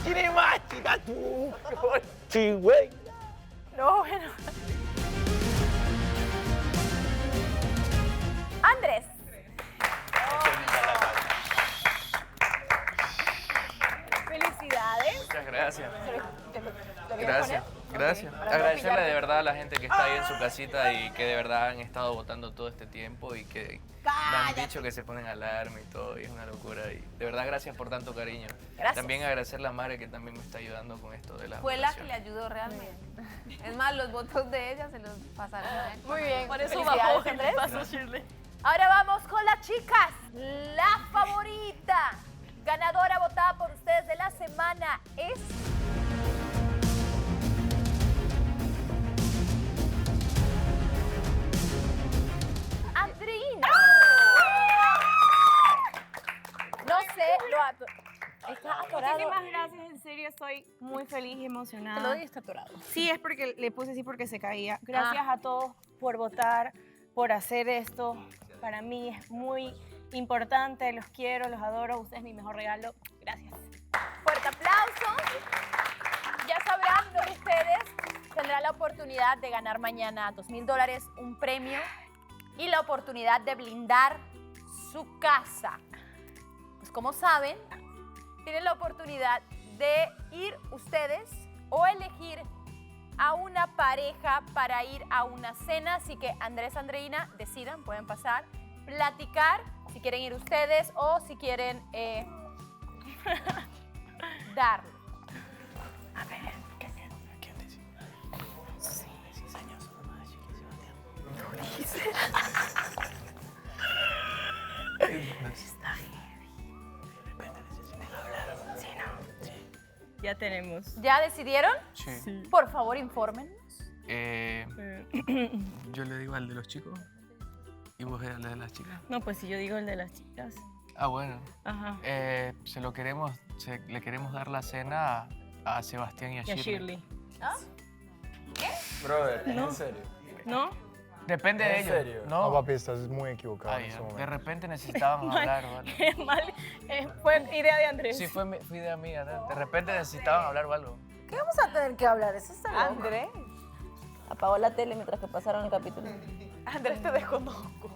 ¿Quién es más, chica? Tú. Sí, güey. No, bueno. Andrés. Felicidades. Muchas gracias. ¿Lo vienes a Gracias, poner? gracias. Ok, para no Agradecerle pillarte. de verdad a la gente que está ahí en su casita y que de verdad han estado votando todo este tiempo y que me han dicho que se ponen alarma y todo, y es una locura. Y de verdad, gracias por tanto cariño. Gracias. También agradecerle a Mare que también me está ayudando con esto de las Fue la que votaciones. le ayudó realmente. Es más, los votos de ella se los pasaron a él. Muy bien. Por eso Felicidades, bajó el Andrés. paso, Shirley. Ahora vamos con las chicas. La favorita, ganadora votada por ustedes de la semana es... Andreina. No sé, Está atorado. Muchísimas gracias, en serio, estoy muy feliz y emocionada. Te lo doy, está atorado. Sí, es porque le puse así porque se caía. Gracias a todos por votar, por hacer esto. Para mí es muy importante, los quiero, los adoro. Usted es mi mejor regalo. Gracias. Fuerte aplauso. Ya sabrán que ustedes tendrán la oportunidad de ganar mañana $2,000, un premio y la oportunidad de blindar su casa. Pues como saben, tienen la oportunidad de ir ustedes o elegir a una pareja para ir a una cena. Así que Andrés, Andreina, decidan, pueden pasar, platicar, si quieren ir ustedes o si quieren darlo. A ver, ¿quién dice? Sí, 6 años. No dice. Está heavy. De repente necesitan hablar. Sí, no. Sí. Ya tenemos. ¿Ya decidieron? Sí. Por favor, infórmenos. Yo le digo al de los chicos y vos al de las chicas. No, pues si yo digo el de las chicas. Ah, bueno. Ajá. Le queremos dar la cena a Sebastián y a Shirley. ¿Ah? ¿Qué? Brother, ¿es No. en serio? ¿No? Depende de ¿En ellos. serio? No, papi, estás muy equivocado en Ay, ese de momento. repente necesitaban hablar o algo. Qué mal. Fue idea de Andrés. Sí, fue idea mía. De repente necesitaban hablar o algo. ¿Qué vamos a tener que hablar? Eso está loco. Andrés. Apagó la tele mientras que pasaron el capítulo. Andrés, te desconozco.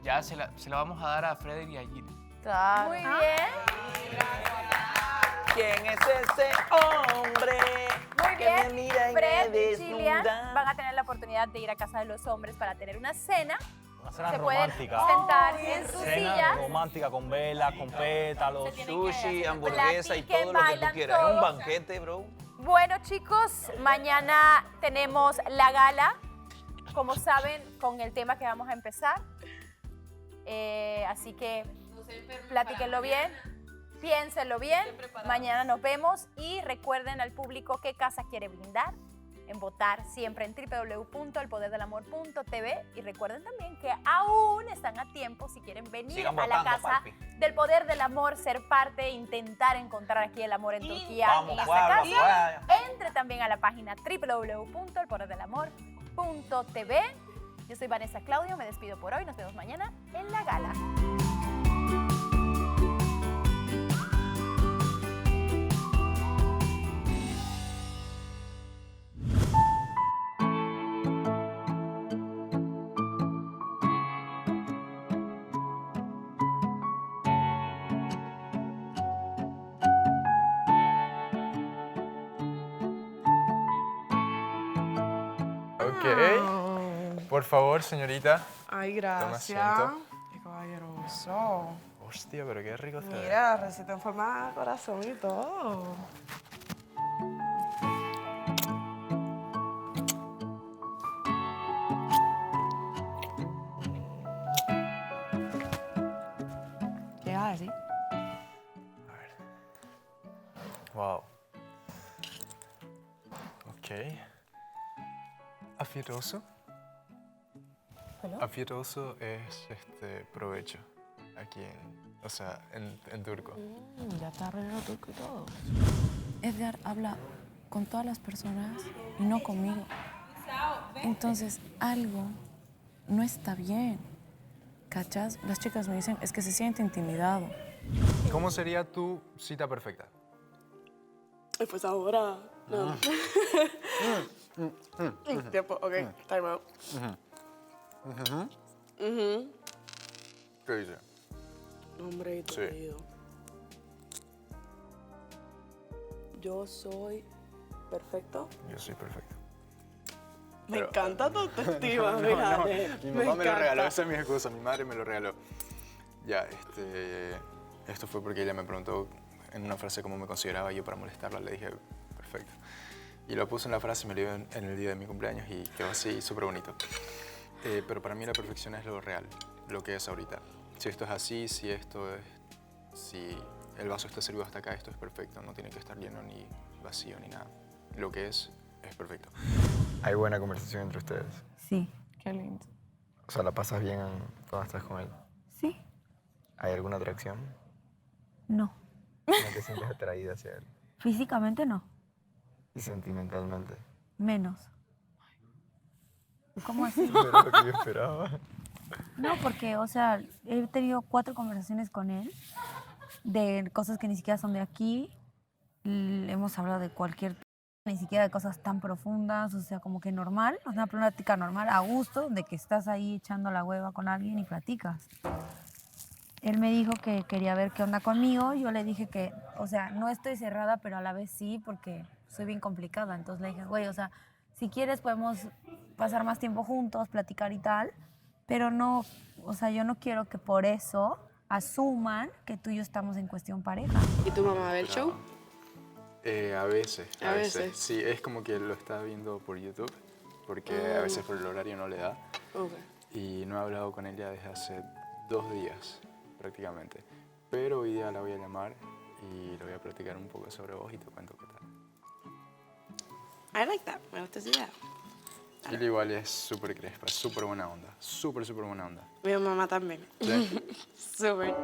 Ya se la vamos a dar a Freddy y a Gilly. Claro. Muy bien. ¿Quién es ese hombre? Muy que bien. me mira y Fred me y Gillian desnuda? van a tener la oportunidad de ir a casa de los hombres para tener una cena. Una cena Se pueden romántica. sentar en sus Cena sillas. romántica con velas, con pétalos. Sushi, hamburguesa y Platiquen, todo lo que tú bailan quieras. Es un todo. banquete, bro. Bueno, chicos, mañana tenemos la gala, como saben, con el tema que vamos a empezar. Así que platíquenlo bien, piénsenlo bien. Mañana nos vemos y recuerden al público qué casa quiere blindar, en votar siempre en www.elpoderdelamor.tv y recuerden también que aún están a tiempo si quieren venir Sigan a la votando, casa papi. del Poder del Amor, ser parte, intentar encontrar aquí el amor en Turquía. Vamos, en esta fuera, casa. fuera. Entre también a la página www.elpoderdelamor.tv. Yo soy Vanessa Claudio, me despido por hoy, nos vemos mañana en la gala. Ok. Por favor, señorita. Ay, Toma gracias. asiento. Qué caballeroso. Hostia, pero qué rico se ve. Mira, receta en forma de corazón y todo. ¿Qué vas a decir? Wow. Ok. Afieroso. Afieroso es provecho. Aquí en turco. Ya está arreglado turco y todo. Edgar habla con todas las personas y no conmigo. Entonces, algo no está bien. ¿Cachas? Las chicas me dicen, es que se siente intimidado. ¿Cómo sería tu cita perfecta? Pues ahora. No. Tiempo, ok. Time out. ¿Qué dice? Nombre y tu Sí. apellido. Yo soy perfecto. Yo soy perfecto. Me encanta tu autoestima, No, fíjate. Mi mamá me lo regaló, esa es mi excusa, mi madre me lo regaló. Ya, esto fue porque ella me preguntó en una frase cómo me consideraba yo para molestarla, le dije, perfecto. Y lo puse en la frase y me lo dio en el día de mi cumpleaños y quedó así, súper bonito. Pero para mí la perfección es lo real, lo que es ahorita. Si esto es así, si el vaso está servido hasta acá, esto es perfecto, no tiene que estar lleno ni vacío ni nada. Lo que es perfecto. ¿Hay buena conversación entre ustedes? Sí, qué lindo. O sea, ¿la pasas bien cuando estás con él? Sí. ¿Hay alguna atracción? No. te sientes atraída hacia él. Físicamente no, Y sentimentalmente. menos. ¿Cómo así? No era lo que yo esperaba. No, porque, o sea, he tenido 4 conversaciones con él de cosas que ni siquiera son de aquí. Hemos hablado de cualquier, ni siquiera de cosas tan profundas, o sea, como que normal, una plática normal, a gusto, de que estás ahí echando la hueva con alguien y platicas. Él me dijo que quería ver qué onda conmigo, yo le dije que, o sea, no estoy cerrada, pero a la vez sí, porque soy bien complicada. Entonces le dije, güey, o sea, si quieres podemos pasar más tiempo juntos, platicar y tal, pero no, o sea, yo no quiero que por eso asuman que tú y yo estamos en cuestión pareja. ¿Y tu mamá ve el show? A veces, ¿A veces? Sí, es como que lo está viendo por YouTube, porque a veces por el horario no le da. Y no he hablado con ella desde hace 2 días, prácticamente. Pero hoy día la voy a llamar y le voy a platicar un poco sobre vos y te cuento qué tal. I like that. Me gusta esa idea. Ella igual es súper crespa, súper buena onda. Súper buena onda. Mi mamá también. ¿Sí? Súper.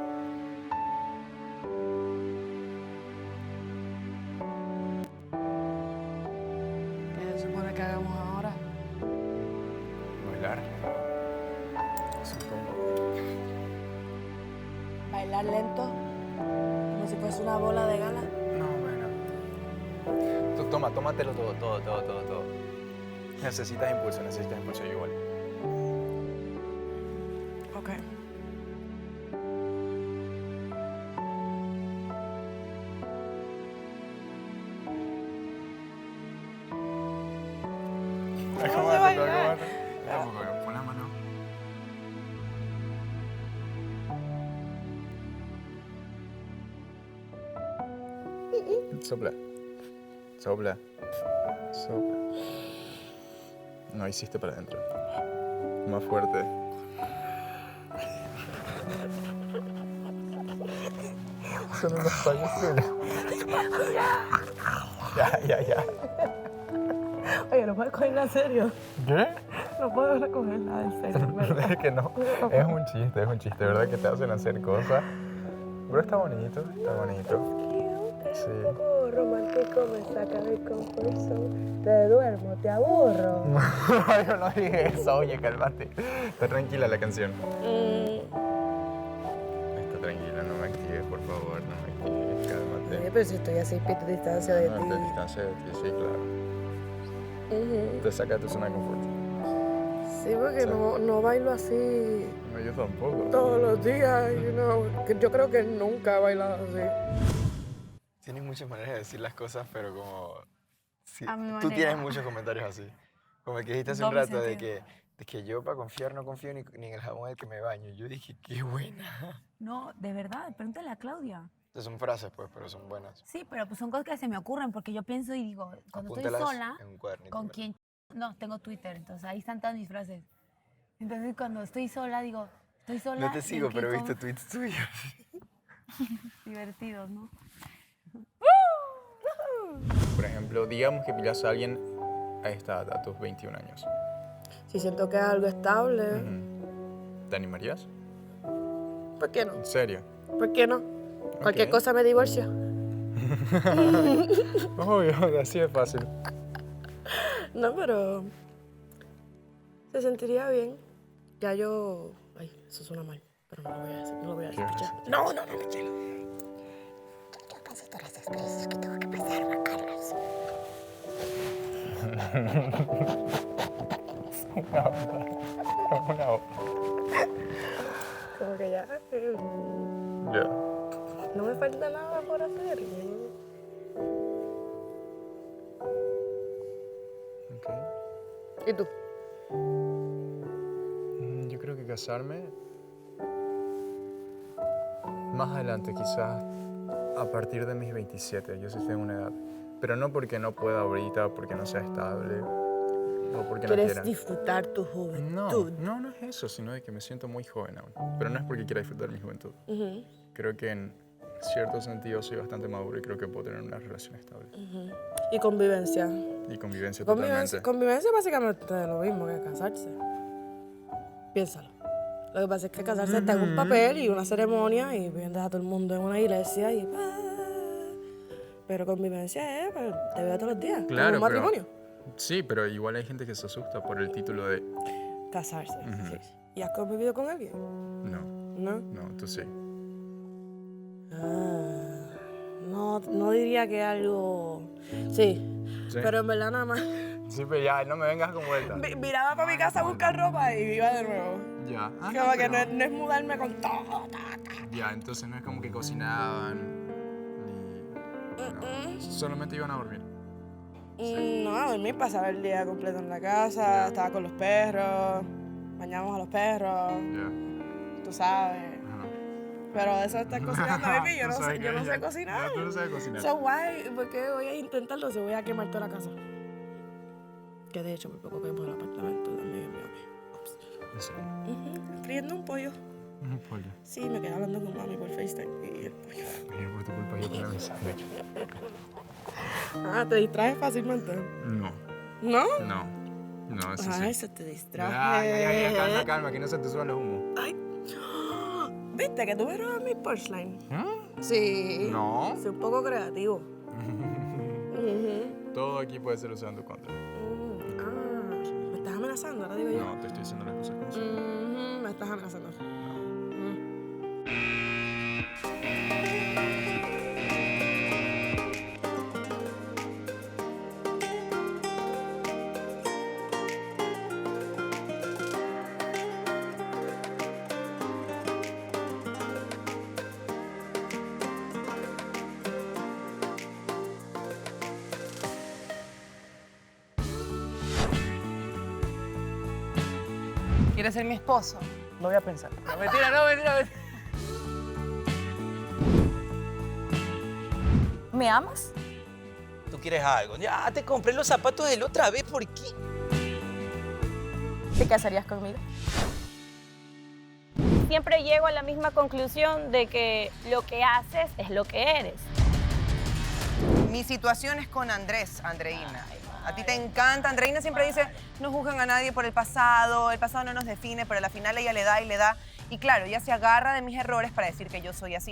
¿Qué se supone que hagamos ahora? Bailar. Supongo. Bailar lento, como si fuese una bola de gala. No, bueno. Tú tómatelo todo. Necesitas impulso yo igual. Ok. ¿Cómo se baila? Pon la mano. Sopla. No hiciste para adentro. Más fuerte. Son unos fallos tuyos. Ya. Oye, no puedes cogerla en serio. ¿Qué? No puedo recogerla en serio. Es que no. Es un chiste, ¿verdad? Que te hacen hacer cosas. Pero está bonito. Sí. Un poco romántico, me saca de confort zone. Te duermo, te aburro. Yo no dije eso, oye, cálmate. Está tranquila la canción. Está tranquila, no me actives, por favor, no me actives, cálmate. Pero si estoy a 6 pies de distancia de ti. No, te distancia de ti, sí, claro. Te saca de tu zona de confort. Sí, porque Sí. no bailo así No, yo tampoco. todos los días, you know. Que yo creo que nunca he bailado así. Tienes muchas maneras de decir las cosas, pero como... Sí, A mi tú manera. tienes muchos comentarios así. Como el que dijiste hace un Doble rato de sentido. que yo para confiar no confío ni en el jabón del que me baño. Yo dije, qué buena. No, de verdad, pregúntale a Claudia. Son frases, pues, pero son buenas. Sí, pero pues son cosas que se me ocurren porque yo pienso y digo, cuando estoy Apúntalas sola, en un cuadernito. ¿con quién? No, tengo Twitter, entonces ahí están todas mis frases. Entonces cuando estoy sola, digo, estoy sola. No te ¿y sigo, en qué pero he con- visto tweets tuyos. Divertidos, ¿no? Por ejemplo, digamos que pillas a alguien a esta edad, a tus 21 años. Si siento que es algo estable, ¿Te animarías? ¿por qué no? ¿En serio? ¿Por qué no? Cualquier cosa me divorcio. Obvio, así es fácil. No, pero se sentiría bien. Ya yo... Ay, eso suena mal, pero no lo voy a decir, no lo voy a decir. ¿Qué? escucha. No, chelo. Yo casi todas las experiencias que tengo que pasar, Juan Carlos. Una Como que ya... Ya. No me falta nada por hacer. ¿Y tú? Yo creo que casarme más adelante, quizás a partir de mis 27. Yo sí tengo una edad. Pero no porque no pueda ahorita, porque no sea estable, o porque no ¿Quieres quiera. disfrutar tu juventud? No es eso, sino de que me siento muy joven aún. Pero no es porque quiera disfrutar mi juventud. Ujú, Creo que en cierto sentido soy bastante maduro y creo que puedo tener una relación estable. ujú. Y convivencia. Y convivencia Convivencia, totalmente. convivencia es básicamente lo mismo que casarse. Piénsalo. Lo que pasa es que casarse te haga un papel y una ceremonia y vienes a todo el mundo en una iglesia y... Pero convivencia es, te veo todos los días. Claro, como un matrimonio. Sí, pero igual hay gente que se asusta por el título de... Casarse. Ujú. Sí. ¿Y has convivido con alguien? No. ¿No? No, tú sí. No diría que algo... Sí, ¿Sí? pero en verdad nada más. Sí, pero ya, no me vengas con vueltas. Miraba para mi casa a buscar ropa y iba de nuevo. Ya. Ah, Como no, que pero- no es mudarme con todo. Ya, entonces no es como que cocinaban, ni... No, solamente iban a dormir. No, a dormir, pasaba el día completo en la casa, estaba con los perros, bañábamos a los perros, tú sabes. Pero eso de estar cocinando, baby, yo Tú no sabes sé, que yo no ella- sé cocinar. ya tú no sabes cocinar. So why, ¿por qué voy a intentarlo si voy a quemar toda la casa? Que de hecho por poco quemo el apartamento también, mi mami. ¿En serio? Friendo un pollo. Un pollo. Sí, me quedé hablando con mami por FaceTime y el pollo. Ay, por tu culpa yo otra vez. Ah, ¿te distraes fácilmente? No. ¿No? No. No, eso Ay, sí. se te distrae. Ya, calma, calma, que no se te suban los humos. Ay, ¿viste que tú me robas mi punchline? Sí. No. Soy un poco creativo. Todo aquí puede ser usado en tu contra. ¿Me estás amenazando? Ahora digo yo. No, te estoy diciendo las cosas como son. Me estás amenazando. ¿Quieres ser mi esposo? Lo voy a pensar. No, mentira, no, mentira, mentira. ¿Me amas? ¿Tú quieres algo? Ya te compré los zapatos de la otra vez, ¿por qué? ¿Te casarías conmigo? Siempre llego a la misma conclusión de que lo que haces es lo que eres. Mi situación es con Andrés, Andreina. A ti te encanta. Andreina siempre dice, no juzgan a nadie por el pasado no nos define, pero al final ella le da y le da. Y claro, ella se agarra de mis errores para decir que yo soy así.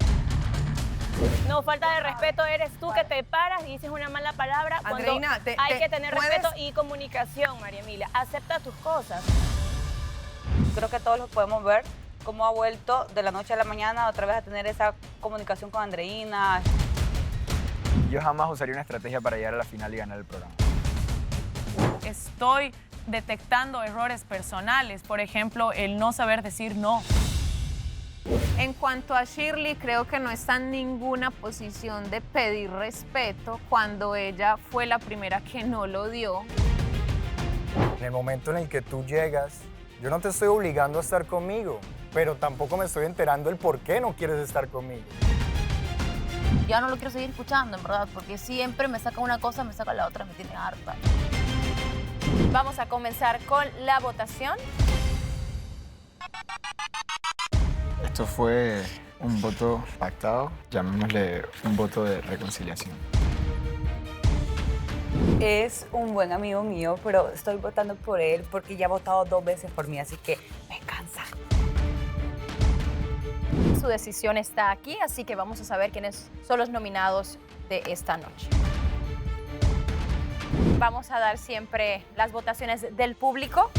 No, falta de respeto eres tú que te paras y dices una mala palabra Andreina, cuando hay que tener ¿puedes? respeto y comunicación, María Emilia. Acepta tus cosas. Creo que todos lo podemos ver, cómo ha vuelto de la noche a la mañana otra vez a tener esa comunicación con Andreina. Yo jamás usaría una estrategia para llegar a la final y ganar el programa. Estoy detectando errores personales, por ejemplo, el no saber decir no. En cuanto a Shirley, creo que no está en ninguna posición de pedir respeto cuando ella fue la primera que no lo dio. En el momento en el que tú llegas, yo no te estoy obligando a estar conmigo, pero tampoco me estoy enterando el por qué no quieres estar conmigo. Ya no lo quiero seguir escuchando, en verdad, porque siempre me saca una cosa, me saca la otra, me tiene harta. Vamos a comenzar con la votación. Esto fue un voto pactado, llamémosle un voto de reconciliación. Es un buen amigo mío, pero estoy votando por él porque ya ha votado 2 veces por mí, así que me cansa. Su decisión está aquí, así que vamos a saber quiénes son los nominados de esta noche. Vamos a dar siempre las votaciones del público.